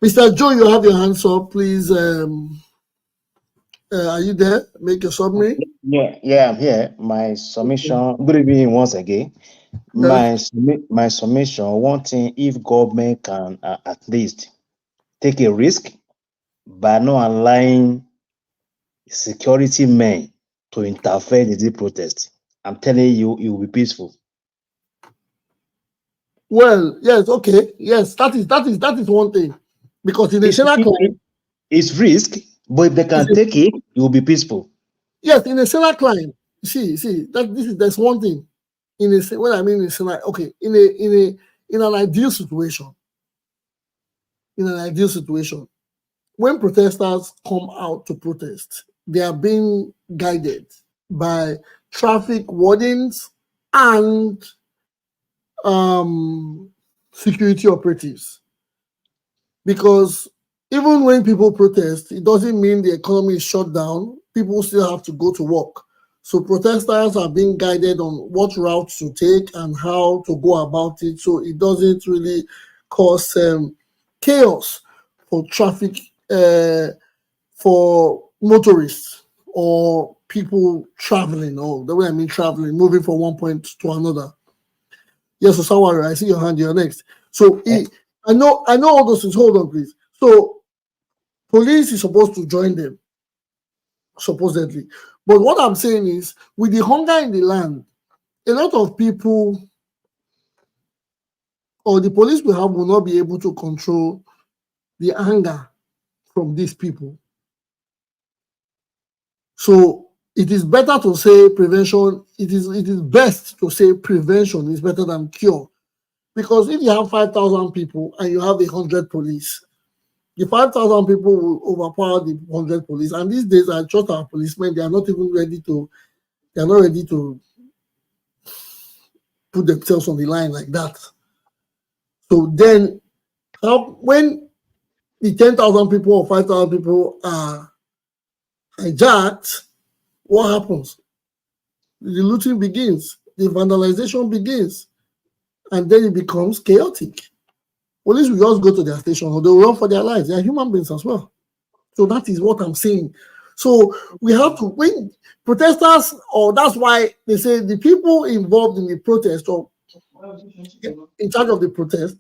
Mr. Joe, you have your hands up, please. Are you there? Make your summary. Yeah, I'm here. My submission. Good evening once again. My submission. One thing, if government can at least take a risk by not allowing security men to interfere in the protest, I'm telling you, it will be peaceful. Well, yes, okay, yes, that is one thing, because in a saner climate, it's risk, but if they can take it, it will be peaceful. Yes, in a saner climate, there's one thing. When I mean in saner, okay, in an ideal situation, when protesters come out to protest, they are being guided by traffic wardens and security operatives. Because even when people protest, it doesn't mean the economy is shut down. People still have to go to work. So protesters are being guided on what routes to take and how to go about it. So it doesn't really cause chaos for traffic, for motorists or people traveling, or the way I mean traveling, moving from one point to another. Yes, Osawari, I see your hand. You're next. So I know all those things. Hold on, please. So police is supposed to join them, supposedly. But what I'm saying is, with the hunger in the land, a lot of people, or the police we have, will not be able to control the anger from these people. So it is better to say prevention. It is best to say prevention is better than cure. Because if you have 5,000 people and you have 100 police, the 5,000 people will overpower the 100 police. And these days, I trust our policemen, they are not ready to put themselves on the line like that. So then, when the 10,000 people or 5,000 people are hijacked, what happens? The looting begins, the vandalization begins, and then it becomes chaotic. Police will just go to their station or they will run for their lives. They are human beings as well. So that is what I'm saying. So we have to, when protesters, or that's why they say the people involved in the protest or in charge of the protest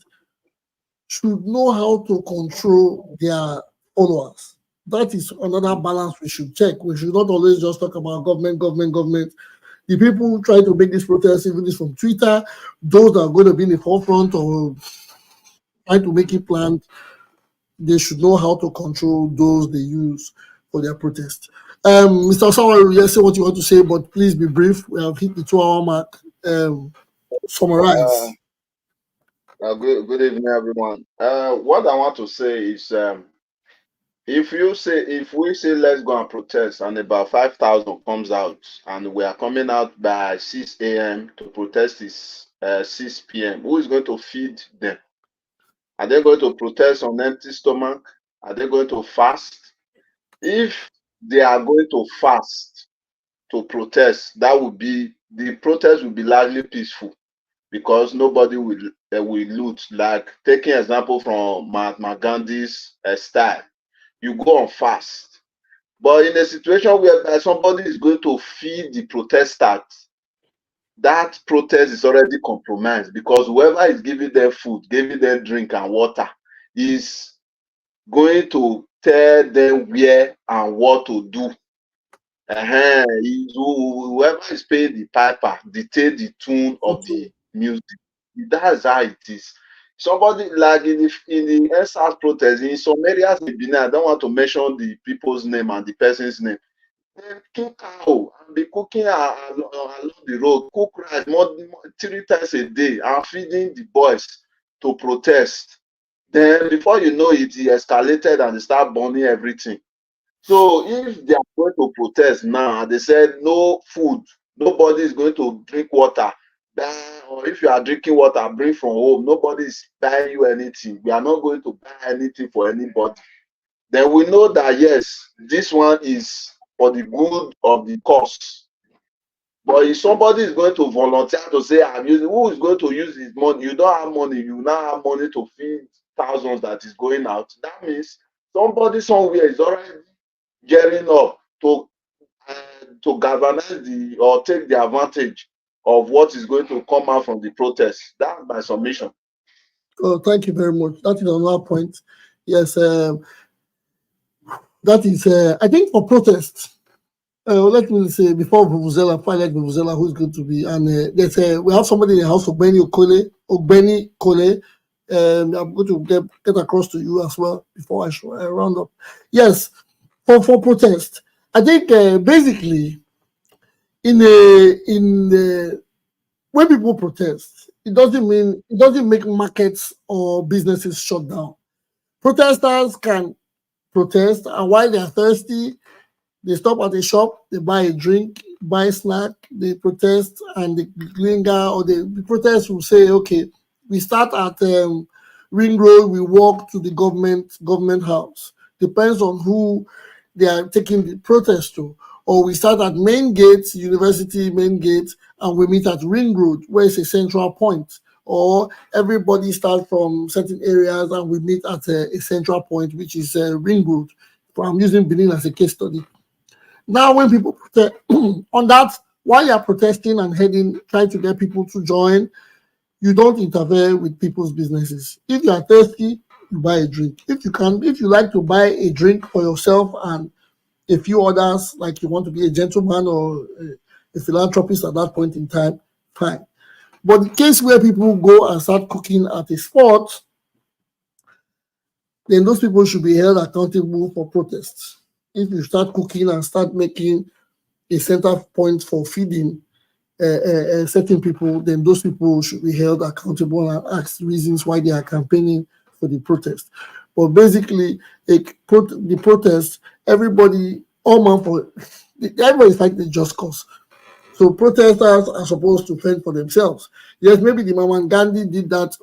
should know how to control their followers. That is another balance we should check. We should not always just talk about government. The people who try to make this protest, even this from Twitter, those that are going to be in the forefront or try to make it planned, they should know how to control those they use for their protest. Mr. Osawa, yes, say what you want to say, but please be brief. We have hit the 2-hour mark. Summarize. Good evening, everyone. What I want to say is, if we say let's go and protest, and about 5,000 comes out, and we are coming out by 6 a.m. to protest is 6 p.m., who is going to feed them? Are they going to protest on empty stomach? Are they going to fast? If they are going to fast to protest, the protest will be largely peaceful, because nobody will loot. Like taking example from Mahatma Gandhi's style, you go on fast. But in a situation whereby somebody is going to feed the protesters, that protest is already compromised, because whoever is giving them food, giving them drink and water, is going to tell them where and what to do. Whoever is paying the piper dictate the tune of the music. That's how it is. Somebody like in the NSAS protest in some areas in Benin, I don't want to mention the people's name and the person's name. They kill cow and be cooking along the road, cook rice more 3 times a day and feeding the boys to protest. Then before you know it, it escalated and they start burning everything. So if they are going to protest now, they said no food, nobody is going to drink water. Or if you are drinking water, bring from home. Nobody is buying you anything. We are not going to buy anything for anybody. Then we know that yes, this one is for the good of the cause. But if somebody is going to volunteer to say, I'm using, who is going to use his money? You don't have money, you now have money to feed thousands that is going out. That means somebody somewhere is already gearing up to galvanize or take the advantage of what is going to come out from the protest. That's my submission. Oh, thank you very much. That is another point. Yes, that is, I think for protests, let me say before Vuvuzela, Pilot Vuvuzela, who's going to be, and we have somebody in the house, Ogbeni Kole. I'm going to get across to you as well before I round up. Yes, for protest, I think basically when people protest, it doesn't make markets or businesses shut down. Protesters can protest, and while they are thirsty, they stop at a shop, they buy a drink, buy a snack, they protest, and they linger, or the protest will say, okay, we start at Ring Road, we walk to the government house. Depends on who they are taking the protest to. Or we start at main gate, university main gate, and we meet at Ring Road, where it's a central point. Or everybody starts from certain areas and we meet at a central point, which is Ring Road. I'm using Benin as a case study. Now, when people protest on that, while you're protesting and trying to get people to join, you don't interfere with people's businesses. If you are thirsty, you buy a drink. If you like to buy a drink for yourself and a few others, like you want to be a gentleman or a philanthropist at that point in time, fine. But the case where people go and start cooking at a spot, then those people should be held accountable for protests. If you start cooking and start making a center point for feeding, certain people, then those people should be held accountable and asked reasons why they are campaigning for the protest. But basically, the protest, everybody, all man for, everybody is fighting the just cause. So protesters are supposed to fend for themselves. Yes, maybe the Mahatma Gandhi did that,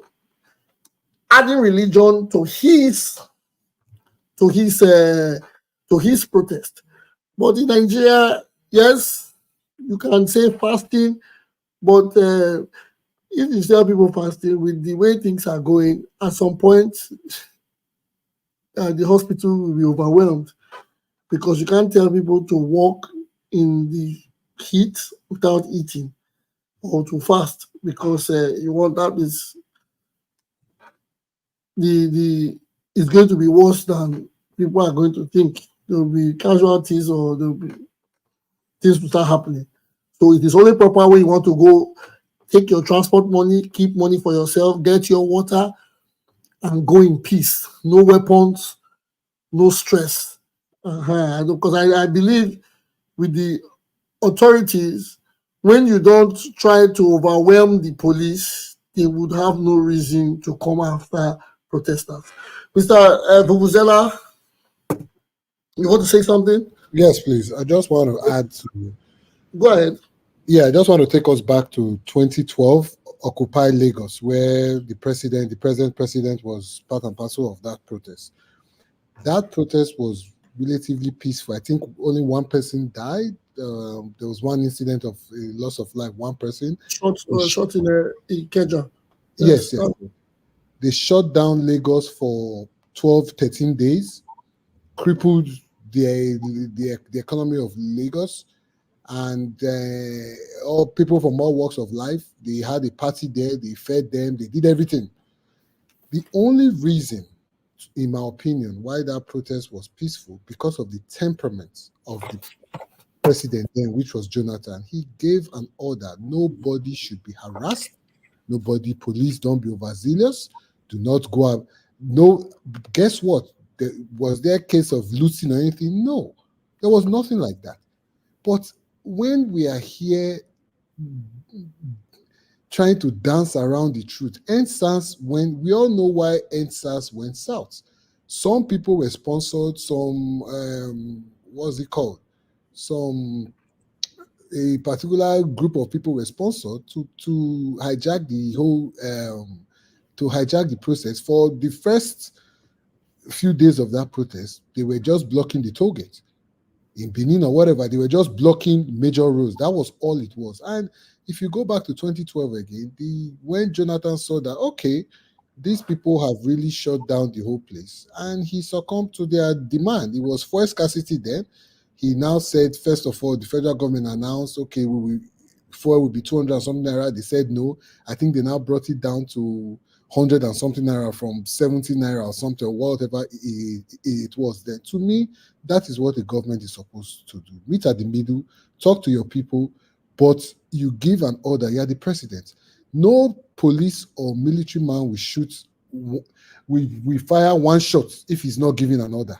adding religion to his to his uh, to his protest. But in Nigeria, yes, you can say fasting, but if you tell people fasting with the way things are going, at some point the hospital will be overwhelmed because you can't tell people to walk in the heat without eating or to fast because you want that is the it's going to be worse than people are going to think. There will be casualties or there will be things to start happening. So it is only proper when you want to go take your transport money, keep money for yourself, get your water, and go in peace. No weapons, no stress. Because I believe with the authorities, when you don't try to overwhelm the police, they would have no reason to come after protesters. Mr. Vuvuzela, you want to say something? Yes, please. I just want to add to. Go ahead. Yeah, I just want to take us back to 2012, Occupy Lagos, where the present president was part and parcel of that protest. That protest was relatively peaceful. I think only one person died. There was one incident of loss of life, one person. Shot in Ikeja. Yes. They shut down Lagos for 12, 13 days, crippled the economy of Lagos, and all people from all walks of life. They had a party there, they fed them, they did everything. The only reason, in my opinion, why that protest was peaceful, because of the temperament of the president then, which was Jonathan. He gave an order: nobody should be harassed, nobody, police, don't be overzealous, do not go out. No, guess what? Was there a case of looting or anything? No, there was nothing like that. But when we are here trying to dance around the truth, NSAS, when we all know why NSAS went south. Some people were sponsored, some what's it called? A particular group of people were sponsored to hijack the whole to hijack the process. For the first few days of that protest, they were just blocking the toll gate. In Benin or whatever, they were just blocking major roads. That was all it was. And if you go back to 2012 again, when Jonathan saw that, okay, these people have really shut down the whole place, and he succumbed to their demand. It was fuel scarcity then. He now said, first of all, the federal government announced, okay, fuel will be 200 and something naira. They said no. I think they now brought it down to 100 and something naira from 70 naira or something, or whatever it was then. To me, that is what the government is supposed to do. Meet at the middle, talk to your people, but you give an order. You're the president. No police or military man will shoot, we fire one shot if he's not giving an order.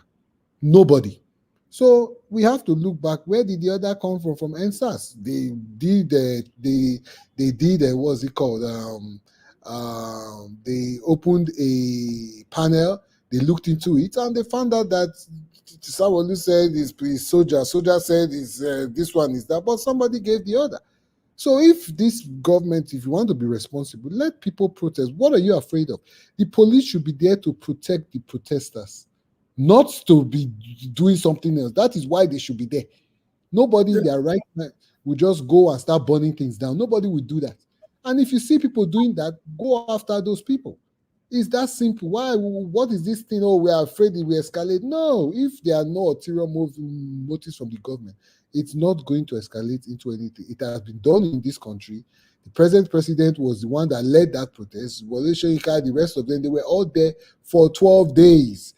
Nobody. So we have to look back. Where did the order come from? From NSAS. They did what's it called? They opened a panel. They looked into it and they found out that someone said is soldier. Soldier said is this one is that, but somebody gave the order. So if this government, if you want to be responsible, let people protest. What are you afraid of? The police should be there to protect the protesters, not to be doing something else. That is why they should be there. Nobody in their right mind will just go and start burning things down. Nobody will do that. And if you see people doing that, go after those people. It's that simple. Why? What is this thing? Oh, we are afraid it will escalate. No, if there are no ulterior motives from the government, it's not going to escalate into anything. It has been done in this country. The present president was the one that led that protest. Wole Soyinka, the rest of them, they were all there for 12 days.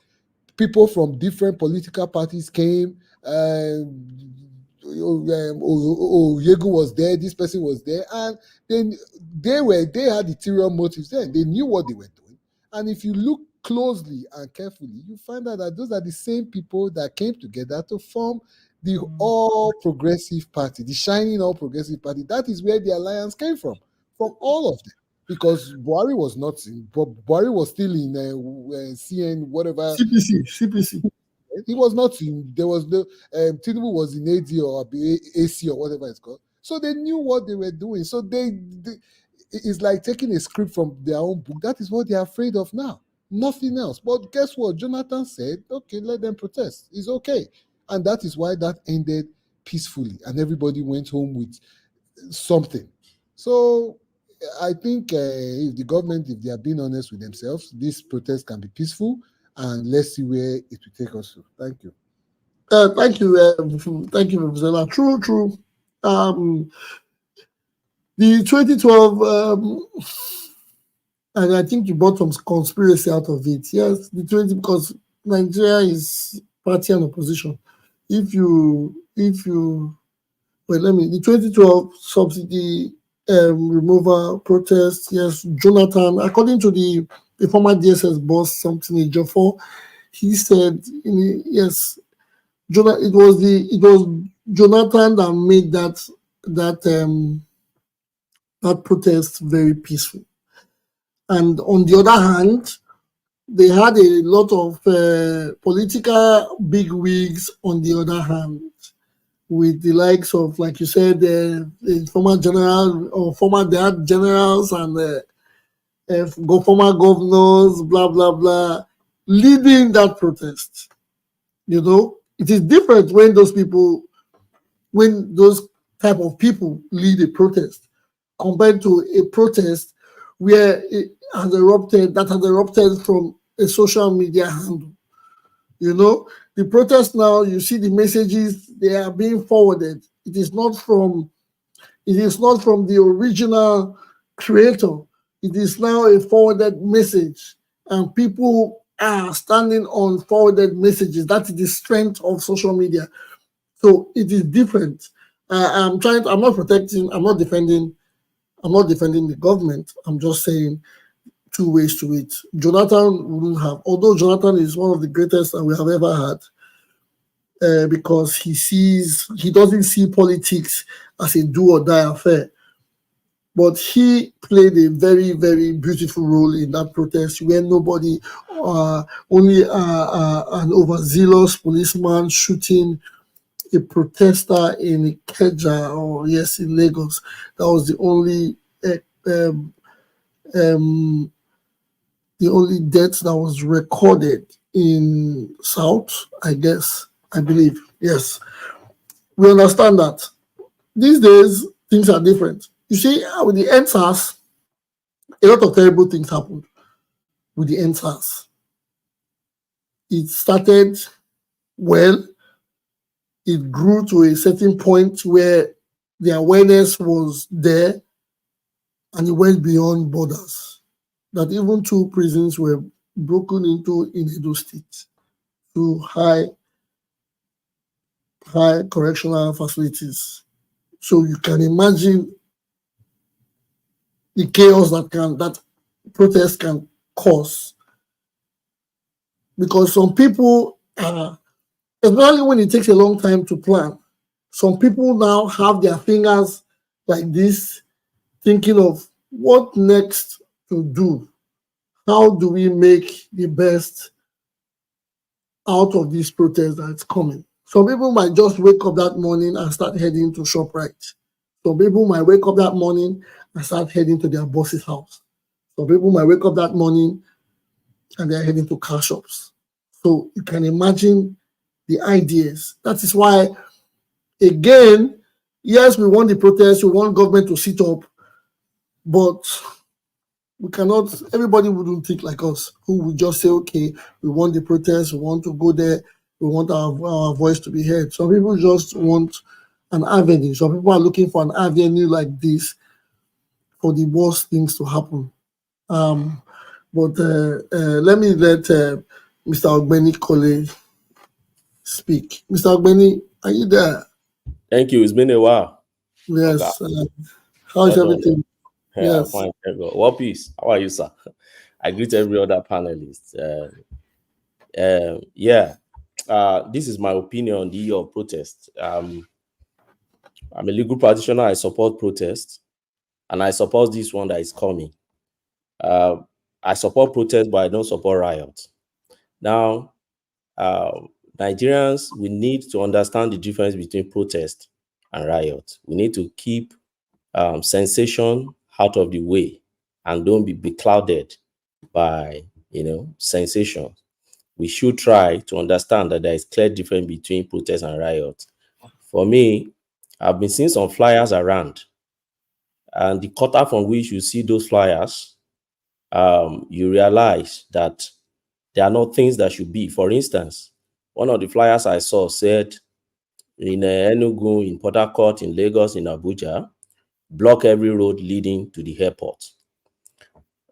People from different political parties came. Yegu was there, this person was there, and then they had ulterior motives then. They knew what they were doing. And if you look closely and carefully, you find out that those are the same people that came together to form The All Progressive Party, the shining All Progressive Party, that is where the alliance came from all of them. Because Buhari was not in, Buhari was still in CN, whatever. CPC. He was not in, there was no, Tinubu was in AD or AC or whatever it's called. So they knew what they were doing. So they it's like taking a script from their own book. That is what they're afraid of now. Nothing else. But guess what? Jonathan said, okay, let them protest. It's okay. And that is why that ended peacefully. And everybody went home with something. So I think if the government, if they are being honest with themselves, this protest can be peaceful. And let's see where it will take us to. Thank you. Thank you, Vuvuzela. True. The 2012, and I think you brought some conspiracy out of it. Yes, because Nigeria is party and opposition. The 2012 subsidy removal protest. Yes, Jonathan, according to the former DSS boss, something in Jaffa, he said, yes, it was Jonathan that made that protest very peaceful. And on the other hand, they had a lot of political bigwigs on the other hand, with the likes of, like you said, the former general or they had generals and former governors, blah, blah, blah, leading that protest. It is different when those type of people lead a protest compared to a protest where it has erupted from a social media handle. The protest now, you see the messages, they are being forwarded. It is not from the original creator. It is now a forwarded message, and people are standing on forwarded messages. That is the strength of social media. So it is different. I'm not defending the government. I'm just saying two ways to it. Jonathan wouldn't have, although Jonathan is one of the greatest that we have ever had, because he doesn't see politics as a do or die affair. But he played a very, very beautiful role in that protest where nobody, only an overzealous policeman shooting a protester in Ikeja, or yes, in Lagos. That was the only death that was recorded in South, I believe. Yes. We understand that. These days, things are different. You see, with the NSAS, a lot of terrible things happened with the NSAS. It started well. It grew to a certain point where the awareness was there, and it went beyond borders. That even 2 prisons were broken into in Edo State, 2 high correctional facilities. So you can imagine the chaos that protest can cause. Because some people, especially when it takes a long time to plan, some people now have their fingers like this, thinking of what next to do. How do we make the best out of this protest that's coming? Some people might just wake up that morning and start heading to ShopRite. Some people might wake up that morning and start heading to their boss's house. Some people might wake up that morning and they're heading to car shops. So you can imagine the ideas. That is why, again, yes, we want the protest, we want government to sit up, but we cannot, everybody wouldn't think like us, who would just say, okay, we want the protest, we want to go there, we want our voice to be heard. Some people just want an avenue. Some people are looking for an avenue like this for the worst things to happen. But let me let Mr. Ogbeni Kole speak. Mr. Ogbeni, are you there? Thank you. It's been a while. Yes. How's everything? Yeah, Yes. fine. What peace? How are you, sir? I greet every other panelist. Yeah, this is my opinion on the issue of protest. I'm a legal practitioner. I support protest, and I support this one that is coming. I support protest, but I don't support riots. Now, Nigerians, we need to understand the difference between protest and riot. We need to keep sensation out of the way and don't be beclouded by sensation. We should try to understand that there is clear difference between protest and riot. For me, I've been seeing some flyers around, and the quarter from which you see those flyers, you realize that they are not things that should be. For instance, one of the flyers I saw said in Enugu, in Port Harcourt, in Lagos, in Abuja, block every road leading to the airport.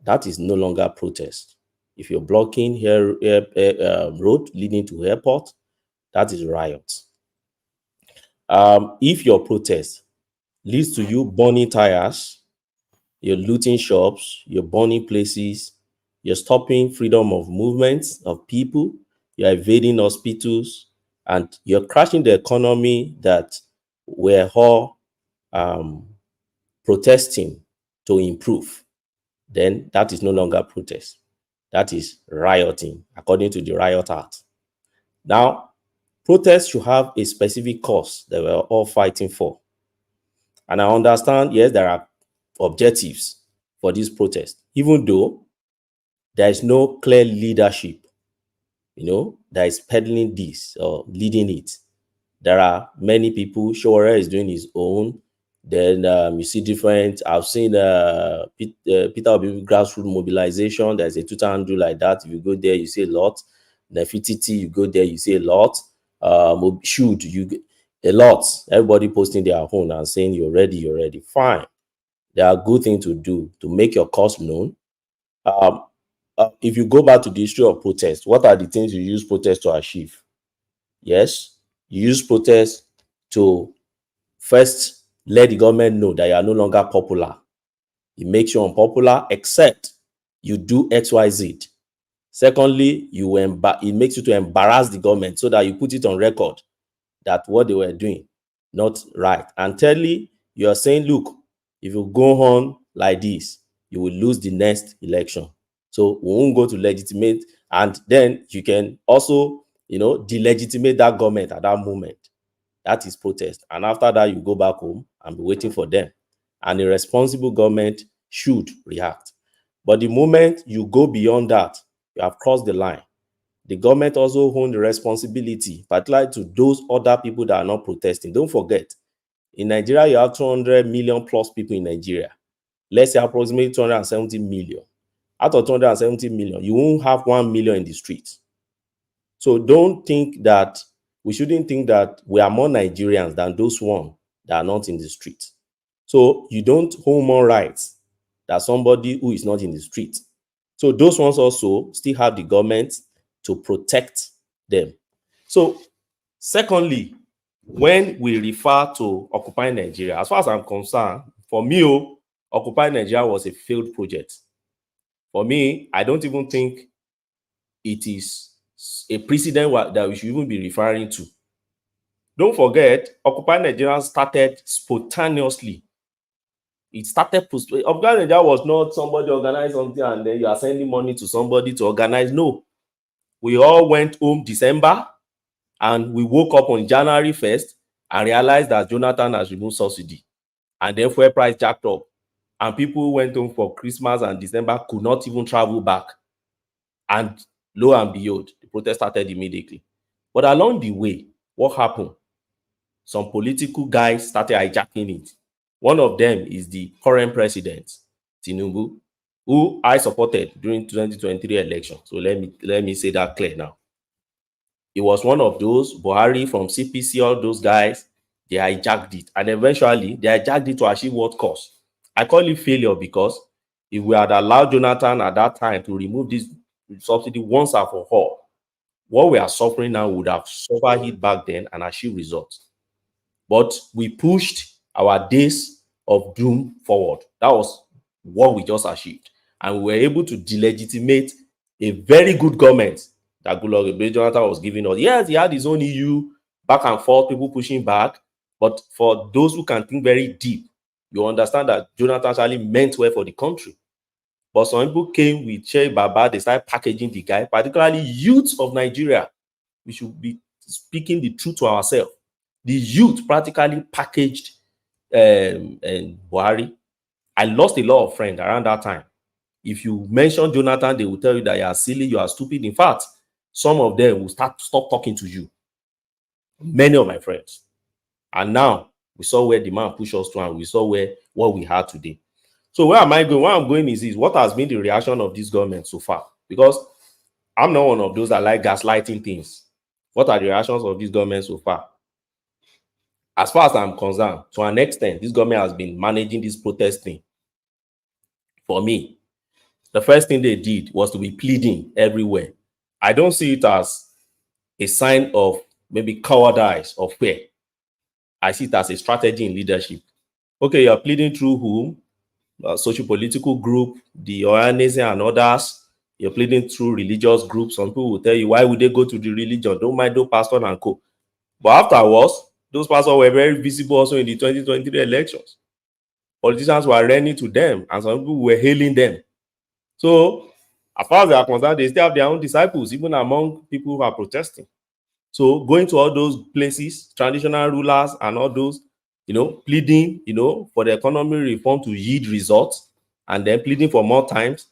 That is no longer protest. If you're blocking road leading to airport, that is riot. If your protest leads to you burning tires, you're looting shops, you're burning places, you're stopping freedom of movement of people, you're evading hospitals, and you're crashing the economy that we're all protesting to improve, then that is no longer protest. That is rioting, according to the Riot Act. Now, protests should have a specific cause that we're all fighting for. And I understand, yes, there are objectives for this protest, even though there is no clear leadership, that is peddling this or leading it. There are many people. Showore is doing his own. Then you see different. I've seen Peter Obi grassroots mobilization. There's a Twitter handle like that. If you go there, you see a lot. Nefititi, you go there, you see a lot. Shoot, a lot. Everybody posting their own and saying you're ready. Fine. There are good things to do to make your cause known. If you go back to the history of protest, what are the things you use protest to achieve? Yes, you use protest to first let the government know that you are no longer popular. It makes you unpopular, except you do XYZ. Secondly, it makes you to embarrass the government so that you put it on record that what they were doing, not right. And thirdly, you are saying, look, if you go on like this, you will lose the next election. So we won't go to legitimate, and then you can also, delegitimate that government at that moment. That is protest. And after that, you go back home and be waiting for them. And a responsible government should react. But the moment you go beyond that, you have crossed the line. The government also owns the responsibility, particularly to those other people that are not protesting. Don't forget, in Nigeria, you have 200 million plus people in Nigeria. Let's say approximately 270 million. Out of 270 million, you won't have 1 million in the streets. So we shouldn't think that we are more Nigerians than those one that are not in the street. So you don't hold more rights than somebody who is not in the street. So those ones also still have the government to protect them. So secondly, when we refer to Occupy Nigeria, as far as I'm concerned, for me, Occupy Nigeria was a failed project. For me, I don't even think it is a precedent that we should even be referring to. Don't forget, Occupy Nigeria started spontaneously. It started. Occupy Nigeria was not somebody organized something and then you are sending money to somebody to organize. No. We all went home December and we woke up on January 1st and realized that Jonathan has removed subsidy. And then fuel price jacked up. And people who went home for Christmas and December could not even travel back. And lo and behold, the protest started immediately. But along the way, what happened? Some political guys started hijacking it. One of them is the current president, Tinubu, who I supported during 2023 election. So let me say that clear now. It was one of those, Buhari from CPC, all those guys, they hijacked it. And eventually, they hijacked it to achieve what cause? I call it failure because if we had allowed Jonathan at that time to remove this subsidy once and for all, what we are suffering now would have suffered it back then and achieved results. But we pushed our days of doom forward. That was what we just achieved. And we were able to delegitimate a very good government that Jonathan was giving us. Yes, he had his own EU, back and forth, people pushing back. But for those who can think very deep, you understand that Jonathan actually meant well for the country. But some people came with Che Baba, they started packaging the guy, particularly youths of Nigeria. We should be speaking the truth to ourselves. The youth practically packaged and Buhari. I lost a lot of friends around that time. If you mention Jonathan, they will tell you that you are silly, you are stupid. In fact, some of them will stop talking to you. Many of my friends. And now we saw where the man pushed us to, and we saw what we had today. So where am I going? Where I'm going is what has been the reaction of this government so far? Because I'm not one of those that like gaslighting things. What are the reactions of this government so far? As far as I'm concerned, to an extent, this government has been managing this protest thing. For me, the first thing they did was to be pleading everywhere. I don't see it as a sign of maybe cowardice or fear. I see it as a strategy in leadership. Okay, you're pleading through whom? Social political group, the Oyanese and others. You're pleading through religious groups. Some people will tell you, why would they go to the religion? Don't mind those pastors and co. But afterwards, those pastors were very visible also in the 2023 elections. Politicians were running to them, and some people were hailing them. So, as far as they are concerned, they still have their own disciples, even among people who are protesting. So, going to all those places, traditional rulers and all those, pleading, for the economy reform to yield results, and then pleading for more times.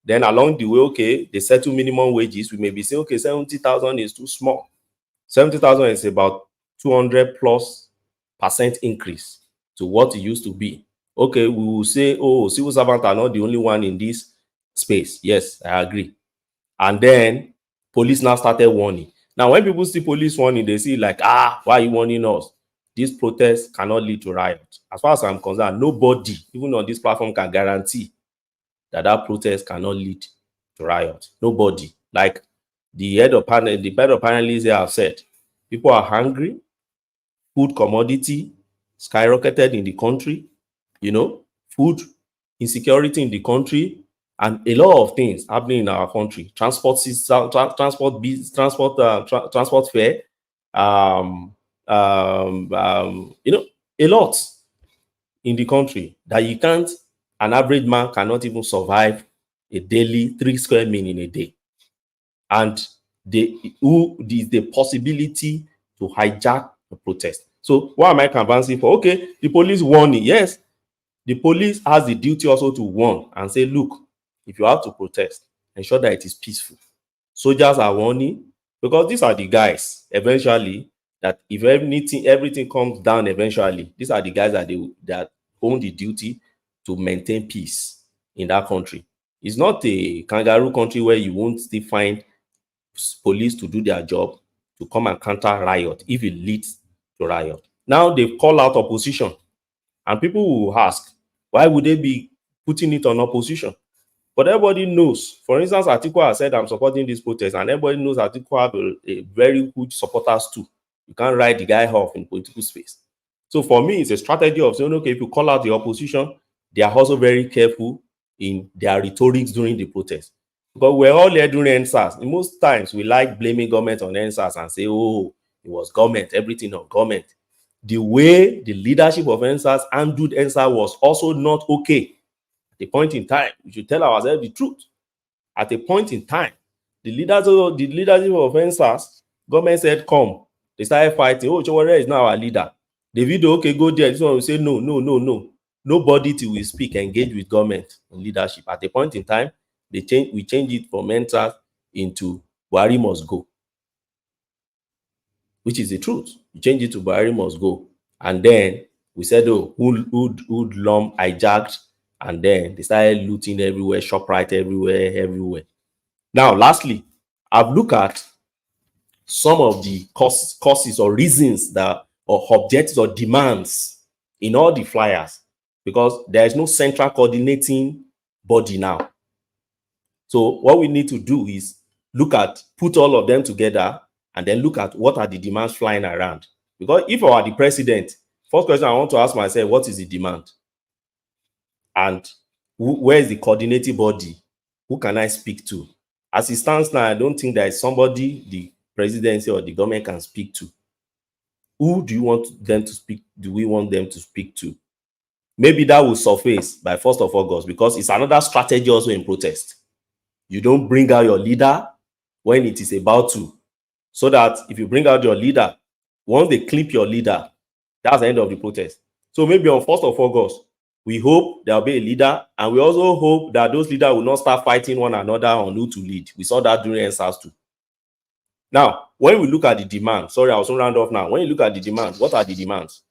Then along the way, okay, they settle minimum wages. We may be saying, okay, 70,000 is too small. 70,000 is about 200+% increase to what it used to be. Okay, we will say, oh, civil servants are not the only one in this space. Yes, I agree. And then police now started warning. Now, when people see police warning, they see like, why are you warning us? This protest cannot lead to riot. As far as I'm concerned, nobody, even on this platform, can guarantee that protest cannot lead to riot. Nobody. Like the head of panelists here have said, people are hungry, food commodity skyrocketed in the country, food insecurity in the country, and a lot of things happening in our country. Transport system, transport fare, a lot in the country that you can't. An average man cannot even survive a daily 3 square meal in a day. And the possibility to hijack the protest. So what am I canvassing for? Okay, the police warning. Yes, the police has the duty also to warn and say, look, if you have to protest, ensure that it is peaceful. Soldiers are warning, because these are the guys eventually that if everything comes down eventually, these are the guys that own the duty to maintain peace in that country. It's not a kangaroo country where you won't still find police to do their job, to come and counter riot if it leads to riot. Now they've called out opposition, and people will ask, why would they be putting it on opposition? But everybody knows. For instance, Atiku has said, I'm supporting this protest, and everybody knows Atiku have a very huge supporters too. You can't write the guy off in political space. So for me, it's a strategy of saying, okay, if you call out the opposition, they are also very careful in their rhetorics during the protest. Because we're all here during NSAS. Most times, we like blaming government on NSAS and say, oh, it was government, everything on government. The way the leadership of NSAS handled NSAS was also not okay. At a point in time, we should tell ourselves the truth. At a point in time, the leadership of NSAS, government said, come. They started fighting. Oh, Chowore is now our leader. The video, okay, go there. This one will say, no. Nobody till we speak, engage with government in leadership. At a point in time, we change it from NSAS into Buhari must go, which is the truth. We change it to Buhari must go. And then we said, oh, hoodlum hijacked, and then they started looting everywhere, ShopRite everywhere. Now, lastly, I've looked at some of the causes or reasons or objectives or demands in all the flyers, because there is no central coordinating body now. So what we need to do is put all of them together and then look at what are the demands flying around. Because if I were the president, first question I want to ask myself, what is the demand? And where is the coordinating body? Who can I speak to? As it stands now, I don't think there is somebody the presidency or the government can speak to. Who do you want them to speak? Do we want them to speak to? Maybe that will surface by 1st of August, because it's another strategy also in protest. You don't bring out your leader when it is about to, so that if you bring out your leader, once they clip your leader, that's the end of the protest. So maybe on 1st of August, we hope there will be a leader, and we also hope that those leaders will not start fighting one another on who to lead. We saw that during NSAS too. Now, when we look at the demand, sorry, I was going to round off now. When you look at the demand, what are the demands?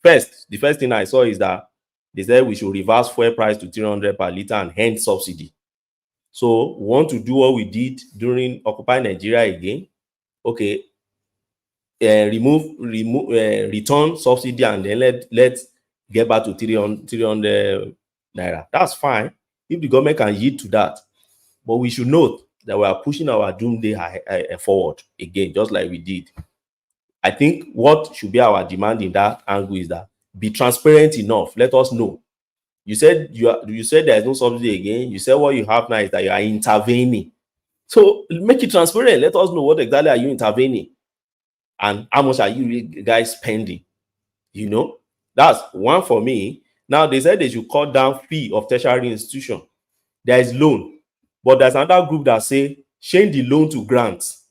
First, the first thing I saw is that they said we should reverse fuel price to 300 per liter and end subsidy. So we want to do what we did during Occupy Nigeria again. Okay, return subsidy and then let's get back to 300 naira. That's fine if the government can yield to that. But we should note that we are pushing our doomsday forward again, just like we did. I think what should be our demand in that angle is that be transparent enough. Let us know. You said there is no subsidy again. You said what you have now is that you are intervening. So make it transparent. Let us know what exactly are you intervening, and how much are you guys spending. You know, that's one for me. Now they said they should cut down fee of tertiary institution. There is loan, but there's another group that say change the loan to grants.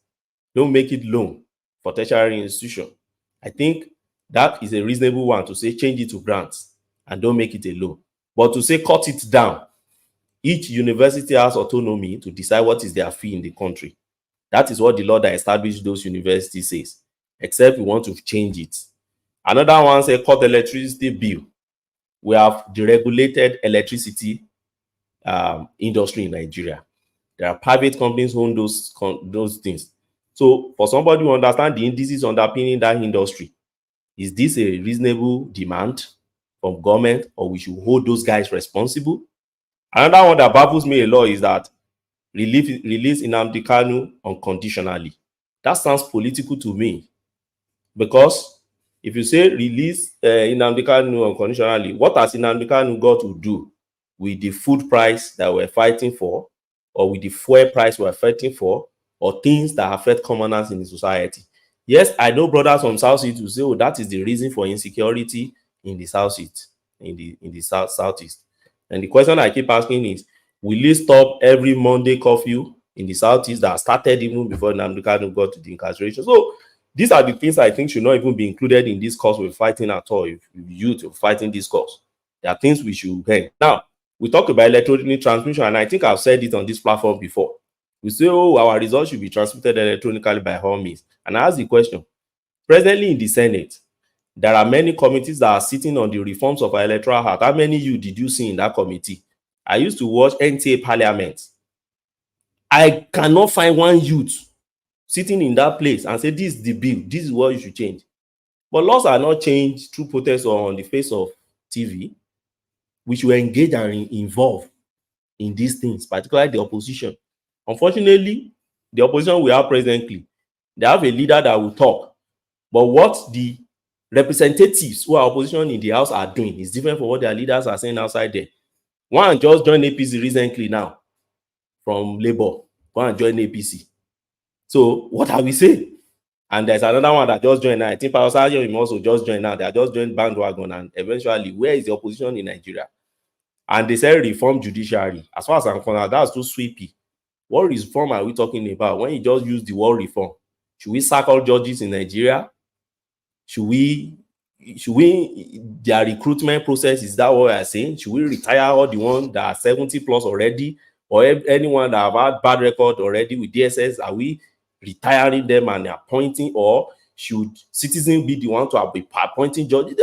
Don't make it loan for tertiary institution. I think that is a reasonable one to say change it to grants and don't make it a loan. But to say cut it down, each university has autonomy to decide what is their fee in the country. That is what the law that established those universities says, except we want to change it. Another one says cut electricity bill. We have deregulated electricity industry in Nigeria. There are private companies who own those things. So for somebody who understands the indices underpinning that industry, is this a reasonable demand from government, or we should hold those guys responsible? Another one that baffles me a lot is that release Nnamdi Kanu unconditionally. That sounds political to me, because if you say release Nnamdi Kanu unconditionally, what has Nnamdi Kanu got to do with the food price that we're fighting for, or with the fuel price we're fighting for, or things that affect commoners in the society? Yes, I know brothers from South East who say, oh, that is the reason for insecurity in the South East, in the Southeast. And the question I keep asking is, will it stop every Monday curfew in the Southeast that started even before Nnamdi Kanu got to the incarceration? So these are the things I think should not even be included in this cause we're fighting at all. If youth are fighting this cause, there are things we should end. Now, we talk about electronic transmission, and I think I've said it on this platform before. We say, oh, our results should be transmitted electronically by all means. And I ask the question, presently in the Senate, there are many committees that are sitting on the reforms of our electoral act. How many you did you see in that committee? I used to watch NTA Parliament. I cannot find one youth sitting in that place and say, this is the bill, this is what you should change. But laws are not changed through protest or on the face of TV. We should engage and involve in these things, particularly the opposition. Unfortunately, the opposition we have presently, they have a leader that will talk, but what the representatives who are opposition in the house are doing is different from what their leaders are saying outside there. One just joined APC recently now from Labour. Go and join APC. So what are we saying? And there's another one that just joined now. I think Pastor Sayo also just joined now. They are just joined bandwagon, and eventually, where is the opposition in Nigeria? And they say reform judiciary. As far as I'm concerned, that's too sweepy. What reform are we talking about when you just use the word reform? Should we sack all judges in Nigeria? Should we their recruitment process, is that what we are saying? Should we retire all the ones that are 70 plus already, or anyone that have had bad record already with DSS? Are we retiring them and appointing, or should citizens be the one to be appointing judges?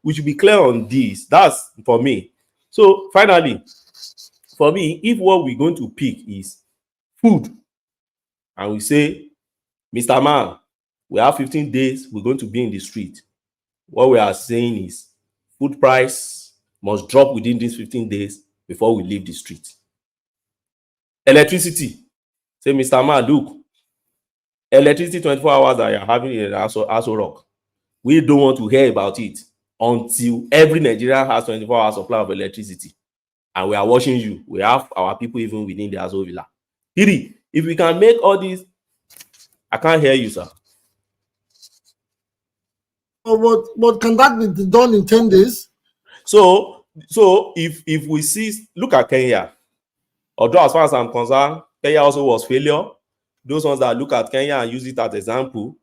We should be clear on this. That's for me. So finally, for me, if what we're going to pick is food, and we say, Mr. Man, we have 15 days, we're going to be in the street. What we are saying is food price must drop within these 15 days before we leave the street. Electricity, say, Mr. Man, look, electricity 24 hours that you're having in Asue Rock, we don't want to hear about it until every Nigerian has 24 hours supply of electricity. And we are watching you. We have our people even within the Asue Villa. 3, If we can make all these, I can't hear you, sir. But can that be done in 10 days? So if we see, look at Kenya. Although as far as I'm concerned, Kenya also was failure. Those ones that look at Kenya and use it as example,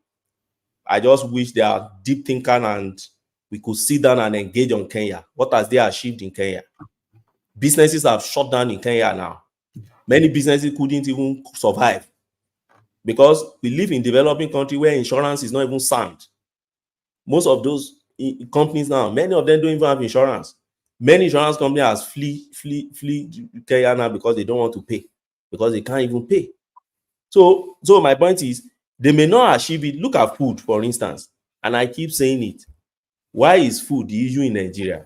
I just wish they are deep thinker and we could sit down and engage on Kenya. What has they achieved in Kenya? Businesses have shut down in Kenya now. Many businesses couldn't even survive because we live in developing country where insurance is not even sound. Most of those companies now, many of them don't even have insurance. Many insurance companies have flee Kenya now because they don't want to pay, because they can't even pay. So my point is, they may not achieve it. Look at food, for instance, and I keep saying it. Why is food the issue in Nigeria?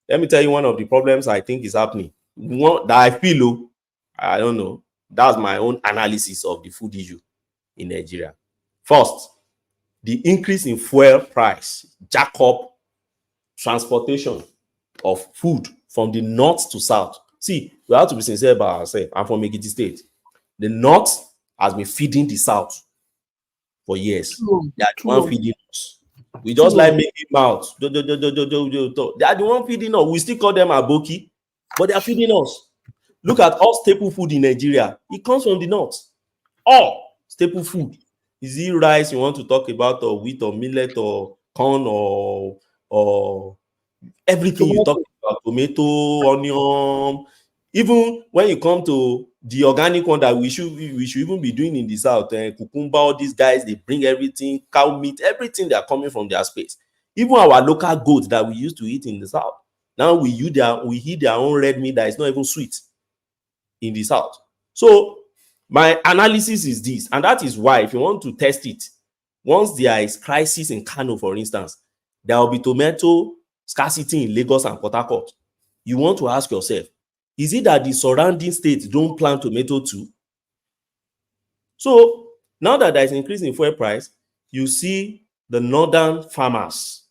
Let me tell you one of the problems I think is happening. One that I feel, I don't know. That's my own analysis of the food issue in Nigeria. First, the increase in fuel price jack up transportation of food from the north to south. See, we have to be sincere about ourselves. I'm from Ekiti State. The north has been feeding the south for years. They are the one feeding us. We just like making mouth. They are the one feeding us. We still call them aboki, but they are feeding us. Look at all staple food in Nigeria. It comes from the north. All staple food. Is it rice you want to talk about, or wheat, or millet, or corn, or everything you talk about, tomato, onion. Even when you come to the organic one that we should even be doing in the south, cucumber, all these guys, they bring everything, cow meat, everything, they are coming from their space. Even our local goats that we used to eat in the south, now we eat their own red meat that is not even sweet in the south. So my analysis is this, and that is why if you want to test it, once there is crisis in Kano, for instance, there will be tomato scarcity in Lagos and Port Harcourt. You want to ask yourself, is it that the surrounding states don't plant tomato too? So now that there is an increase in fuel price, you see the northern farmers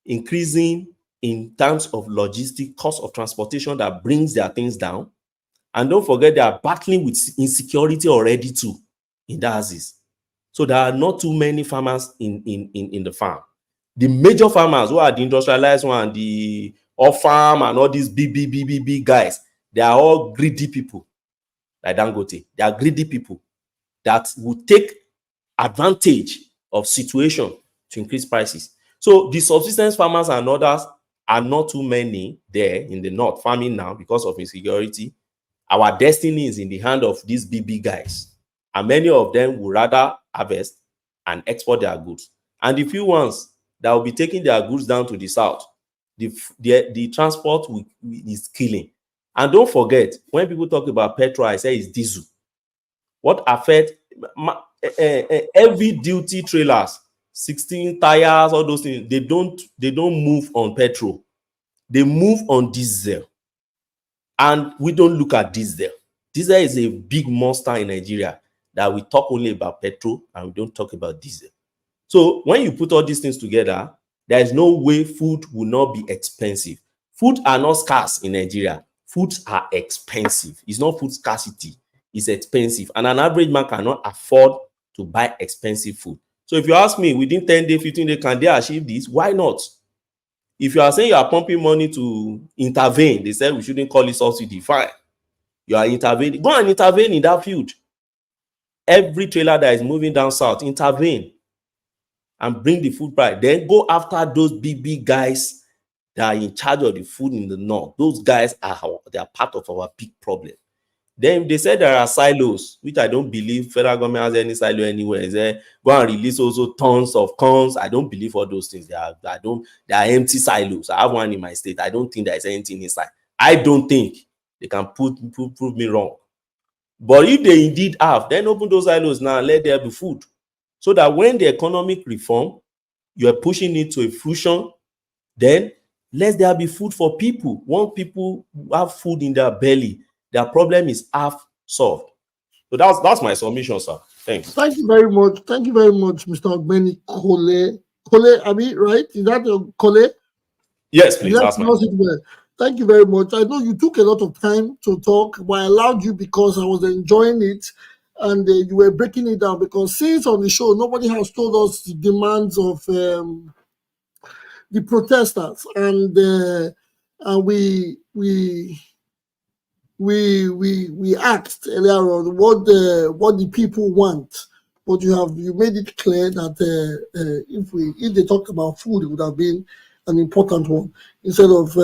increasing in terms of logistic cost of transportation that brings their things down. And don't forget, they are battling with insecurity already too in the houses. So there are not too many farmers in the farm. The major farmers who are the industrialized one, the off-farm and all these big guys, they are all greedy people like Dangote. They are greedy people that will take advantage of situation to increase prices. So the subsistence farmers and others are not too many there in the north farming now because of insecurity. Our destiny is in the hand of these big guys, and many of them would rather harvest and export their goods. And the few ones that will be taking their goods down to the south, the transport is killing. And don't forget, when people talk about petrol, I say it's diesel. What affect heavy duty trailers, 16 tires, all those things, they don't move on petrol. They move on diesel. And we don't look at diesel. Diesel is a big monster in Nigeria that we talk only about petrol and we don't talk about diesel. So when you put all these things together, there is no way food will not be expensive. Food are not scarce in Nigeria. Foods are expensive. It's not food scarcity. It's expensive. And an average man cannot afford to buy expensive food. So if you ask me, within 10 days, 15 days, can they achieve this? Why not? If you are saying you are pumping money to intervene, they said we shouldn't call it subsidy. Fine. You are intervening. Go and intervene in that field. Every trailer that is moving down south, intervene and bring the food price. Then go after those big guys that are in charge of the food in the north. Those guys they are part of our big problem. Then they said there are silos, which I don't believe federal government has any silo anywhere. They go and release also tons of corns. I don't believe all those things. They are empty silos. I have one in my state. I don't think there is anything inside. I don't think they can prove me wrong. But if they indeed have, then open those silos now and let there be food. So that when the economic reform, you are pushing it to a fusion, then let there be food for people. Once people have food in their belly, their problem is half solved. So that's my submission, sir. Thanks. Thank you very much. Thank you very much, Mr. Ogbeni Kole. Kole, Abi, right? Is that Kole? Yes, please. That's my. Thank you very much. I know you took a lot of time to talk, but I allowed you because I was enjoying it. and you were breaking it down, because since on the show nobody has told us the demands of the protesters, and we asked earlier on what the people want, but you made it clear that if they talked about food, it would have been an important one instead of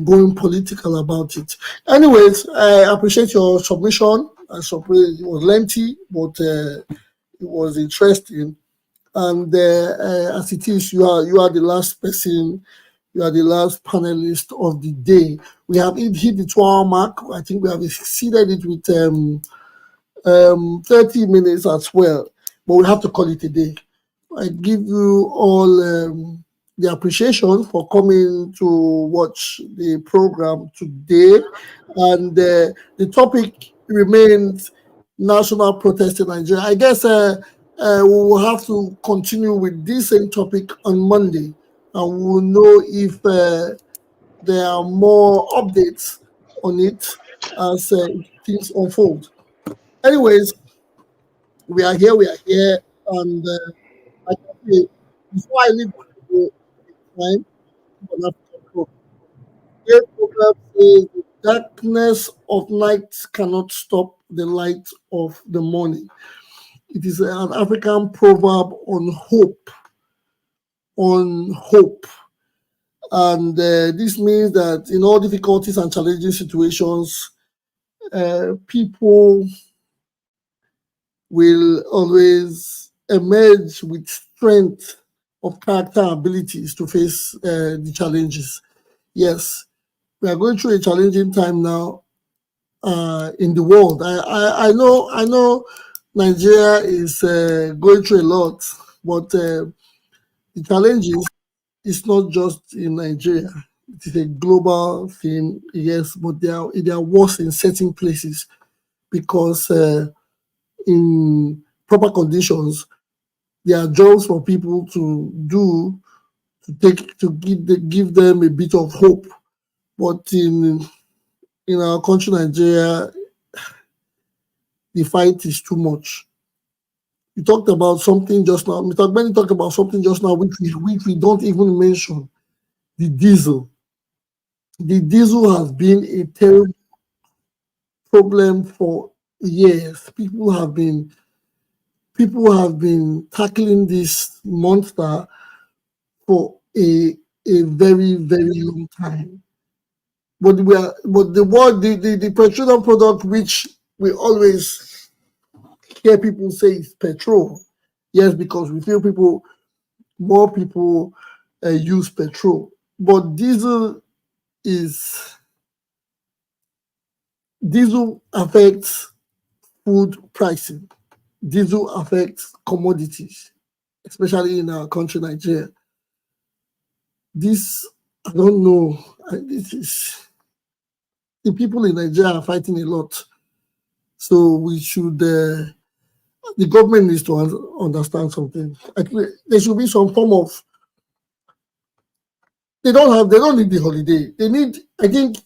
going political about it. Anyways, I appreciate your submission. I suppose it was lengthy, but it was interesting. And as it is, you are the last person. You are the last panelist of the day. We have hit the 2-hour mark. I think we have exceeded it with 30 minutes as well. But we have to call it a day. I give you all the appreciation for coming to watch the program today. And the topic remains national protest in Nigeria. I guess we will have to continue with this same topic on Monday, and we will know if there are more updates on it as things unfold. Anyways, we are here, and I can say, before I leave the time, an African proverb. This proverb says, "The darkness of night cannot stop the light of the morning." It is an African proverb on hope. And this means that in all difficulties and challenging situations, people will always emerge with strength of character and abilities to face the challenges. Yes, we are going through a challenging time now in the world. I know Nigeria is going through a lot, but the challenges is not just in Nigeria. It is a global thing, yes, but they are worse in certain places, because in proper conditions, there are jobs for people to do to give them a bit of hope. But in our country, Nigeria, the fight is too much. You talked about something just now. Mr. Benny talked about something just now, which we don't even mention: the diesel. The diesel has been a terrible problem for years. People have been tackling this monster for a very, very long time. But the petroleum product, which we always hear people say is petrol. Yes, because we feel more people use petrol. But diesel affects food pricing. Diesel affects commodities, especially in our country, Nigeria. This, I don't know. The people in Nigeria are fighting a lot. So we should, the government needs to understand something. There should be some form of, they don't need the holiday. They need, I think,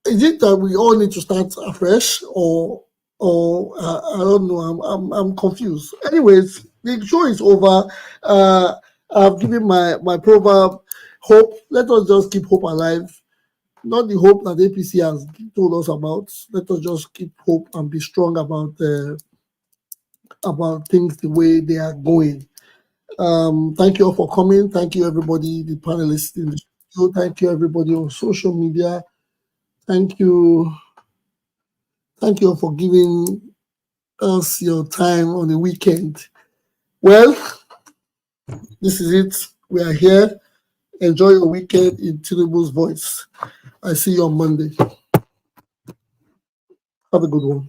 is it that we all need to start afresh, or I don't know. I'm confused. Anyways, the show is over. I've given my proverb, hope. Let us just keep hope alive. Not the hope that APC has told us about. Let us just keep hope and be strong about things the way they are going. Thank you all for coming. Thank you, everybody, the panelists in the studio. Thank you, everybody on social media. Thank you all for giving us your time on the weekend. Well, this is it. We are here. Enjoy your weekend in Tinubu's voice. I see you on Monday. Have a good one.